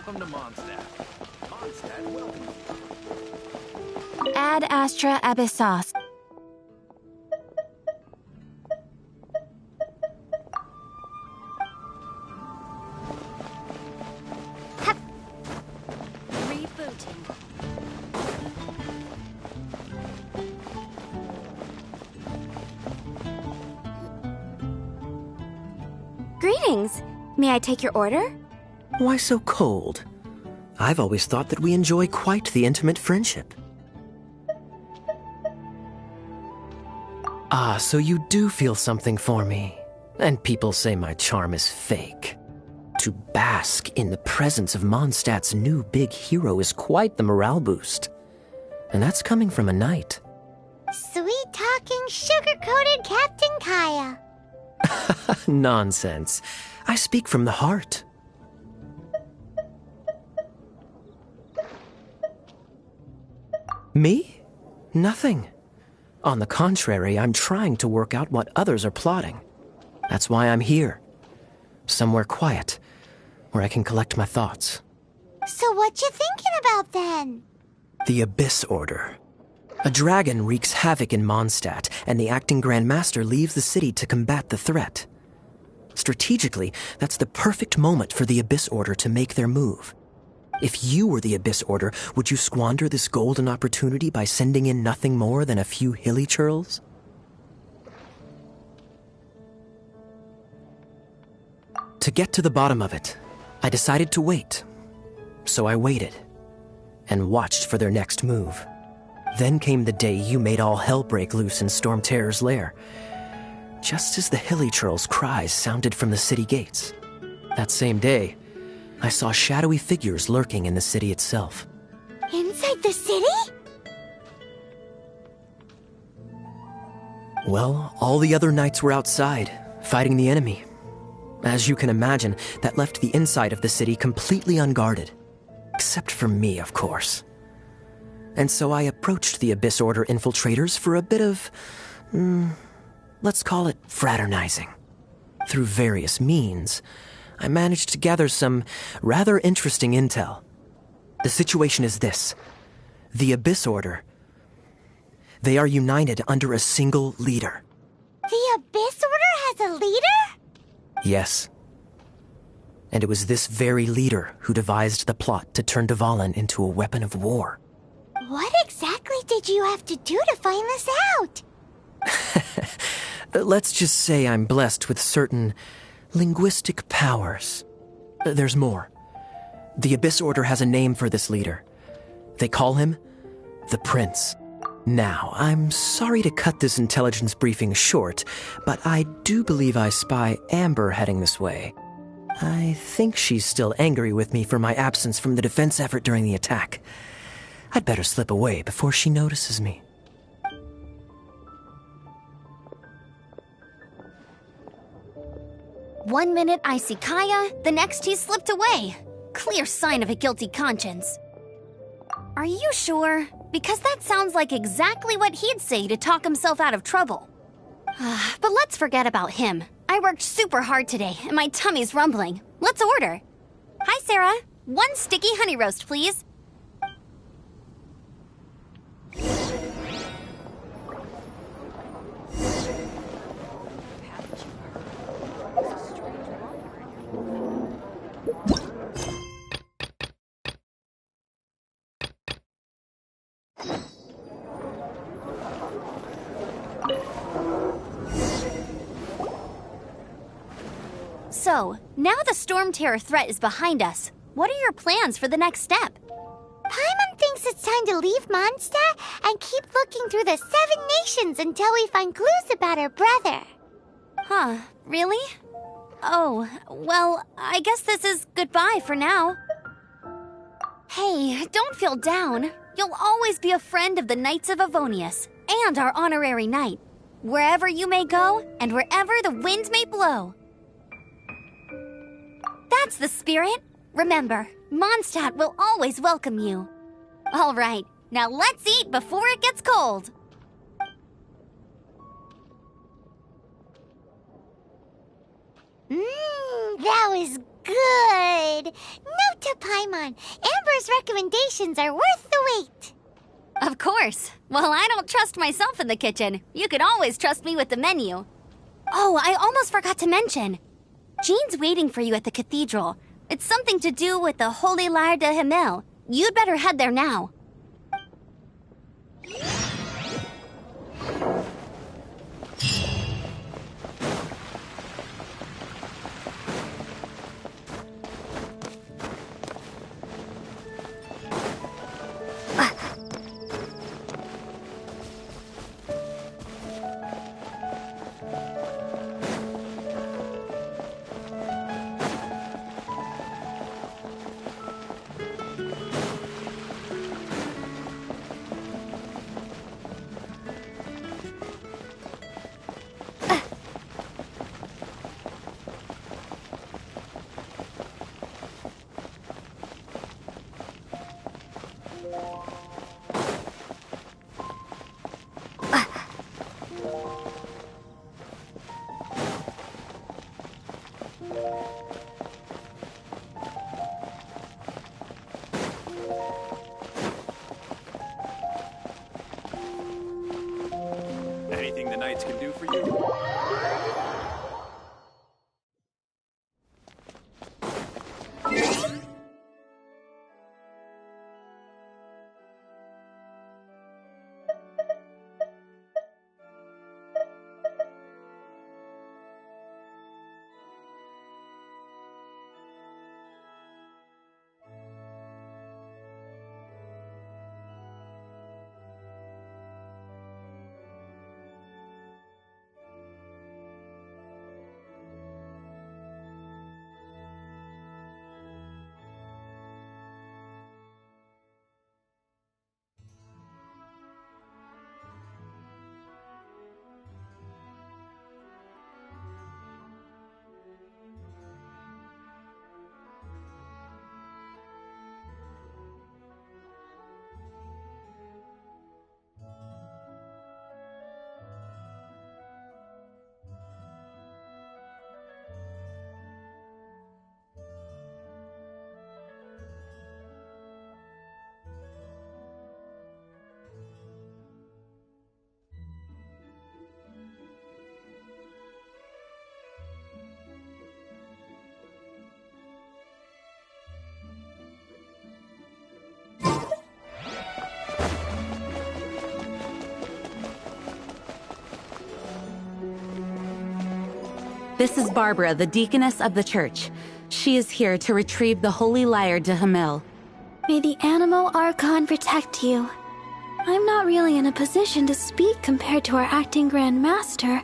Welcome to Mondstadt. Mondstadt, welcome. Ad Astra Abyssos. Rebooting. Greetings. May I take your order? Why so cold? I've always thought that we enjoy quite the intimate friendship. Ah, so you do feel something for me. And people say my charm is fake. To bask in the presence of Mondstadt's new big hero is quite the morale boost. And that's coming from a knight. Sweet-talking, sugar-coated Captain Kaya. Nonsense. I speak from the heart. Me? Nothing. On the contrary, I'm trying to work out what others are plotting. That's why I'm here. Somewhere quiet, where I can collect my thoughts. So what you thinking about then? The Abyss Order. A dragon wreaks havoc in Mondstadt, and the acting Grand Master leaves the city to combat the threat. Strategically, that's the perfect moment for the Abyss Order to make their move. If you were the Abyss Order, would you squander this golden opportunity by sending in nothing more than a few hilly churls? To get to the bottom of it, I decided to wait. So I waited, and watched for their next move. Then came the day you made all hell break loose in Storm Terror's lair, just as the hilly churls' cries sounded from the city gates. That same day, I saw shadowy figures lurking in the city itself. Inside the city? Well, all the other knights were outside, fighting the enemy. As you can imagine, that left the inside of the city completely unguarded. Except for me, of course. And so I approached the Abyss Order infiltrators for a bit of, let's call it fraternizing. Through various means, I managed to gather some rather interesting intel. The situation is this. The Abyss Order, they are united under a single leader. The Abyss Order has a leader? Yes. And it was this very leader who devised the plot to turn Dvalin into a weapon of war. What exactly did you have to do to find this out? Let's just say I'm blessed with certain linguistic powers. There's more. The Abyss Order has a name for this leader. They call him the Prince. Now, I'm sorry to cut this intelligence briefing short, but I do believe I spy Amber heading this way. I think she's still angry with me for my absence from the defense effort during the attack. I'd better slip away before she notices me. One minute I see Kaya, the next he's slipped away. Clear sign of a guilty conscience. Are you sure? Because that sounds like exactly what he'd say to talk himself out of trouble. But let's forget about him. I worked super hard today, and my tummy's rumbling. Let's order. Hi, Sarah. 1 sticky honey roast, please. So, now the Storm Terror threat is behind us. What are your plans for the next step? Paimon thinks it's time to leave Mondstadt and keep looking through the 7 nations until we find clues about her brother. Huh, really? Oh, well, I guess this is goodbye for now. Hey, don't feel down. You'll always be a friend of the Knights of Avonius, and our honorary knight. Wherever you may go, and wherever the wind may blow. That's the spirit. Remember, Mondstadt will always welcome you. All right, now let's eat before it gets cold. That was good. Note to Paimon, Amber's recommendations are worth the wait. Of course. Well, I don't trust myself in the kitchen. You can always trust me with the menu. Oh, I almost forgot to mention. Jean's waiting for you at the cathedral. It's something to do with the Holy Lyre de Himmel. You'd better head there now. Anything the Knights can do for you? This is Barbara, the deaconess of the church. She is here to retrieve the Holy Lyre de Himmel. May the Animal Archon protect you. I'm not really in a position to speak compared to our acting Grand Master,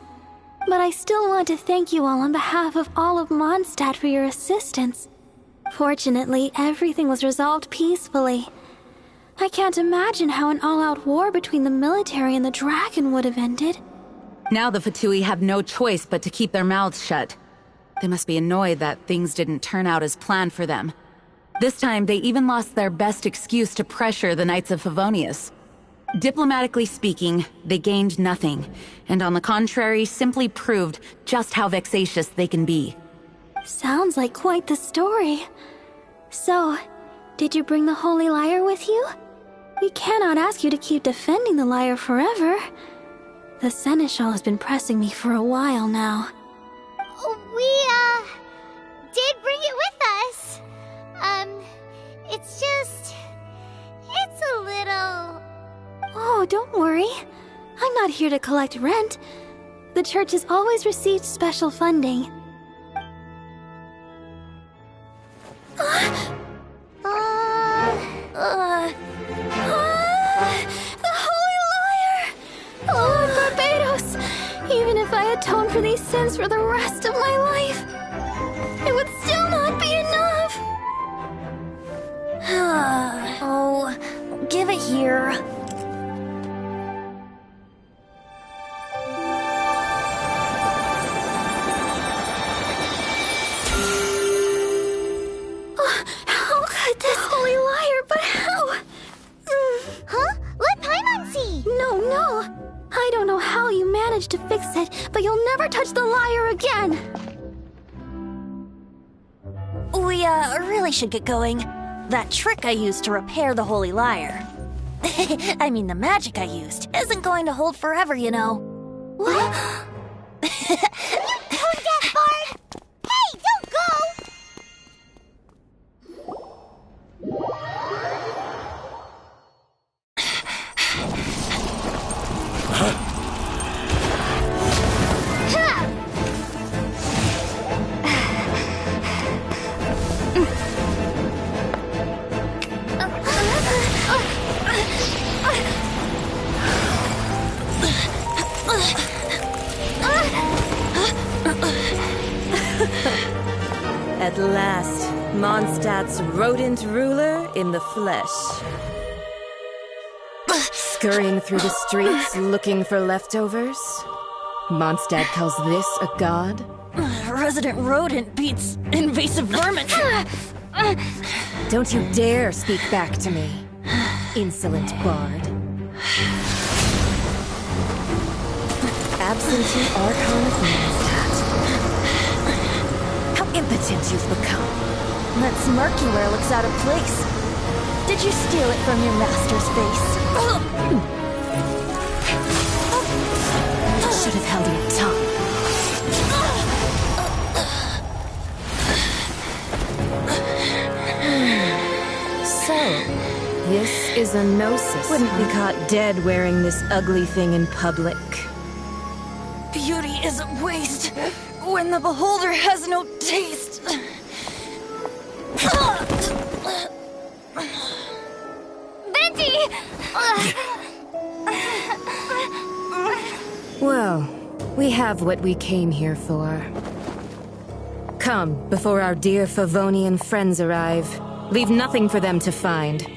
but I still want to thank you all on behalf of all of Mondstadt for your assistance. Fortunately, everything was resolved peacefully. I can't imagine how an all-out war between the military and the dragon would have ended. Now the Fatui have no choice but to keep their mouths shut. They must be annoyed that things didn't turn out as planned for them. This time, they even lost their best excuse to pressure the Knights of Favonius. Diplomatically speaking, they gained nothing, and on the contrary, simply proved just how vexatious they can be. Sounds like quite the story. So, did you bring the Holy Lyre with you? We cannot ask you to keep defending the lyre forever. The Seneschal has been pressing me for a while now. We, did bring it with us. It's just... it's a little... Oh, don't worry. I'm not here to collect rent. The church has always received special funding. The Holy Lyre! Lord Barbados! Even if I atone for these sins for the rest of my life, it would still not be enough! Oh, give it here. How could this Holy Lyre, but how? Huh? Let Paimon see! No. I don't know how you managed to fix it, but you'll never touch the lyre again! We, really should get going. That trick I used to repair the Holy Lyre. I mean, the magic I used isn't going to hold forever, you know. What? You tone deaf, Bard! Hey, don't go! At last, Mondstadt's rodent ruler in the flesh. Scurrying through the streets looking for leftovers? Mondstadt calls this a god? Resident rodent beats invasive vermin. Don't you dare speak back to me, insolent bard. Absentee Archon of Mondstadt. How impotent you've become. That smirky wear looks out of place. Did you steal it from your master's face? You should have held your tongue. So, this is a gnosis. Wouldn't be caught dead wearing this ugly thing in public. Beauty is a waste when the beholder has no taste. Venti! Well, we have what we came here for. Come, before our dear Favonian friends arrive. Leave nothing for them to find.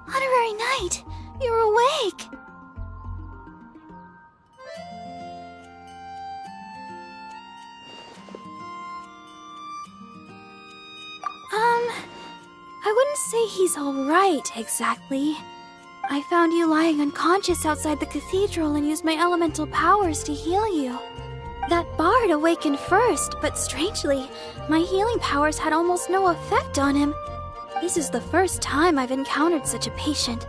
Honorary Knight, you're awake! I wouldn't say he's alright, exactly. I found you lying unconscious outside the cathedral and used my elemental powers to heal you. That bard awakened first, but strangely, my healing powers had almost no effect on him. This is the first time I've encountered such a patient.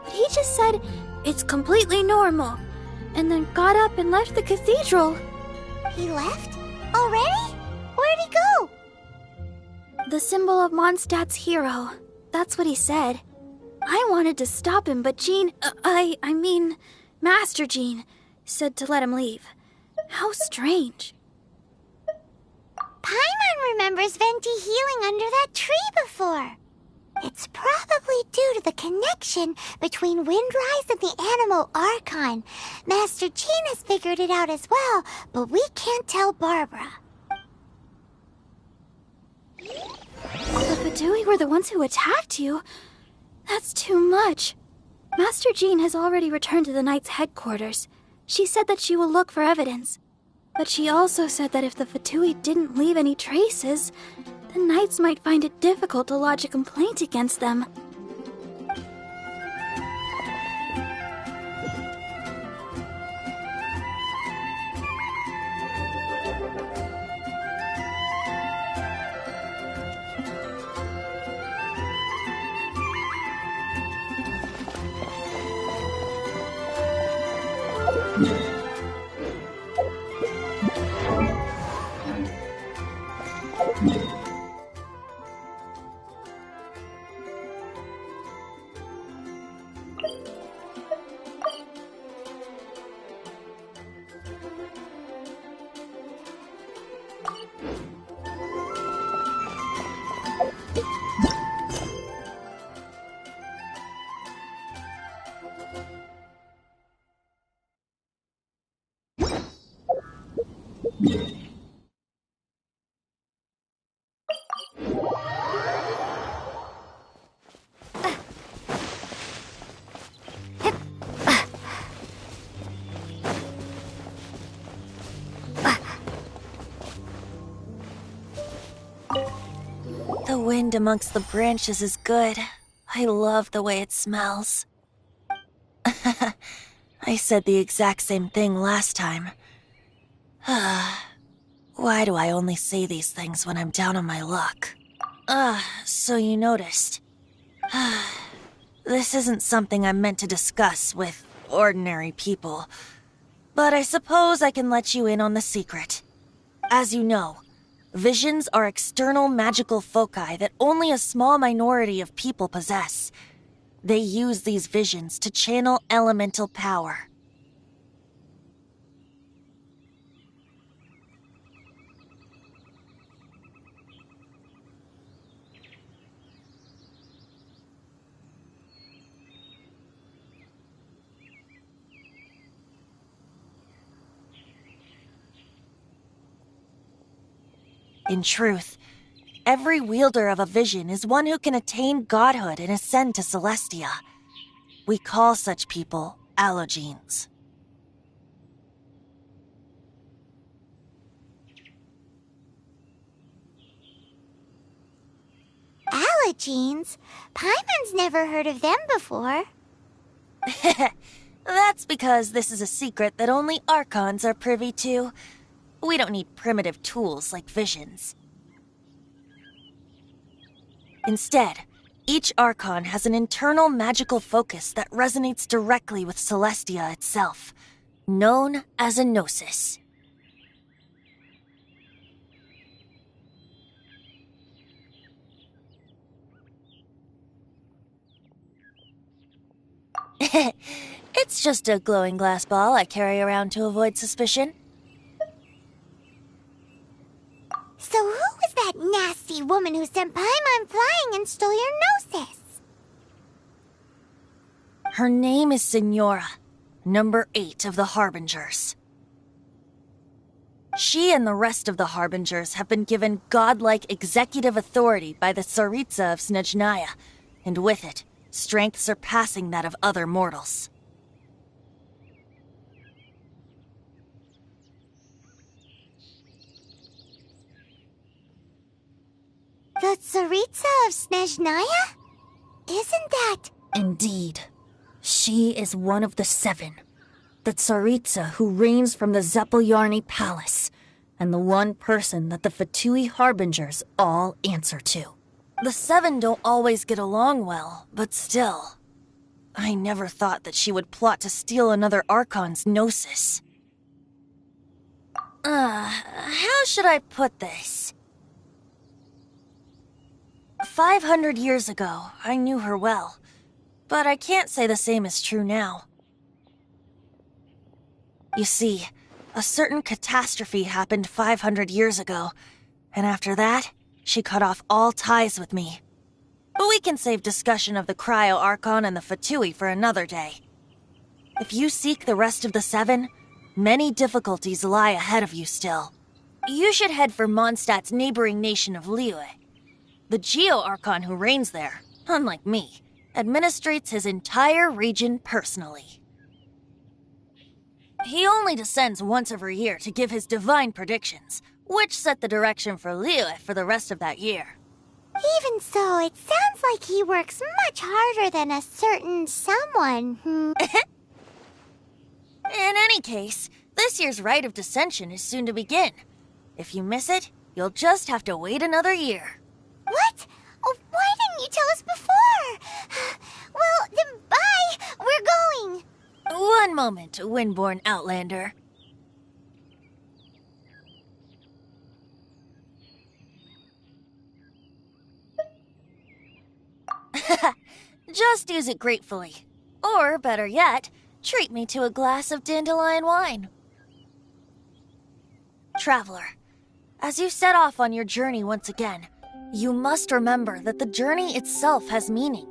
But he just said, it's completely normal, and then got up and left the cathedral. He left? Already? Where'd he go? The symbol of Mondstadt's hero. That's what he said. I wanted to stop him, but Jean, I mean, Master Jean, said to let him leave. How strange. Paimon remembers Venti healing under that tree before. It's probably due to the connection between Windrise and the Animal Archon. Master Jean has figured it out as well, but we can't tell Barbara. The Badui were the ones who attacked you. That's too much. Master Jean has already returned to the Knight's headquarters. She said that she will look for evidence. But she also said that if the Fatui didn't leave any traces, the Knights might find it difficult to lodge a complaint against them. The wind amongst the branches is good. I love the way it smells. I said the exact same thing last time. Why do I only say these things when I'm down on my luck? So you noticed. This isn't something I'm meant to discuss with ordinary people, but I suppose I can let you in on the secret. As you know, visions are external magical foci that only a small minority of people possess. They use these visions to channel elemental power. In truth, every wielder of a vision is one who can attain godhood and ascend to Celestia. We call such people allogenes. Allogenes? Paimon's never heard of them before. That's because this is a secret that only Archons are privy to. We don't need primitive tools like visions. Instead, each Archon has an internal magical focus that resonates directly with Celestia itself, known as a gnosis. It's just a glowing glass ball I carry around to avoid suspicion. So who was that nasty woman who sent Paimon flying and stole your gnosis? Her name is Signora, number 8 of the Harbingers. She and the rest of the Harbingers have been given godlike executive authority by the Tsaritsa of Snezhnaya, and with it, strength surpassing that of other mortals. The Tsaritsa of Snezhnaya? Isn't that... Indeed. She is one of the 7. The Tsaritsa who reigns from the Zeppeljärni Palace, and the one person that the Fatui Harbingers all answer to. The 7 don't always get along well, but still. I never thought that she would plot to steal another Archon's gnosis. How should I put this? 500 years ago, I knew her well, but I can't say the same is true now. You see, a certain catastrophe happened 500 years ago, and after that, she cut off all ties with me. But we can save discussion of the Cryo Archon and the Fatui for another day. If you seek the rest of the 7, many difficulties lie ahead of you still. You should head for Mondstadt's neighboring nation of Liyue. The Geo Archon who reigns there, unlike me, administrates his entire region personally. He only descends once every year to give his divine predictions, which set the direction for Liyue for the rest of that year. Even so, it sounds like he works much harder than a certain someone. In any case, this year's Rite of Descension is soon to begin. If you miss it, you'll just have to wait another year. What? Oh, why didn't you tell us before? Well, then bye! We're going! One moment, Windborn Outlander. Just use it gratefully. Or, better yet, treat me to a glass of dandelion wine. Traveler, as you set off on your journey once again, you must remember that the journey itself has meaning.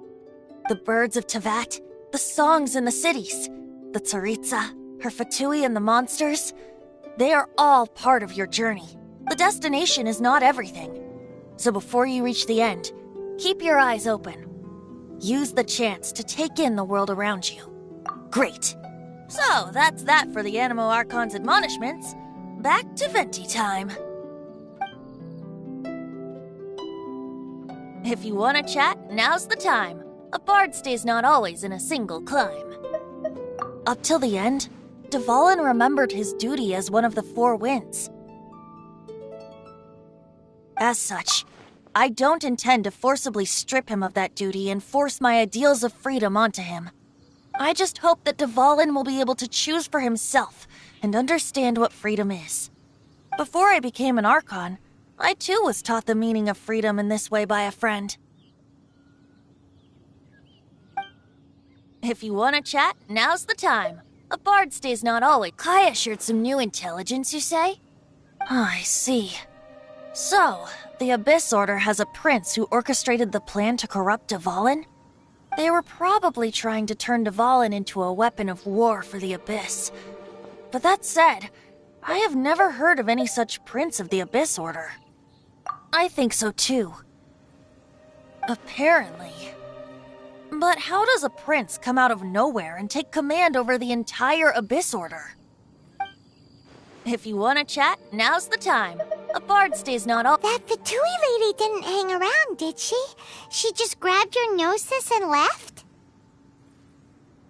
The birds of Tevat, the songs in the cities, the Tsaritsa, her Fatui and the monsters, they are all part of your journey. The destination is not everything. So before you reach the end, keep your eyes open. Use the chance to take in the world around you. Great. So, that's that for the Animo Archon's admonishments. Back to Venti time. If you want to chat, now's the time. A bard stays not always in a single climb. Up till the end, Dvalin remembered his duty as one of the Four Winds. As such, I don't intend to forcibly strip him of that duty and force my ideals of freedom onto him. I just hope that Dvalin will be able to choose for himself and understand what freedom is. Before I became an Archon, I too was taught the meaning of freedom in this way by a friend. If you want to chat, now's the time. A bard stays not always. Kaya shared some new intelligence, you say? Oh, I see. So, the Abyss Order has a prince who orchestrated the plan to corrupt Dvalin? They were probably trying to turn Dvalin into a weapon of war for the Abyss. But that said, I have never heard of any such prince of the Abyss Order. I think so too. Apparently. But how does a prince come out of nowhere and take command over the entire Abyss Order? If you want to chat, now's the time. A bard stays not all— That Fatui lady didn't hang around, did she? She just grabbed your gnosis and left?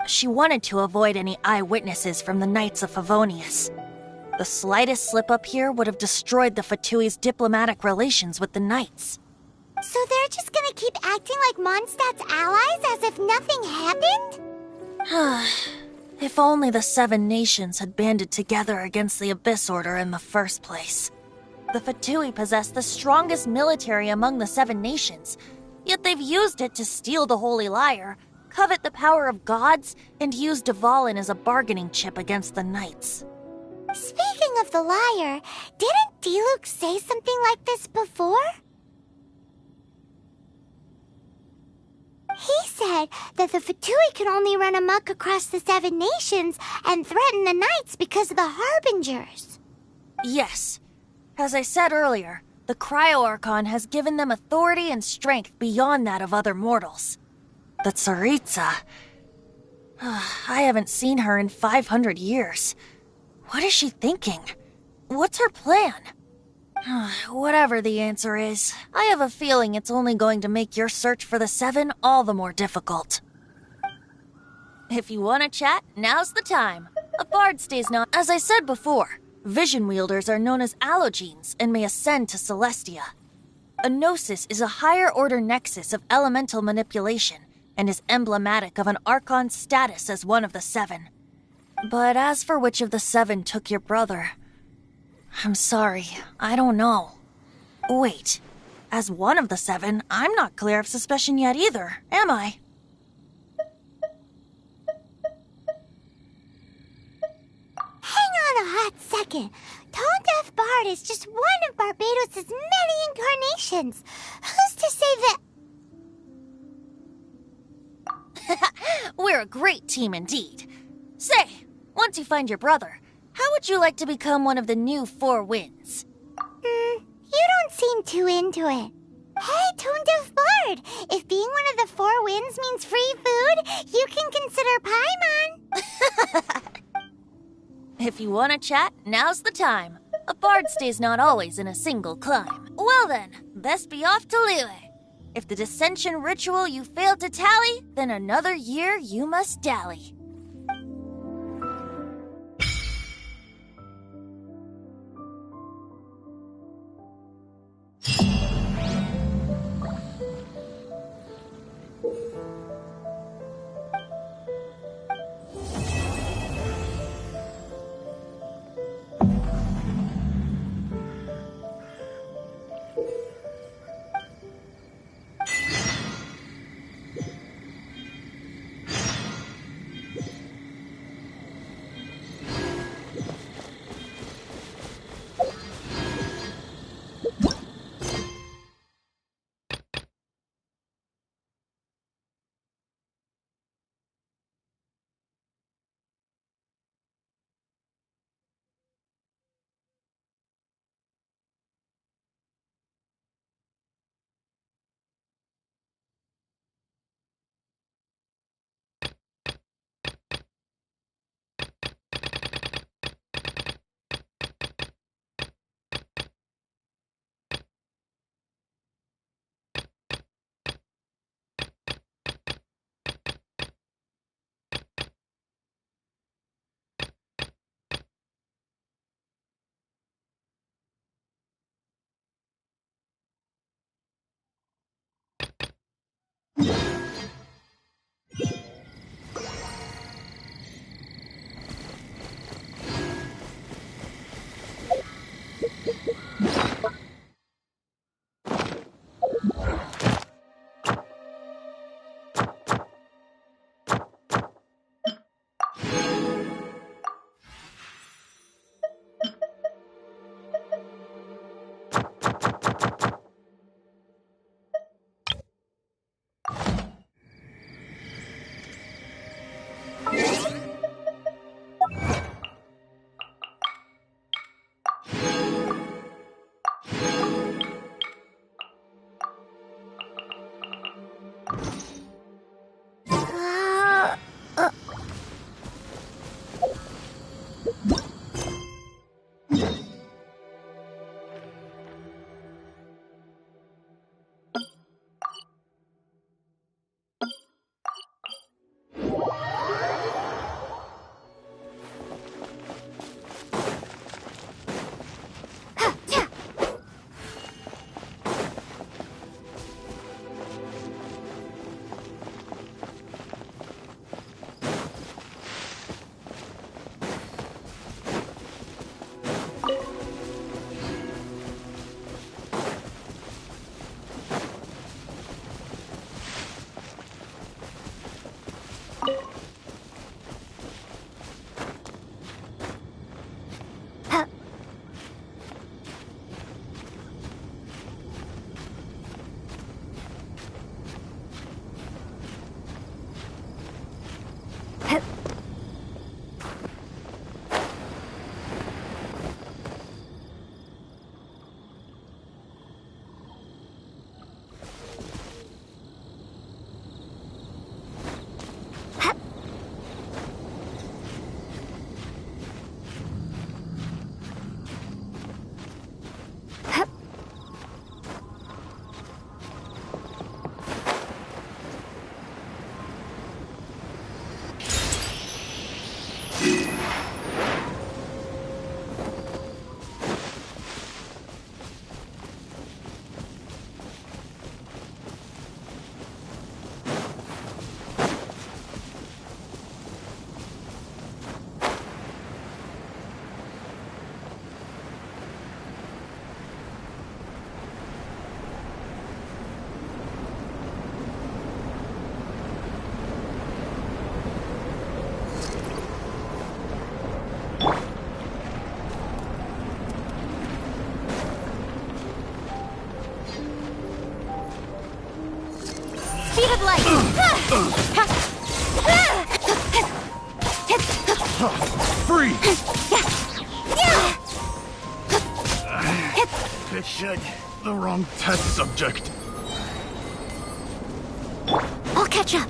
She wanted to avoid any eyewitnesses from the Knights of Favonius. The slightest slip-up here would have destroyed the Fatui's diplomatic relations with the Knights. So they're just gonna keep acting like Mondstadt's allies as if nothing happened? If only the Seven Nations had banded together against the Abyss Order in the first place. The Fatui possess the strongest military among the Seven Nations, yet they've used it to steal the Holy Lyre, covet the power of gods, and use Dvalin as a bargaining chip against the Knights. Speaking of the lyre, didn't Diluc say something like this before? He said that the Fatui can only run amok across the Seven Nations and threaten the Knights because of the Harbingers. Yes. As I said earlier, the Cryo-Archon has given them authority and strength beyond that of other mortals. The Tsaritsa... I haven't seen her in 500 years. What is she thinking? What's her plan? Whatever the answer is, I have a feeling it's only going to make your search for the Seven all the more difficult. If you want to chat, now's the time. A bard stays not— As I said before, vision wielders are known as allogenes and may ascend to Celestia. A gnosis is a higher-order nexus of elemental manipulation and is emblematic of an Archon's status as one of the Seven. But as for which of the Seven took your brother, I'm sorry, I don't know. Wait, as one of the Seven, I'm not clear of suspicion yet either, am I? Hang on a hot second. Tone Deaf Bard is just one of Barbados' many incarnations. Who's to say that— We're a great team indeed. Say, once you find your brother, how would you like to become one of the new Four Winds? You don't seem too into it. Hey, Tone Deaf Bard! If being one of the four winds means free food, you can consider Paimon. If you want to chat, now's the time. A bard stays not always in a single climb. Well then, best be off to Liyue. If the dissension ritual you fail to tally, then another year you must dally. Speed of light! Freeze! Pictured the wrong test subject. catch up.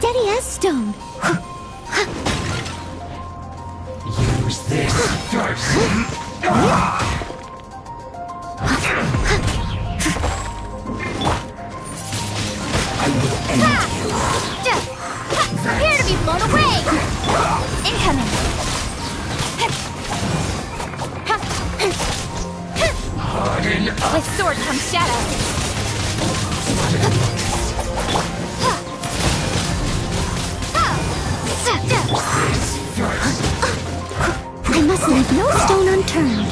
Steady as stone. Use this first. I will end you. Prepare to be blown away! Incoming! Harden up. With sword comes shadow. I must leave no stone unturned.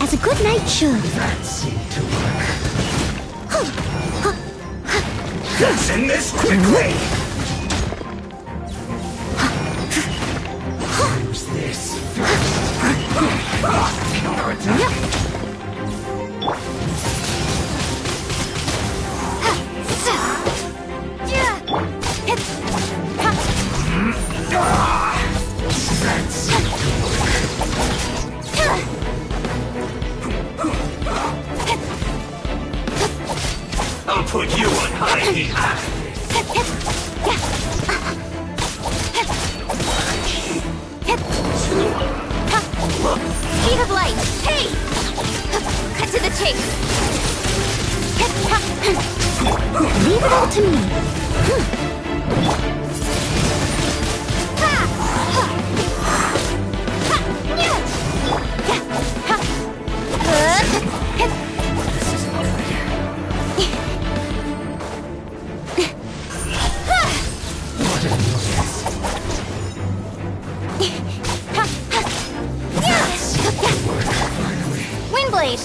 As a good knight should. That seemed to work. Let's end this quickly! Use this I'll put you on high heat. Speed of light. Hey! Cut to the chase. Leave it all to me. Windblade!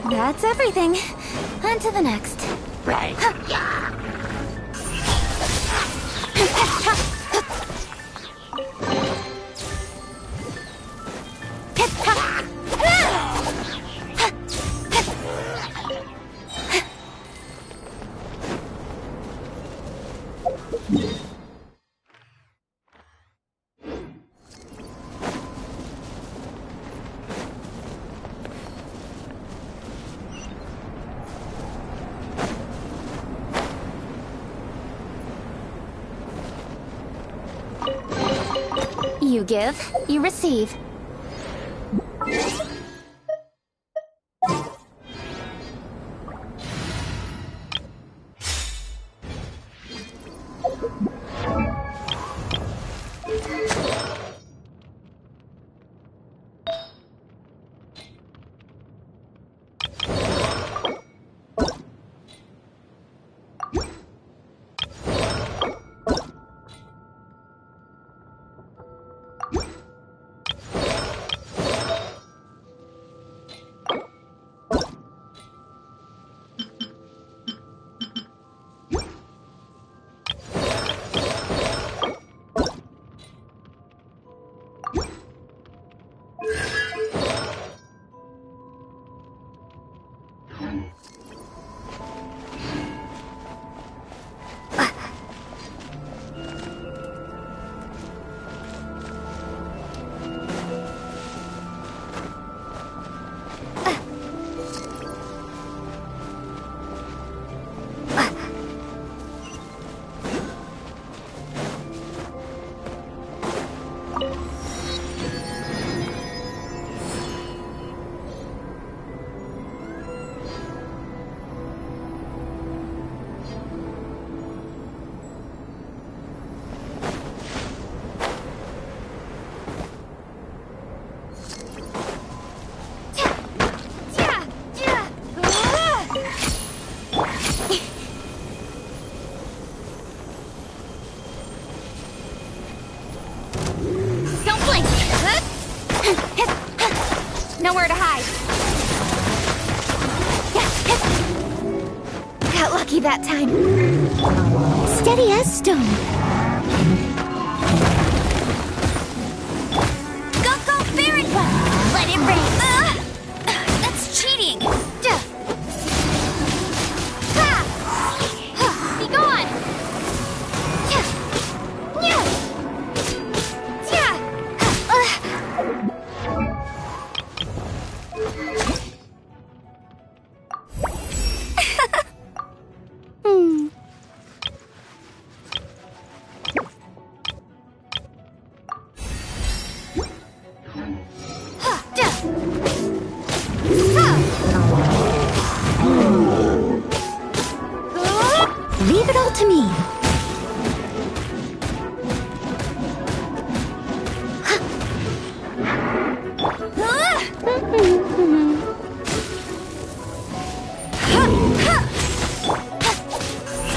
That's everything. On to the next. Right. You give, you receive. lucky that time. Steady as stone. Go, Baron One! Let it rain! That's cheating! Be gone! Leave it all to me.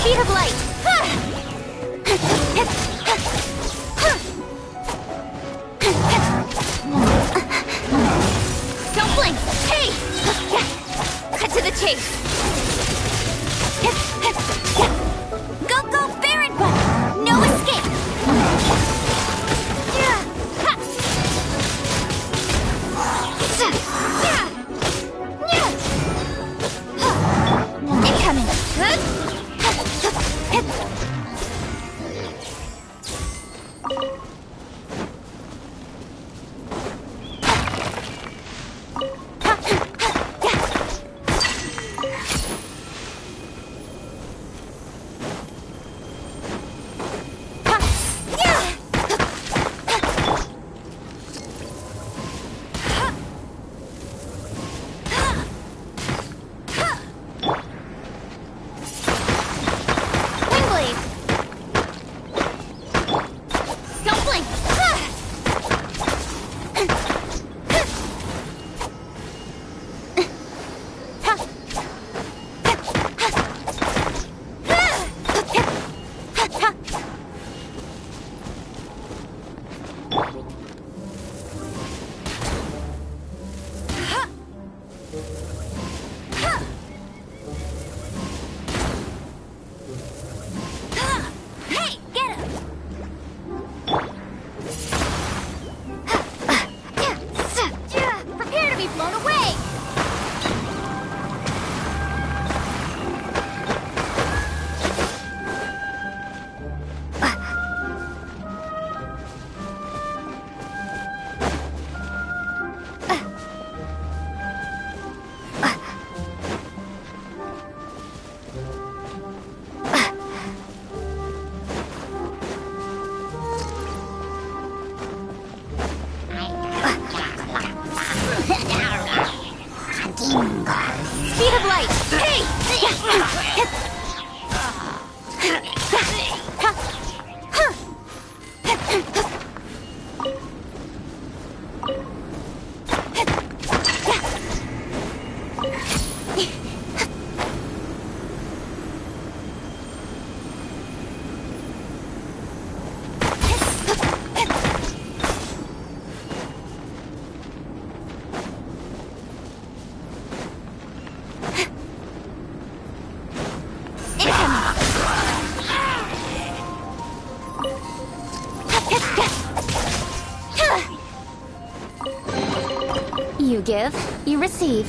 Speed of light! Don't blink! Hey! Cut to the chase! Go, Baron One! No escape! Incoming! Speed of light! Hey! You give, you receive.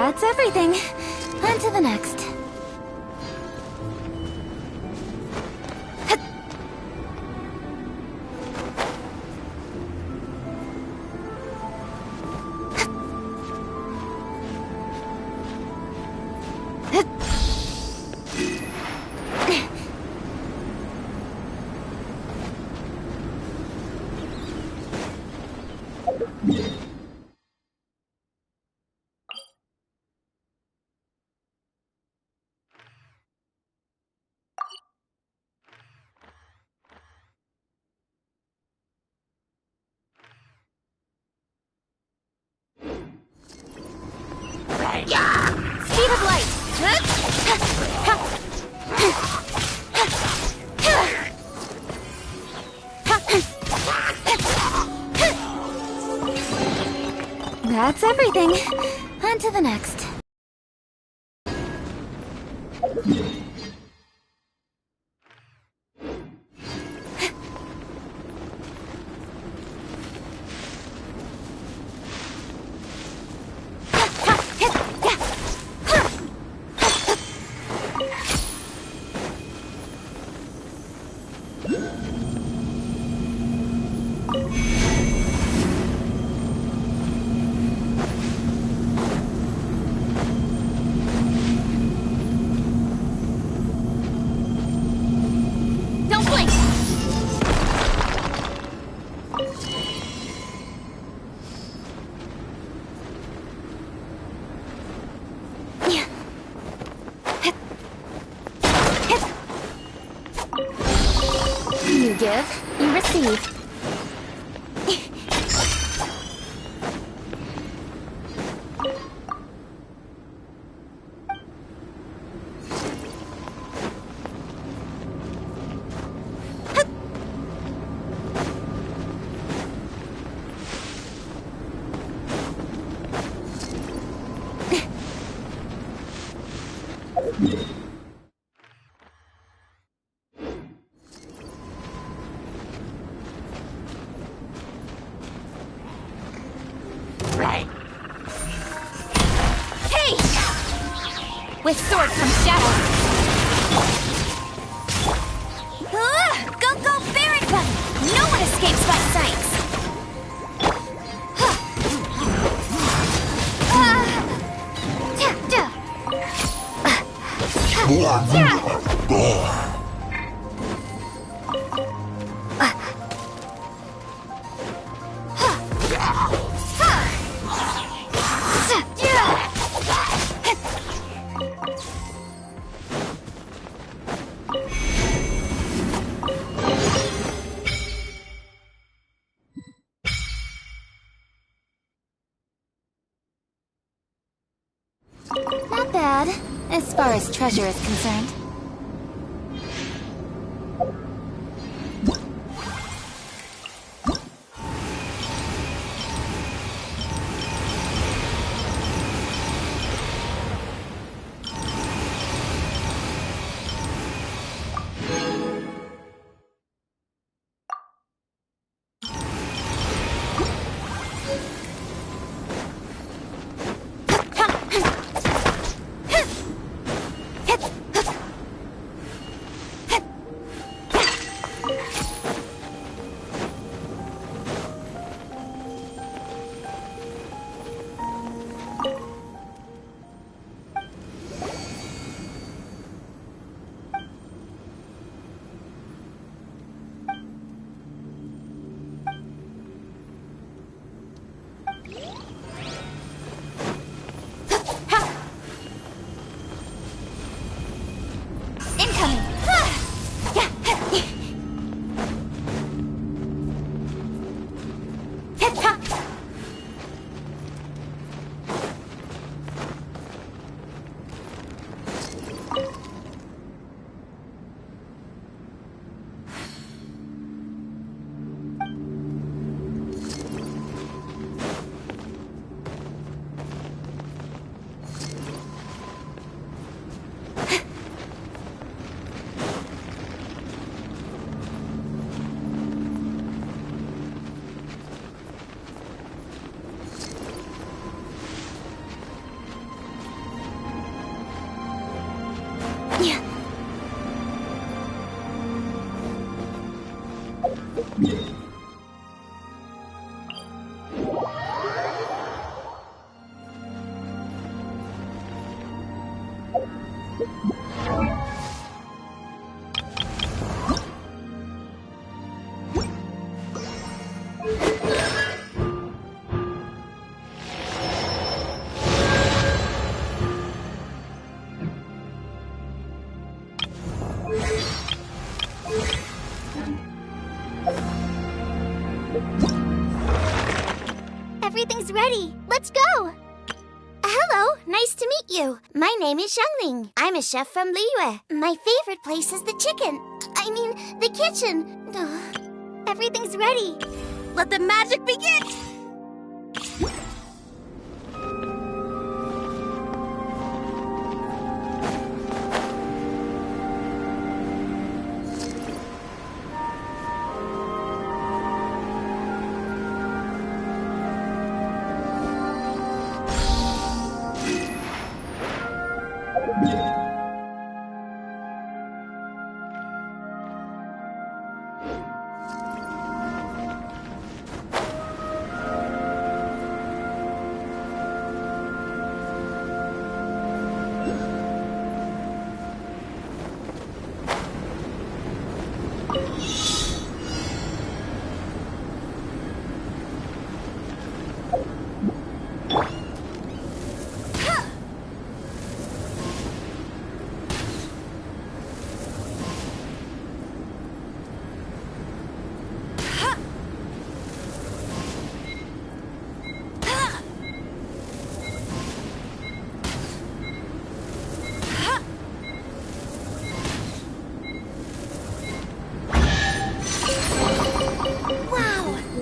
That's everything. On to the next. Speed of light! That's everything. On to the next. Don't blink! You give, you receive. Hey! With sword from shadow. Go, go, Baron Button! No one escapes by sight! Not bad, as far as treasure is concerned. Everything's ready. Let's go! Hello, nice to meet you. My name is Xiangling. I'm a chef from Liyue. My favorite place is the the kitchen. Everything's ready. Let the magic begin!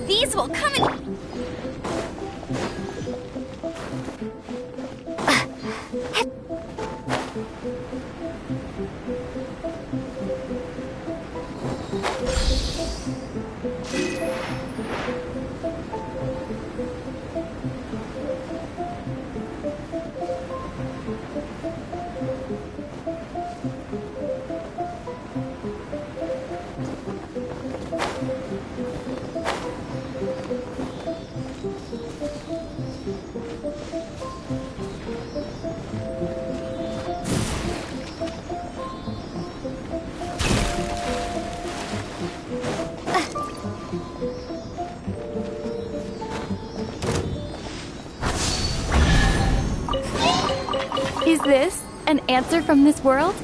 These will come in. Is this an answer from this world?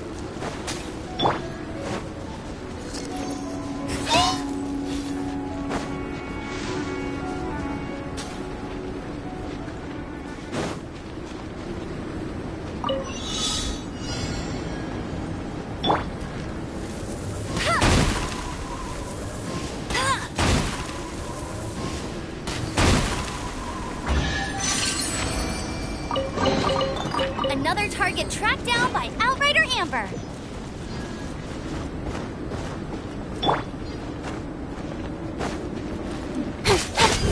Another target tracked down by Outrider Amber.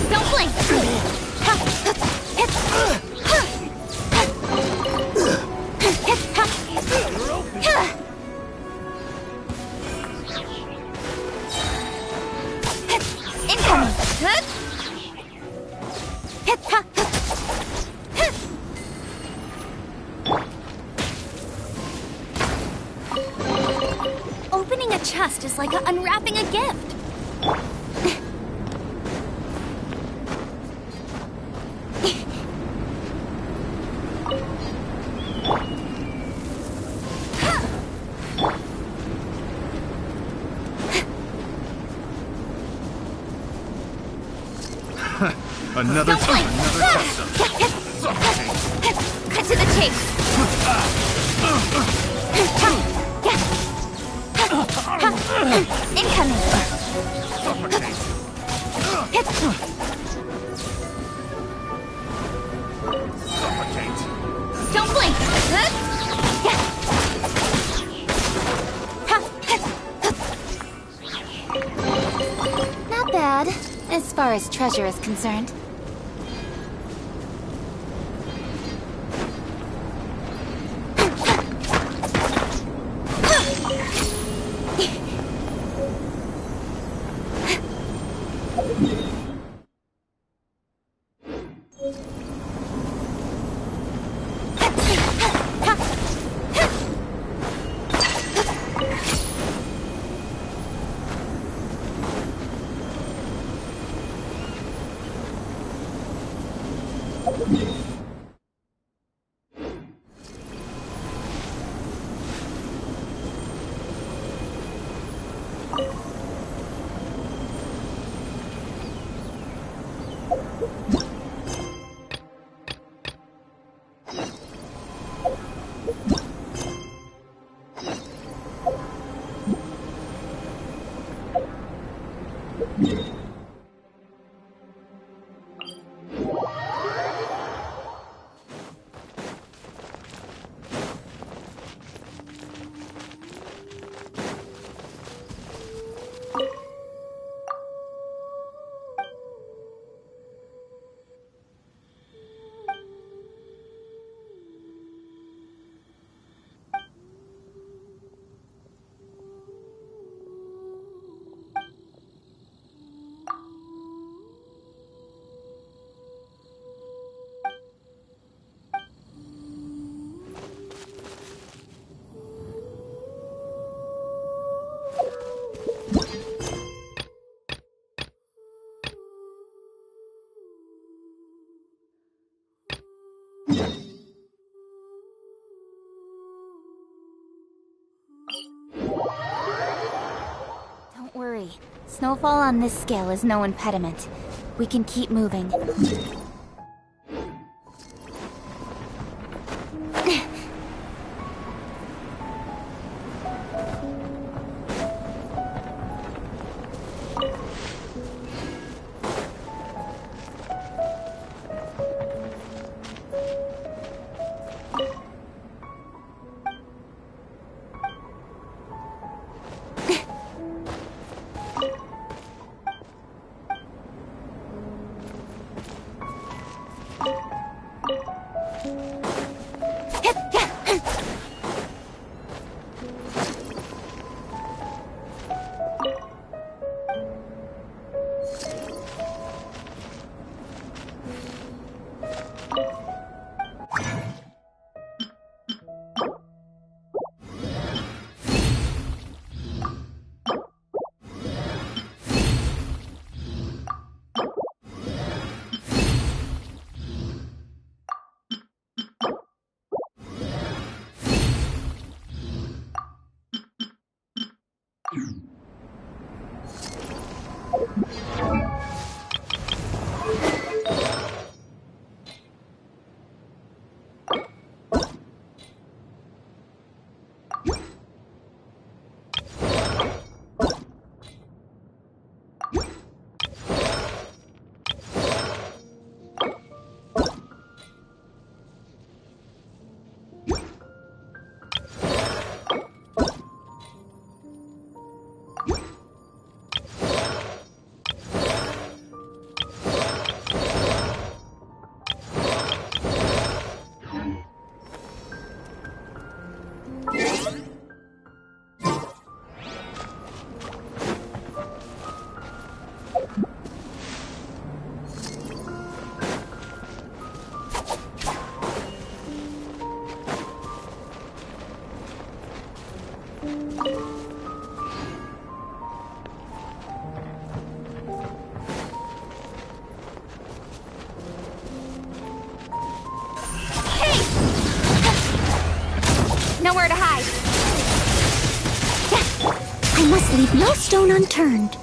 Don't blink! Opening a chest is like unwrapping a gift. Another time, another custom. Cut to the chase. Incoming. Don't blink. Not bad, as far as treasure is concerned. Don't worry. Snowfall on this scale is no impediment. We can keep moving. Nowhere to hide. I must leave no stone unturned.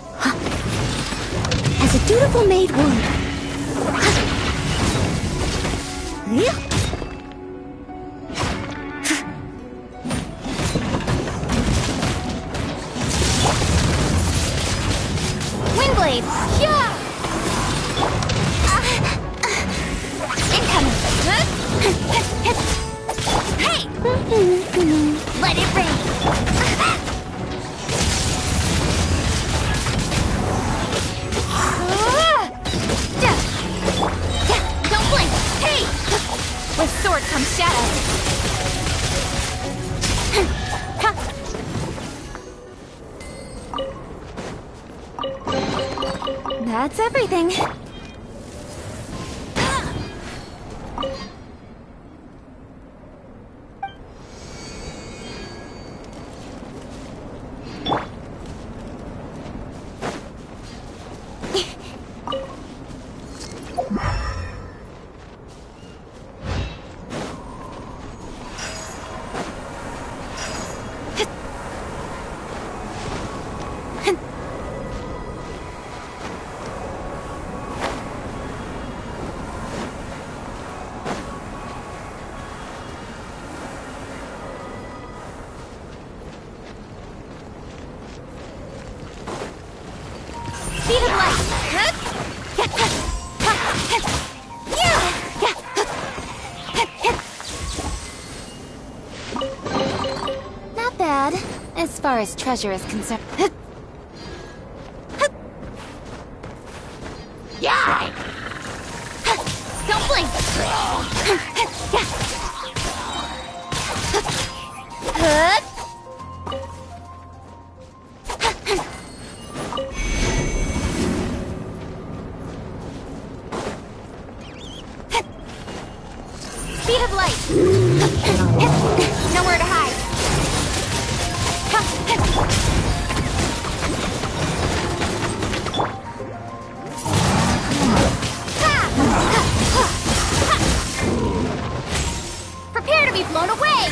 As a dutiful maid would. Windblade! Yeah! Incoming! Hey! Let it rain! Don't blink! Hey! With sword comes shadow. That's everything. Speed of light! Not bad, as far as treasure is concerned. Yeah! Don't blink! Speed of light! Nowhere to hide! Prepare to be blown away!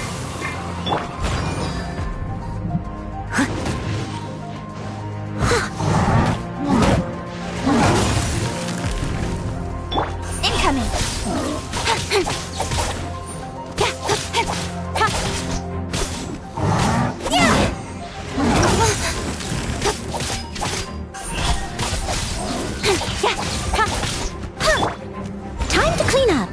Incoming! Time to clean up.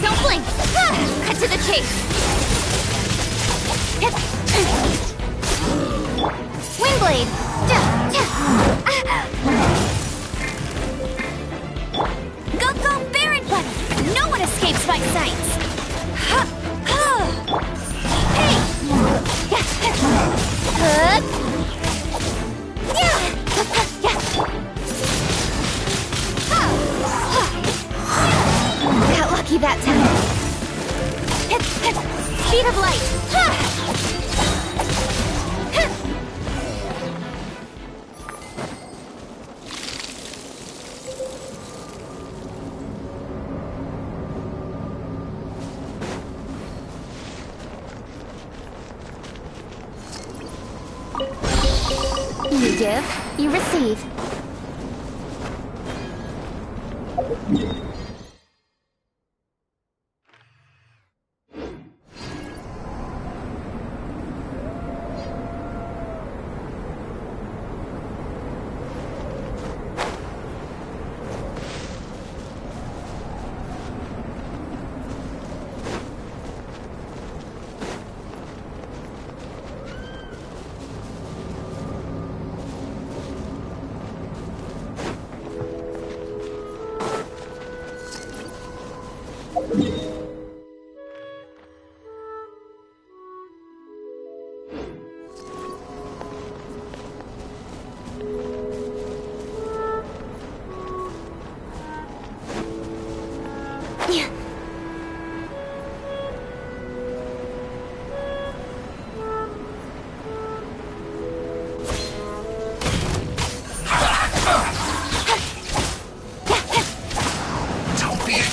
Don't blink. Cut to the chase. Windblade. Go, go, Baron Bunny! No one escapes my sights! Hey! Got lucky that time. Speed of light! You give, you receive.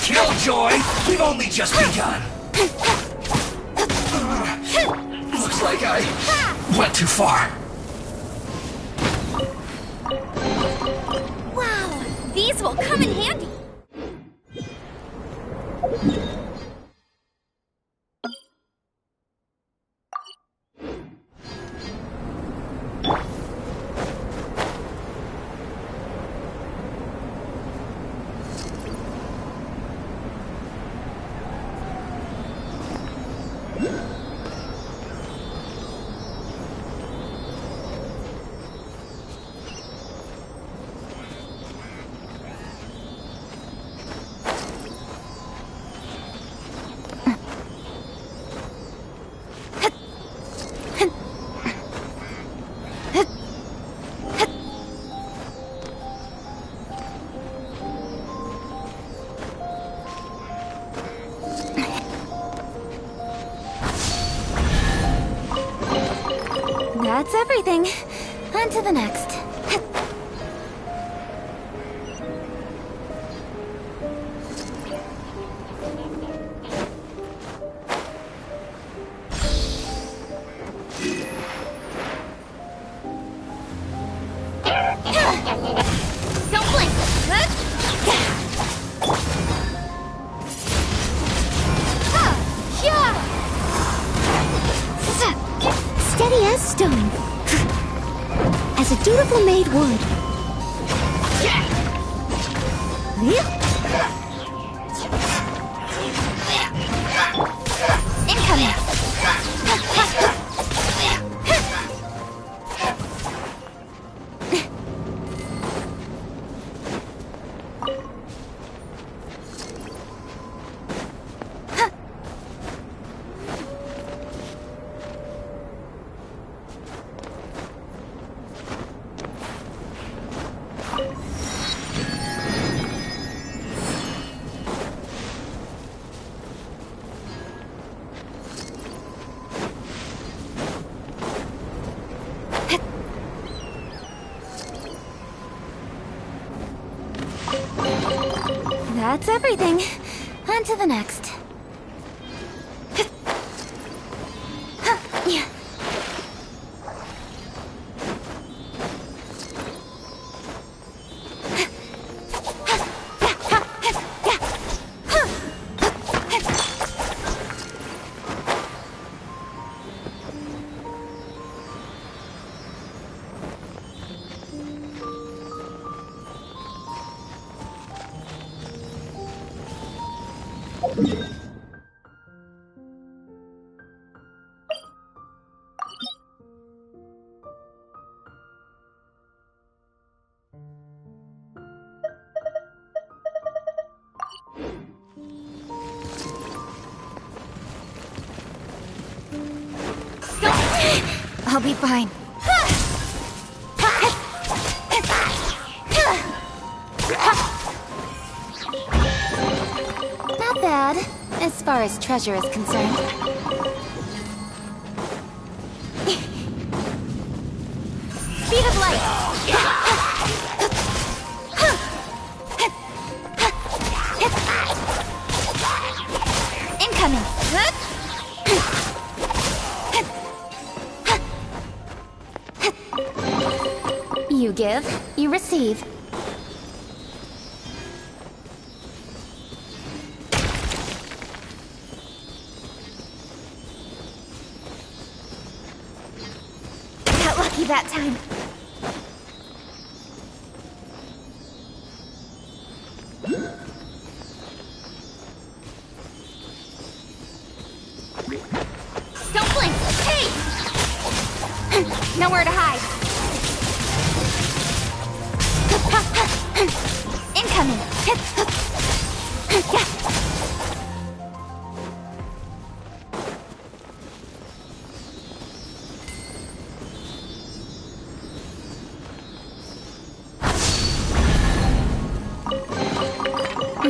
Killjoy! We've only just begun! Looks like I went too far. Wow! These will come in handy! That's everything. On to the next. Don't blink! Steady as stone. As a dutiful maid would. Incoming! That's everything. On to the next. I'll be fine. Not bad, as far as treasure is concerned. Speed of light! Incoming! You give, you receive. Got lucky that time. Don't blink! Hey! Nowhere to hide. Incoming!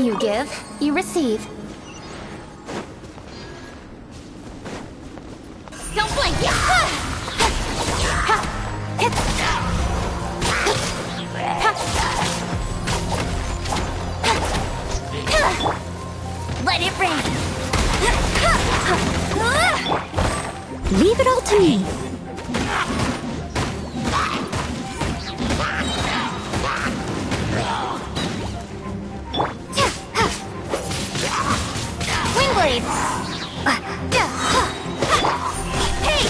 You give, you receive. Don't blink! Let it rain! Leave it all to me. Wing blade! Hey!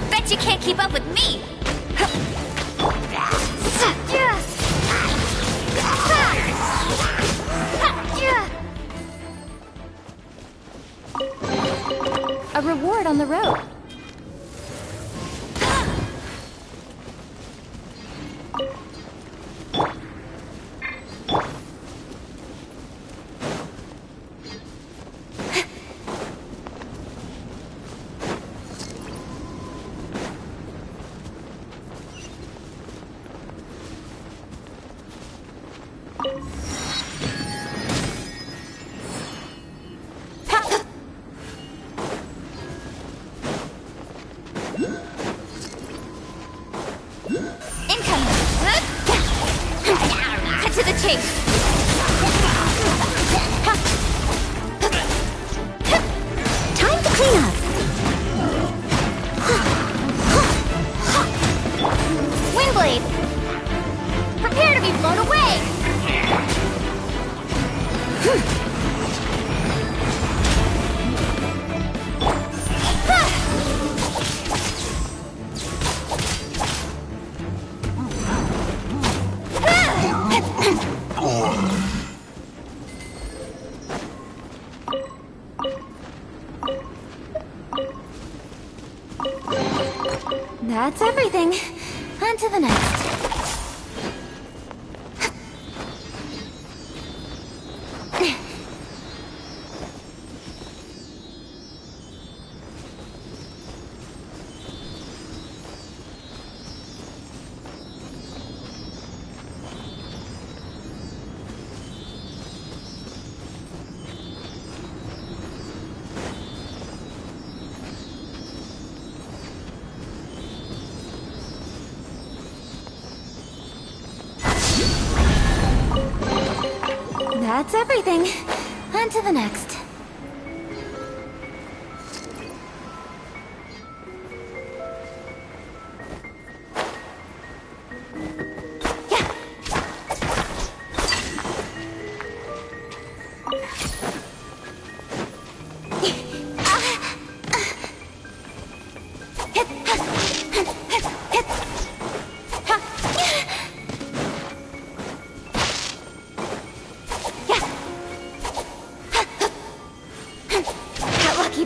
Bet you can't keep up with me! A reward on the road. to the chase! Time to clean up! Windblade! Prepare to be blown away! That's everything. On to the next. That's everything. On to the next.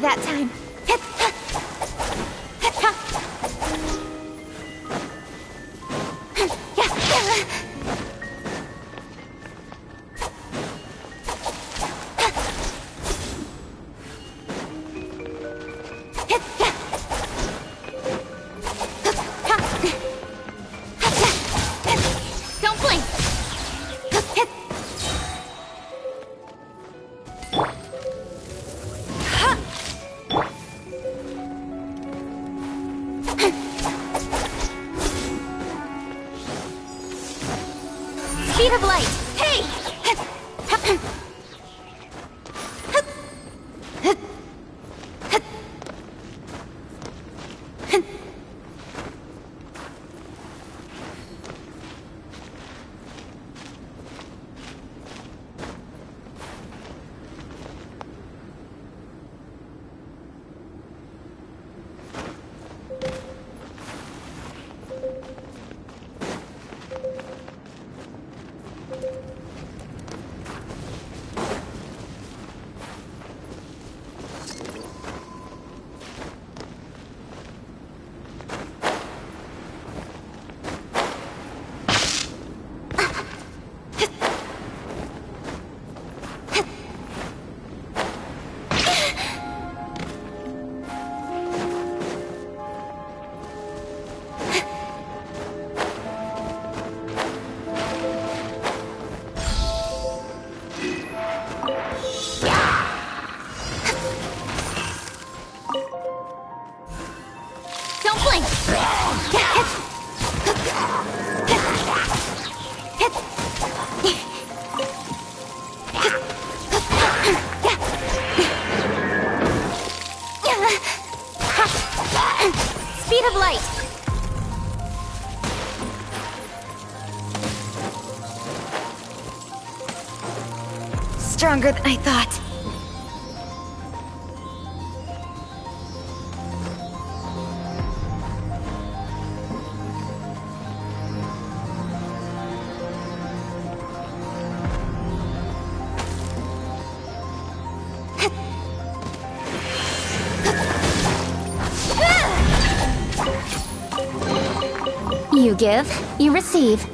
That time. Don't blink! Speed of light! Hey! Don't blink! Speed of light! Stronger than I thought. You give, you receive.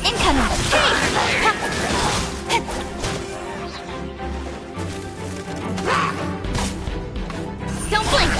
Incoming! Don't blink!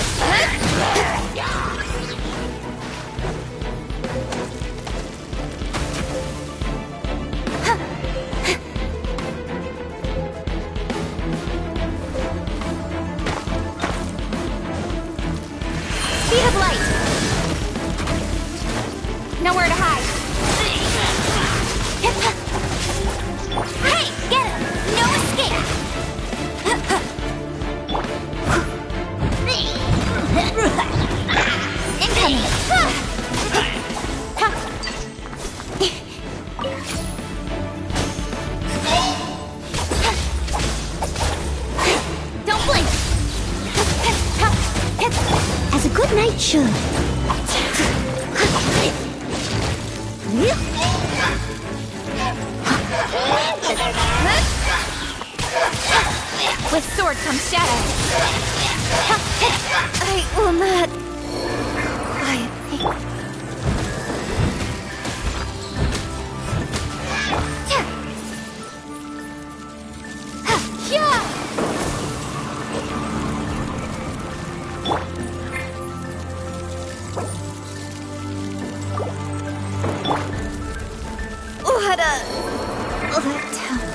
With sword comes shadow. I will not. What a letdown.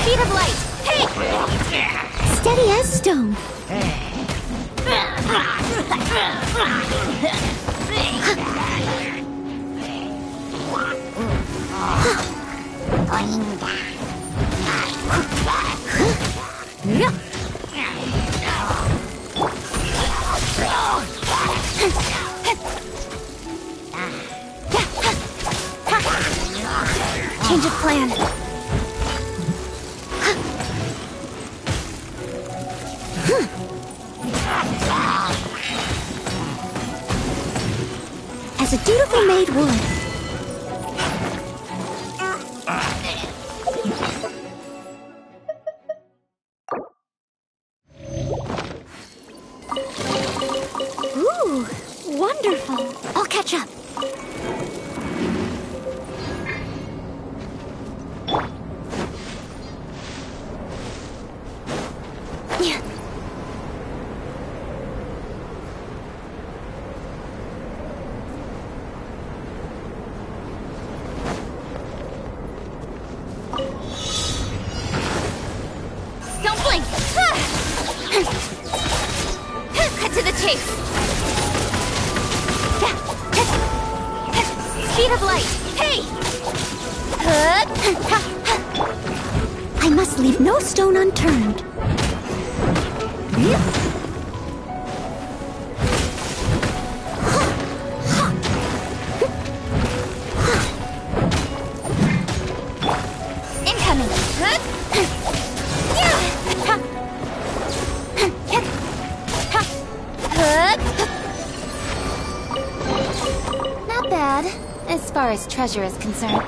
Speed of light! Hey! Steady as stone. Change of plan. As a dutiful maid would. Ooh, wonderful. I'll catch up. Don't blink! Cut to the chase! Speed of light! Hey! I must leave no stone unturned. Incoming! Not bad, as far as treasure is concerned.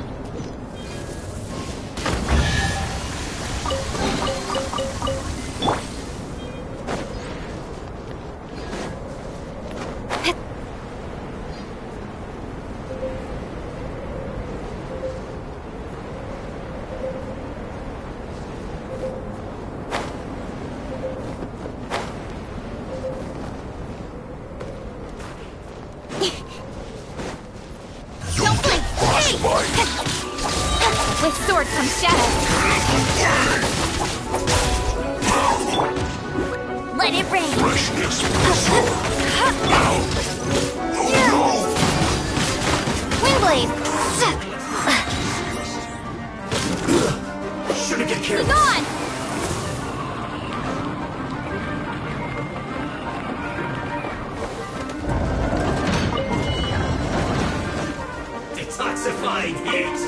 With sword comes shadow. Let it rain. Windblade. Shouldn't get careful. Be gone. Blade hit!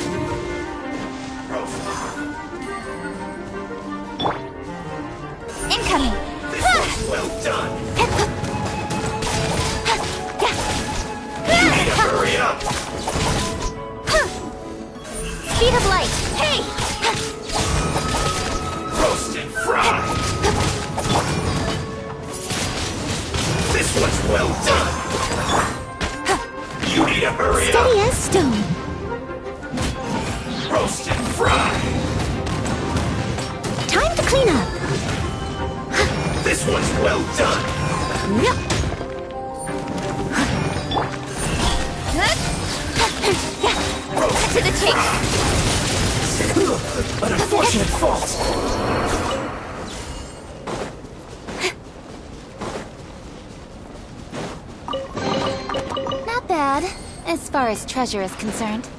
Incoming! This one's well done! You need to hurry up! Speed of light! Hey! Roast and fry! This one's well done! You need to hurry up! Steady as stone. Roast and fry! Time to clean up. This one's well done! Yep. Roast to the chase. An unfortunate fault! Not bad, as far as treasure is concerned.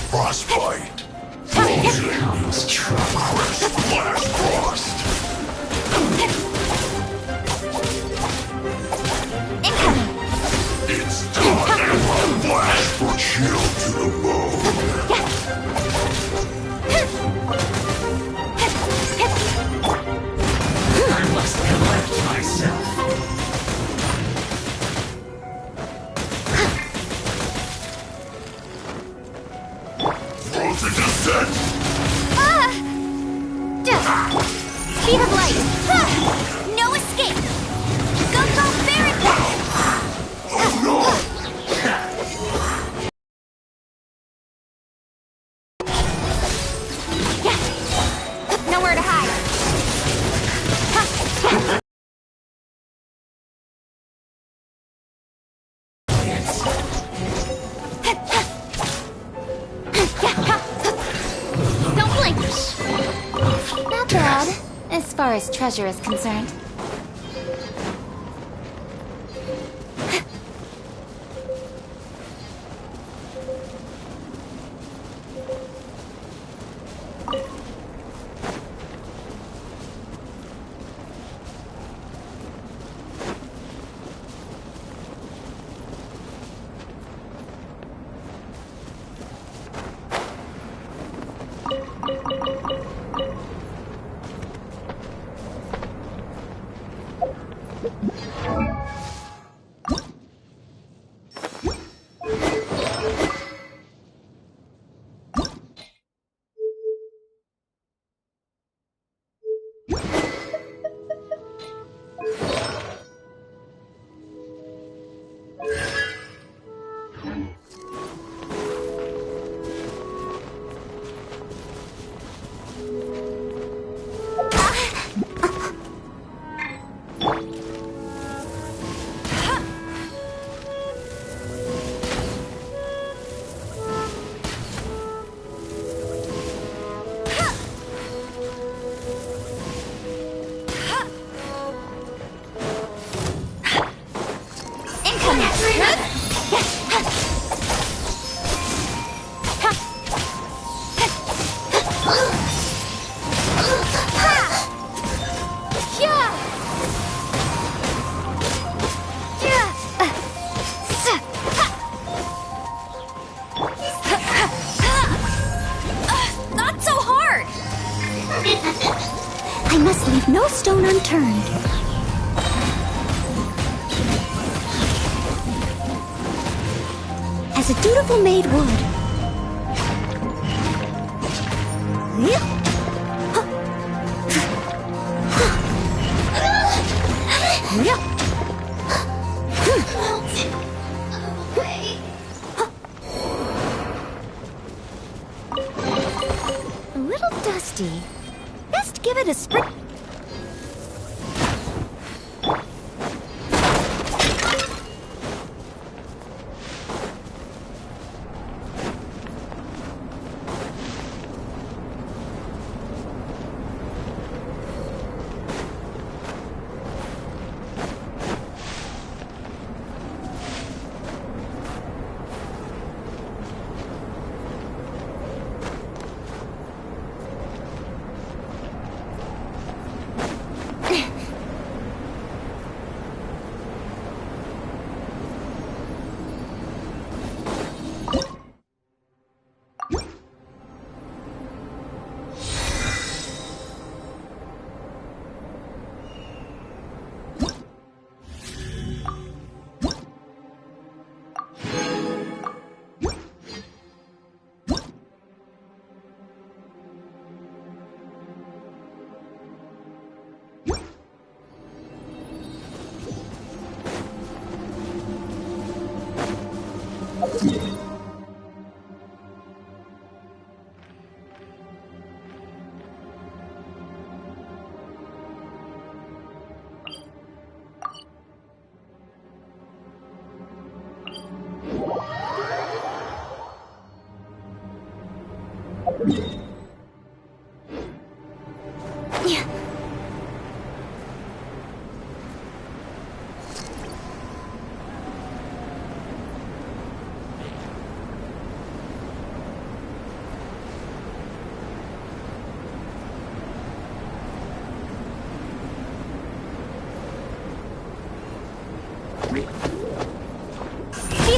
Frostbite! Frost Crest Flash Frost! Incoming! It's time! Flash for chill to the bone! I must collect myself. Frozen descent! Speed of light! No escape! Go, go, Baron! Oh no! Nowhere to hide! Don't blink! Not bad, as far as treasure is concerned. Not so hard! I must leave no stone unturned. As a dutiful maid would. A little dusty. Best give it a spring. Speed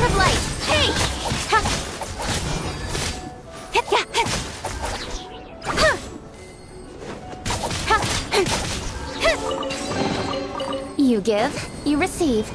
of light! Hey! Ha! Ya! Ha! Ha! You give, you receive.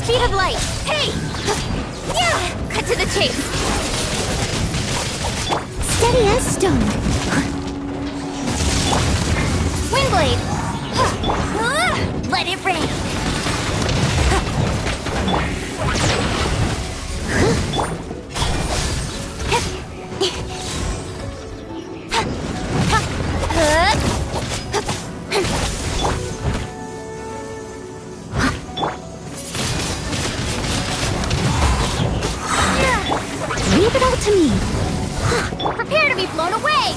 Speed of light! Hey! Yeah! Cut to the chase! Steady as stone. Windblade! Let it rain! Leave it all to me. Prepare to be blown away!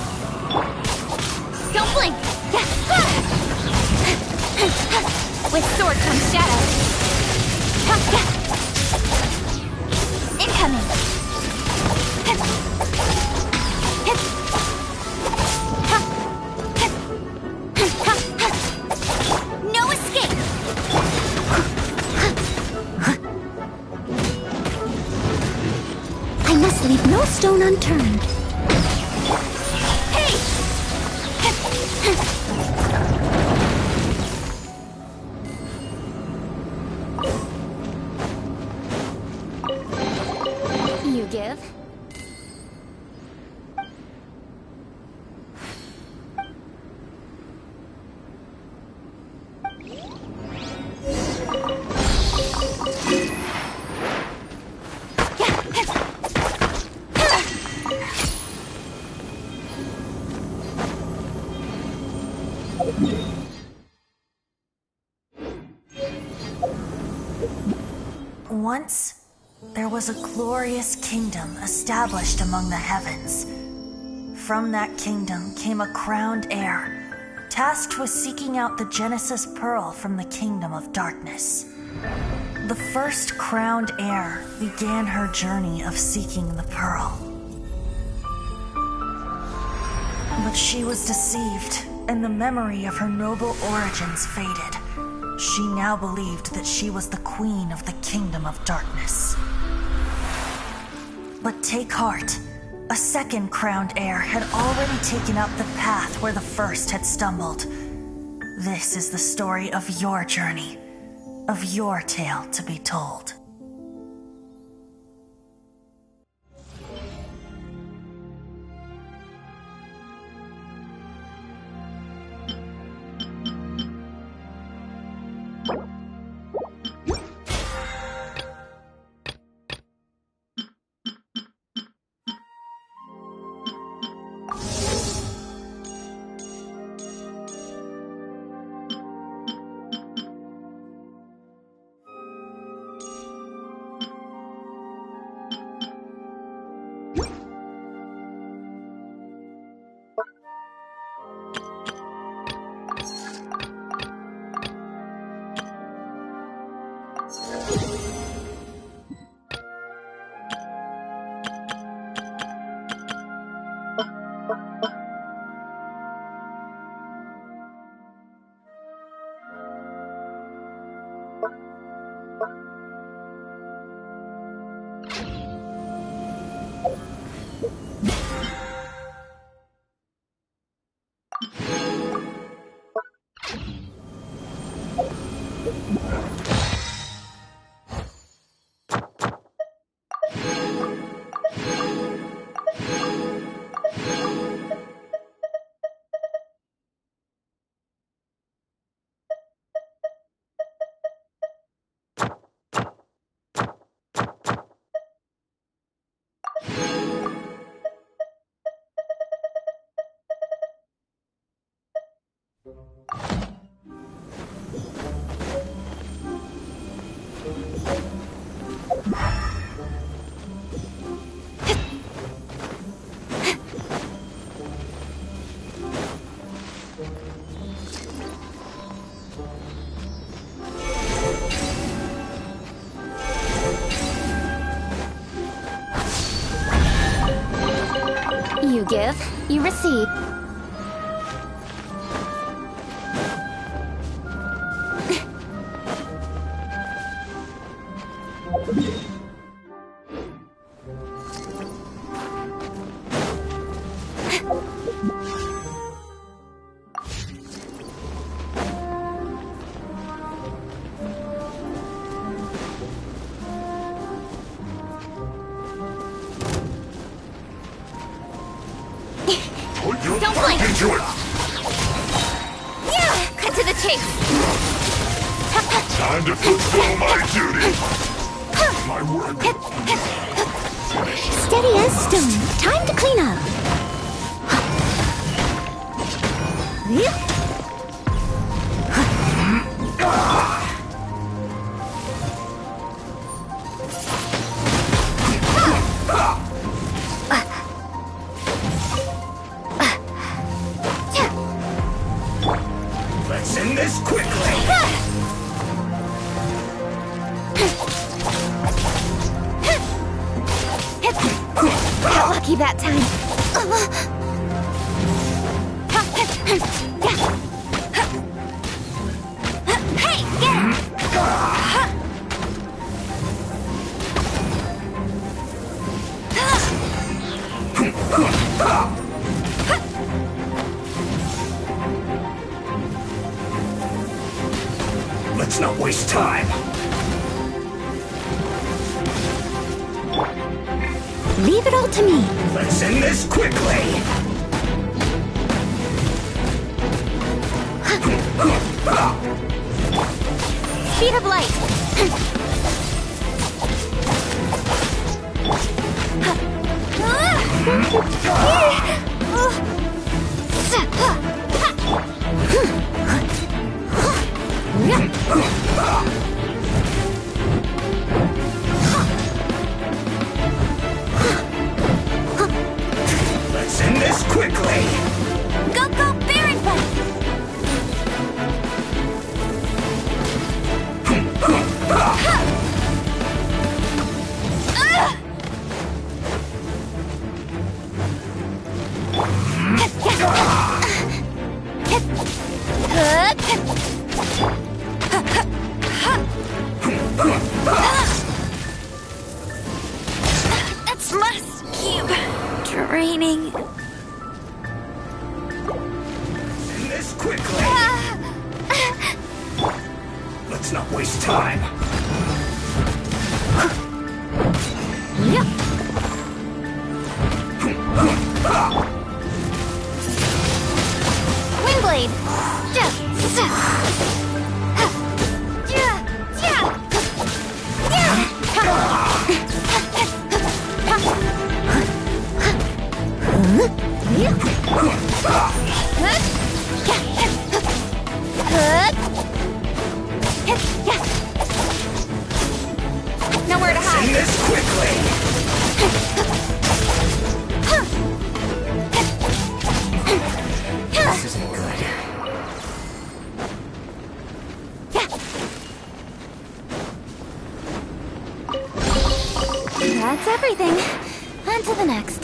Don't blink! With sword comes shadow. Incoming. No escape. I must leave no stone unturned. Hey! You give? Once, there was a glorious kingdom established among the heavens. From that kingdom came a crowned heir, tasked with seeking out the Genesis Pearl from the kingdom of darkness. The first crowned heir began her journey of seeking the pearl. But she was deceived, and the memory of her noble origins faded. She now believed that she was the queen of the kingdom of darkness. But take heart. A second crowned heir had already taken up the path where the first had stumbled. This is the story of your journey, of your tale to be told. You give, you receive. Don't blink! Yeah! Cut to the chase! Time to fulfill my duty! My work finished. Steady as stone. Time to clean up. Let's end this quickly! lucky that time. Hey, get him! Let's not waste time. Leave it all to me. Let's end this quickly. Speed of light. Let's end this quickly. Go, go, Baron Bite! That's musky, draining. End this quickly. Let's not waste time. Windblade. Nowhere to hide. End this quickly. This isn't good. That's everything. On to the next.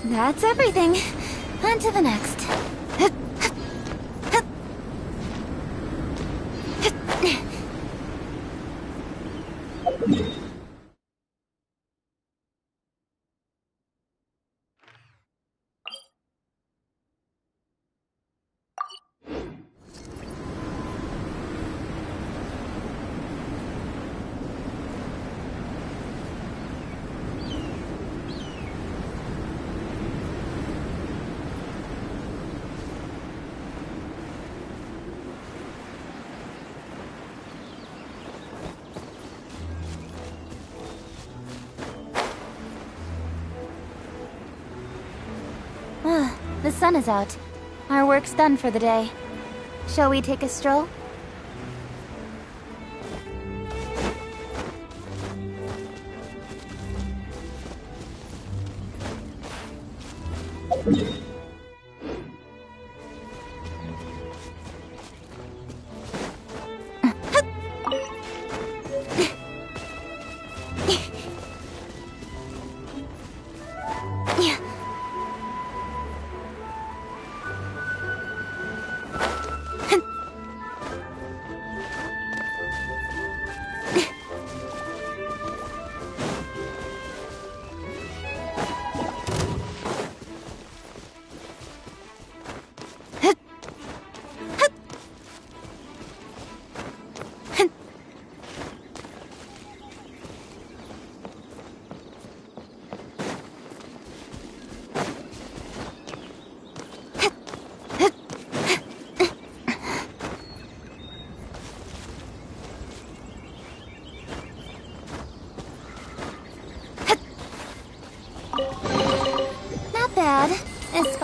That's everything. On to the next. The sun is out. Our work's done for the day. Shall we take a stroll?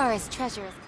far as treasure is concerned.